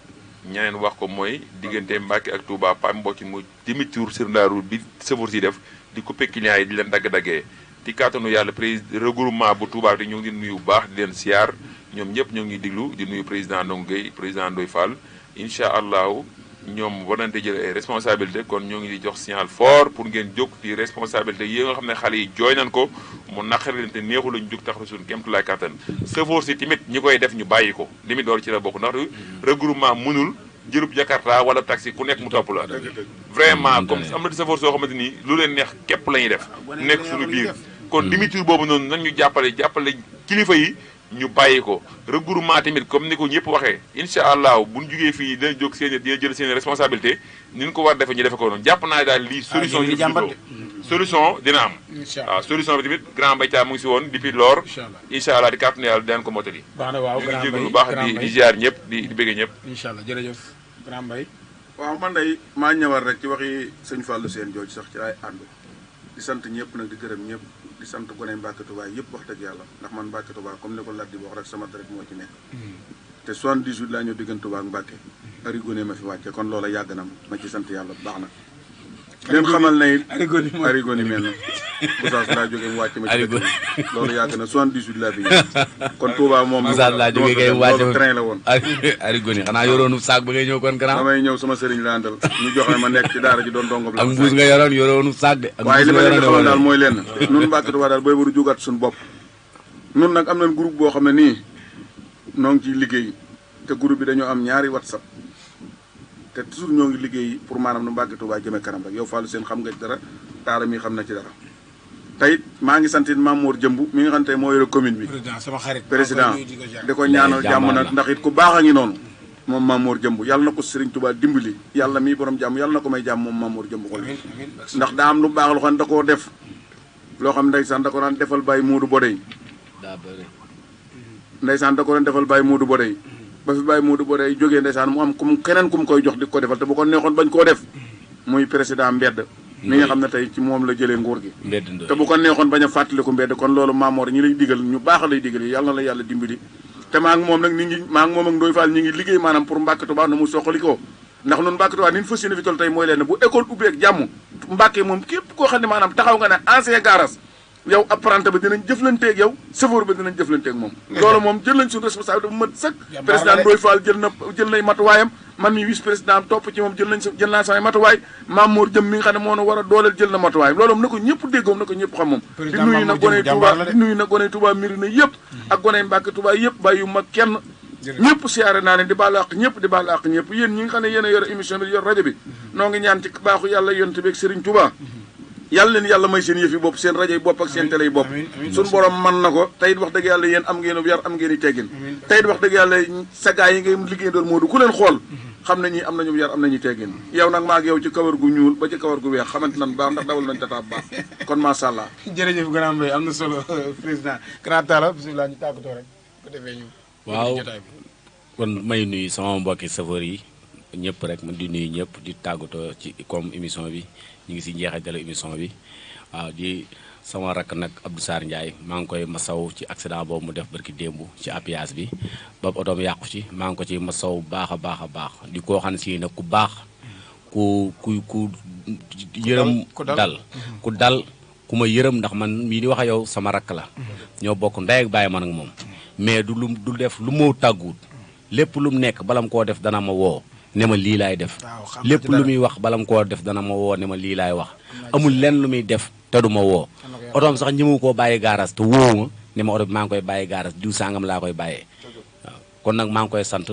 ñeneen wax ko mooy diggante Mbàkke ak Touba Pape Mbocc mu demi-tour sur la route bi sëfoor si def di couper clients yi di leen dagg-daggee ci kàttanu yàlla regroupement bu Touba te ñoo ngi nuyu bu baax di leen siyaar ñoom ñëpp ñoo ngi diglu di nuyu président Ndong Gueye président Ndoye Fall incha allahu ñoom war nañu jël ay responsabilité kon ñoo ngi di jox signal fort pour ngeen jóg ci responsabilité yi nga xam ne xale yi jooy nañ ko mu naqari leen te neexu lañu jóg tax suñu kéemtulaay kattan sëfoor si tamit ñi koy def ñu bàyyi ko limite door ci la bokk ndax regroupement mënul jërub Jakarta wala taxi ku nekk mu topp la vraiment comme am na di sëfoor soo xamante ni lu leen neex képp la ñuy def nekk suñu biir kon dimitir boobu noonu nañ ñu jàppale kilifa yi ñu bàyyi ko regroupement tamit comme ni ko ñëpp waxee incha allah bu ñu jugee fii dina jóg seen dina jël seen responsabilité ni ñu ko war defee ñu defe ko noonu jàpp naa daal lii solution solution dina am waaw solution bi tamit grand Mbaye Thiam mu ngi si woon depuis lors incha allah di kàttanu yàlla daan ko motali baax na waaw ñu ngi jégalu lu baax di ziar ñëpp di bëgg ñëpp incha allah jërëjëf grand Mbaye waaw man day maa ñëwal rek ci waxi sëñ Fallou Sène jooju sax ci ay ànd di sant ñëpp nag di gërëm ñëpp di sant gone Mbacke Touba yëpp wax dëgg yàlla ndax man Mbacke Touba comme ni ko Lat di wax rek sama deret moo ci nekk te 78 laa ñëw diggante Touba ak Mbacke ari gone ma fi wàcce kon loola yàgg na ma ci sant yàlla bu baax na leen xamal ne it ari gone mel na bu saas laa jógee mu wàcce ma ci dëkk loolu yàgg na 78 laa fi ñëw kon Touba moom bu saas laa jógee kay wàcce train la woon ari gone xanaa yoroonu saak ba ngay ñëw kon grand damay ñëw sama sëriñ la àndal ñu joxe ma nekk ci daara ji doon dongob la ak mbuus nga yoroonu saak de waaye li ma leen di xamal daal mooy lenn nun Mbacke Touba daal booy waru jógaat suñu bopp nun nag am nañ groupe boo xam ne nii noo ngi ciy liggéey te groupe bi dañoo am ñaari WhatsApp te toujours ñoo ngi liggéey pour maanaam nu Mbacke Touba jëmee kanam rek yow Fallou Sène xam nga ci dara taara mi xam na ci dara tey maa ngi sant it Mamour Jëmbu mi nga xam te moo yore commune bi président di ko ñaanal jàmm nag ndax it ku baax a ngi noonu moom Mamour Jëmbu yàlla na ko Serigne Touba dimbali yàlla mii borom jàmm yàlla na ko may jàmm moom Mamour Jëmbu xol ndax daa am lu baax loo xam ne da koo def loo xam ne ndeysaan da ko daan defal Baye Modou Bodey ndeysaan da ko daan defal Baye Modou Bodey ba fi Baye Modou Bodey jógee ndeysaan mu am kum keneen kum koy jox di ko defal te bu ko neexoon bañ koo def muy président Mbedd mi nga xam ne tey ci moom la jëlee nguur gi te bu ko neexoon bañ a fàttaliku Mbedd kon loolu Mamour ñi lay digal ñu baax lay digal yi yàlla na la yàlla dimbali te maa ngi moom nag ni ngi maa ngi moom ak Ndoye Fall ñi ngi liggéey maanaam pour Mbacke Touba nu mu soxalikoo ndax noonu Mbacke Touba ni ñu fas yéene fi toll tey mooy leen bu école ubbi ak jàmm Mbacke moom képp koo xam ne maanaam taxaw nga ne ancien garage yow apprenti ba dinañ jëflanteeg yow chauffeur ba dinañ jëflanteeg moom loolu moom jël nañ suñu responsabilité bu mat sëkk président Ndoye Fall jël nay matuwaayam man mi vice président topp ci moom jël naa samay matuwaay Mamour Jëm mi nga xam ne moo na war a dooleel jël na matuwaayam loolu moom na ko ñëpp déggoom na ko ñëpp xam moom di nuyu na gone Touba di nuyu na gone Touba Mirina yëpp ak gone Mbacke Touba yëpp bàyyi ma kenn ñëpp siyaare naa leen di baalu àq ñëpp di baalu àq ñëpp yéen ñi nga xam ne yéen a yor émission bi yor rajo bi noo ngi ñaan ci baaxu yàlla yonent bi ak Serigne Touba yàlla leen yàlla may seen yëf yi bopp seen rajo yi bopp ak seen télé yi bopp suñu borom man na ko teyit wax dëgg yàlla yéen am ngeen yar am ngeen i teggin teyit wax dëgg yàlla sa gaa yi ngay liggéey doon Modou ku leen xool xam ne ñi am nañu yar am nañu teggin yow nag maa ak yow ci kawar gu ñuul ba ci kawar gu weex xamante nan baax ndax dawal nañ tataab baax kon macha allah jërëjëf grand Mbaye am na solo président grand Talla bisimilah ñu tàggatoo rek ko defee ñu waaw kon may nuyu sama mbokki chauffeur yi ñëpp rek man di nuyu ñëpp di tàggatoo ci comme émission bi ñu ngi si njeexitalu émission bi waaw di sama rakk nag Abdou Sarr Ndiaye maa ngi koy masaw ci accident boobu mu def barki démb ci apiage bi ba otoom yàqu ci maa ngi ko ci masaw baax a baax di koo xam ne si nag ku baax ku yërëm ku dal ku ma yërëm ndax man mii di wax yow sama rakk la ñoo bokk ndey ak bàyyi man ak moom mais du def lu moo tàgguut lépp lu mu nekk balam koo def dana ma woo ne ma lii laay def lépp lu muy wax balam koo def dana ma woo ne ma lii laay wax amul lenn lu muy def te du ma woo otoom sax ñëmu koo bàyyi gaaras te woo ma ne ma oto bi maa ngi koy bàyyi gaaras diw sangam laa koy bàyyee waaw kon nag maa ngi koy sant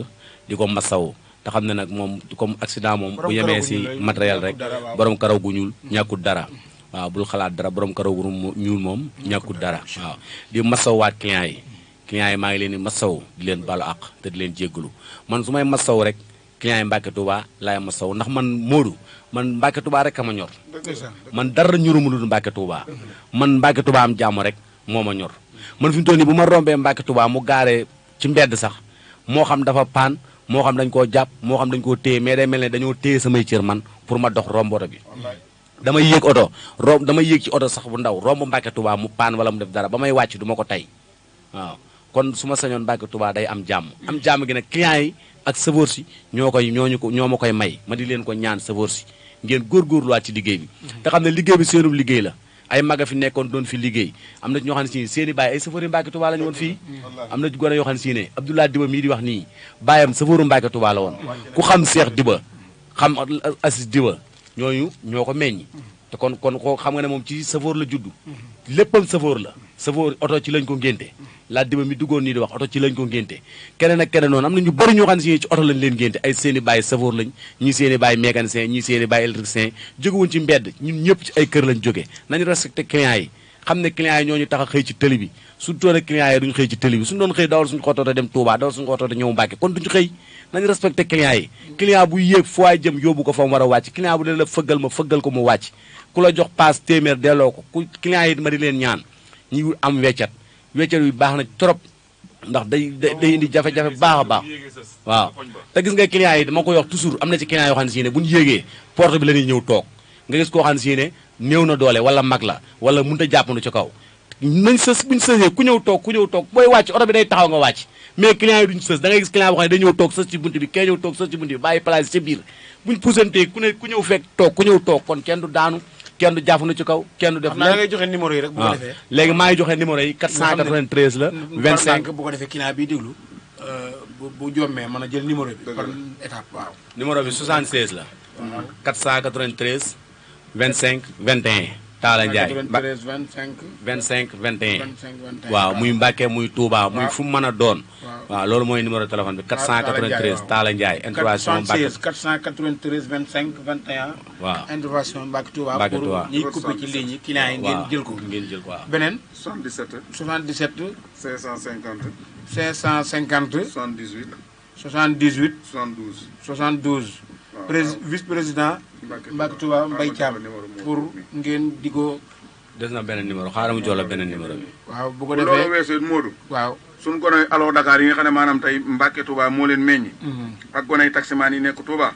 di ko masaw te xam ne nag moom comme accident moom bu yemee si matériel rek borom karaw gu ñuul ñàkkut dara waaw bul xalaat dara borom karaw gu ñuul moom ñàkkut dara waaw di masawaat clients yi maa ngi leen di masaw di leen balu àq te di leen jéggalu man su may masaw rek client yi Mbacke Touba laay masaw ndax man Modou man Mbacke Touba rek a ma ñor man dara ñoruma lu dul Mbacke Touba man Mbacke Touba am jàmm rek moo ma ñor man fi mu toll nii bu ma rombee Mbacke Touba mu gaaree ci mbedd sax moo xam dafa paan moo xam dañ koo jàpp moo xam dañ koo téye mais day mel ne dañoo téye samay cër man pour ma dox romb oto bi damay yéeg oto damay yéeg ci oto sax bu ndaw romb Mbacke Touba mu paan wala mu def dara ba may wàcc du ma ko tey waaw kon su ma sañoon Mbacke Touba day am jàmm gi nag client yi ak sëfoor si ñoo ma koy may ma di leen ko ñaan sëfoor si ngeen góorgóorluwaat ci liggéey bi te xam ne liggéey bi seenub liggéey la ay maga fi nekkoon doon fi liggéey am na ñoo xam ne si seen i baay ay sëfoor yi Mbàkke Tuubaa la ñu woon fii am na gone yoo xam ne si ne Abdoulaye Diba mii di wax nii baayam sëfooru Mbàkke Tuubaa la woon ku xam Seex Diba xam Asis Diba ñooñu ñoo ko meññ te kon ko xam nga ne moom ci sëfoor la juddu léppam sëfoor la sëfoor oto ci lañ ko ngénte laa Diba mi duggoon nii di wax oto ci lañ ko ngénte keneen ak keneen noonu am na ñu bëri ñoo xam ne si ci oto lañ leen ngénte ay seen i baay sëfoor lañ ñii seen i baay mécanicien ñii seen i baay électricien jógewuñ ci mbedd ñun ñëpp ci ay kër lañ jóge nañu respecté clients yi xam ne clients yi ñooñu tax a xëy ci tëli bi suñu toone clients yi duñu xëy ci tëli bi suñu doon xëy dawal suñu xotoote dem Touba dawal suñu xotoote ñëw Mbàkke kon duñu xëy nañu respecté clients yi client bu yéeg fu waay jëm yóbbu ko fa mu war a wàcc client bu ne la fëggal ma fëggal ko mu wàcc ku la jox paas téeméer delloo ko ku clients yi ma di leen ñaan ñi am weccat yu baax na trop ndax day indi jafe-jafe baax a baax waaw te gis nga clients yi dama koy wax toujours am na ci clients yoo xam ne si ne bu ñu yéegee porte bi la ñuy ñëw toog nga gis koo xam ne si ne néew na doole wala mag la wala mënut a jàppandu ci kaw nañ sës buñu sësee ku ñëw toog booy wàcc oto bi day taxaw nga wàcc mais clients yi duñu sës da ngay gis client boo xam ne day ñëw toog sës ci bunt bi kee ñëw toog sës ci bunt bi bàyyi place ci biir buñ puusantee ku ñëw fekk toog ku ñëw toog kon kenn du daanu kenn du jaafandu ci kaw kenn du def xam naa ngay joxe numéro yi rek bu ko defee léegi maa ngi joxe numéro yi 493 la 25 bu ko defee client bi déglu bu jommee mën a jël numéro bi par étape waaw numéro bi 76 la 493 25 21 Talla Ndiaye 25 21 waaw muy Mbàkke muy Touba muy fu mu mën a doon waaw loolu mooy numéro téléphone bi 493 Talla Ndiaye intervention Mbàkke 493 25 21 waaw intervention Mbàkke Touba pour ñiy coupé ci ligne yi client yi ngeen jël ko waaw beneen 77 550 78 72 vice président Mbàkke Touba Mbaye Thiam pour ngeen di ko des na beneen numéro xaaral mu jox la beneen numéro bi waaw bu ko defee loolu weesoo Modou waaw suñ goney Allo Dakar yi nga xam ne maanaam tey Mbàkke Touba moo leen meññi ak goney taximaan yi nekk Touba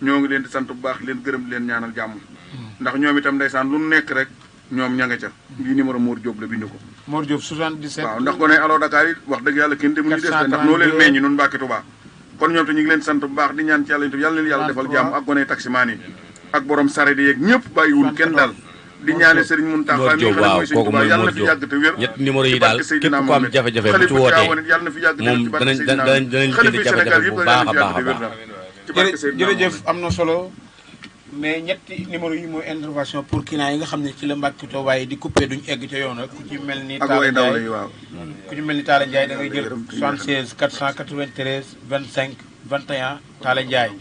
ñoo ngi leen di sant bu baax leen gërëm di leen ñaanal jàmm ndax ñoom itam ndeysaan lu nekk rek ñoom ña nga ca lii numéro Mor Diop la bind ko Mor Diop 77 waaw ndax goney Allo Dakar yi wax dëgg yàlla kenn demuñu des ndax noo leen meññi nun Mbàkke Touba kon ñoom te ñu ngi leen sant bu baax di ñaan ci yàlla itam yàlla leen yàlla defal jàmm ak goney taximaan yi ak borom saret yeeg ñëpp bàyyiwul kenn daal di ñaane Serigne Mountakha mi nga xam ne mooy Serigne Touba yàlla na fi yàgg te wér ñetti numéro yi daal képp ku am jafe-jafe bu ci wootee yàlla na fi yàgg moom danañ jënd jafe-jafe bu baax a baax a baax jërëjëf am na solo mais ñetti numéro yi mooy intervention pour client yi nga xam ne ci la Mbàkke Touba yi di coupé duñu egg ca yoon rek ku ci mel ni Talla Ndiaye ku ci mel ni Talla Ndiaye da ngay jël 76 493 25 21 Talla Ndiaye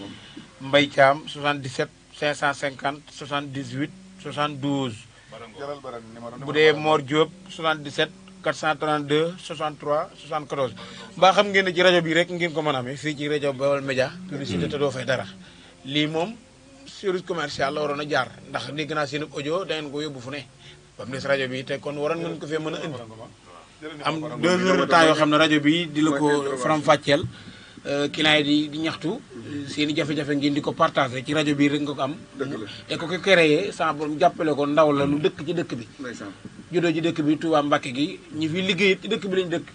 Mbaye Thiam 77 550 78 72 bu dee Mor Diop 77 432 63 74 mbaa xam ngeen ne ci rajo bi rek ngeen ko mën a amee fii ci rajo Baol Média publicité te doo fay dara lii moom service commercial la waroon a jaar ndax dégg naa seen audio da ngeen ko yóbbu fu ne ba mu des rajo bi te kon waroon ngeen ko fee mën a indi am 2 heures de temps yoo xam ne rajo bi di la ko faram-fàcceel client yi di ñaxtu seen i jafe-jafe ngeen di ko partagé ci rajo bii rek nga ko am te ko ko créé sans borom jàppale ko ndaw la lu dëkk ci dëkk bi juddoo ci dëkk bi Touba Mbàkke gi ñi fi liggéey ci dëkk bi lañu dëkk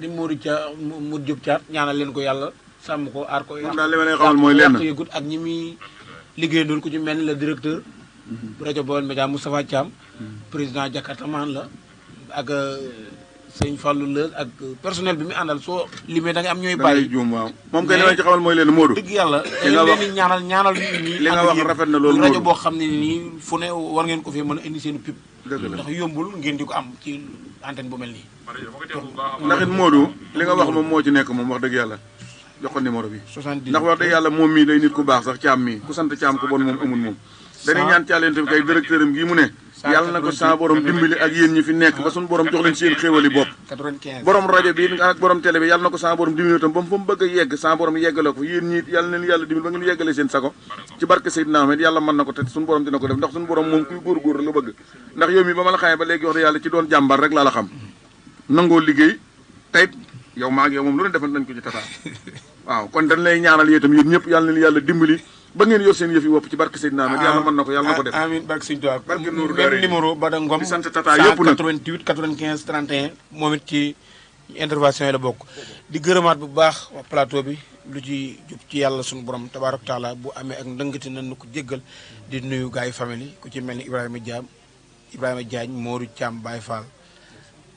di Modou Diop Thiat ñaanal leen ko yàlla sàmm ko aar ko daal li ma lay xamal mooy lenn yëgut ak ñi muy liggéey doon ku ci mel ni le directeur rajo Baol Média Moustapha Thiam président Jakarta man la ak sëñ Fallou Leuz ak personnel bi mu àndal soo limee da nga am ñooy bàyyi juum waaw moom kay li ma ci xamal mooy leen Modou dëgg yàlla leen di ñaanal nit ñi li nga wax rafet na loolu rajo boo xam ne nii fu ne war ngeen ko fee mën a indi seen pub ndax yombul ngeen di ko am ci antenne bu mel nii ndax it Modou li nga wax moom moo ci nekk moom wax dëgg yàlla jox ko numéro bi 70 ndax wax dëgg yàlla moom mii day nit ku baax sax Thiam mii ku sant Thiam ku bon moom amul moom dañuy ñaan ci yàlla kay directeur am gii mu ne yàlla na ko sa borom dimbali ak yéen ñi fi nekk ba suñu borom jox leen seen xéewali bopp borom rajo bi ak borom télé bi yàlla na ko sa borom dimbali tam ba mu fa mu bëgg a yegg sa borom yeggale ko yéen ñi yàlla na leen yàlla dimbali ba ngeen yeggale seen sago ci barke Seydina Ahmed yàlla mën na ko te suñu borom dina ko def ndax suñu borom moom kuy góor la bëgg ndax yow mi ba ma la xamee ba léegi wax dëgg yàlla ci doon jàmbar rek laa la xam nangoo liggéey tey yow maa ngi yow moom lu ne defal nañ ko ci tata waaw kon dañ lay ñaanal yéen itam yéen ñëpp yàlla na leen yàlla dimbali ba ngeen yor seen yëf yi wopp ci barke Seydina Ahmed yàlla mën na ko yàlla na ko def amiin barke Sëñ Tuubaa barke Nuuru benn numéro Bada Ngom di sant tata yëpp nag 88 95 31 moom it ci intervention yi la bokk di gërëmaat bu baax waa plateau bi lu ci jub ci yàlla suñu borom tabaaraka taala bu amee ak ndëngati nan nu ko jéggal di nuyu gars yi famille ku ci mel ni Ibrahima Diagne Modou Thiam Baye Fall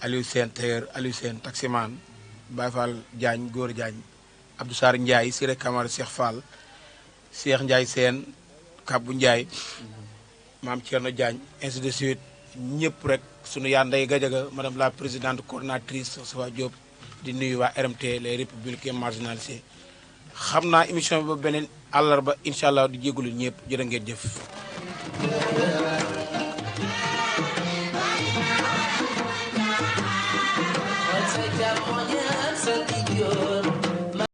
Aliou Sène Tailleur Aliou Sène taximan Baye Fall Diagne Góor Diagne Abdou Sarr Ndiaye Siré Camara Cheikh Fall Cheikh Ndiaye Sène Kabou Ndiaye Maam Thierno Diagne ainsi de suite ñëpp rek sunu yaa Ndeye Gadiaga madame la présidente coordinatrice Sowa Diop di nuyu waa RMT les républicains marginalisés xam naa émission bi ba beneen àllarba incha allah di jégalu ñëpp jërë ngeen jëf. Once I got on your answer,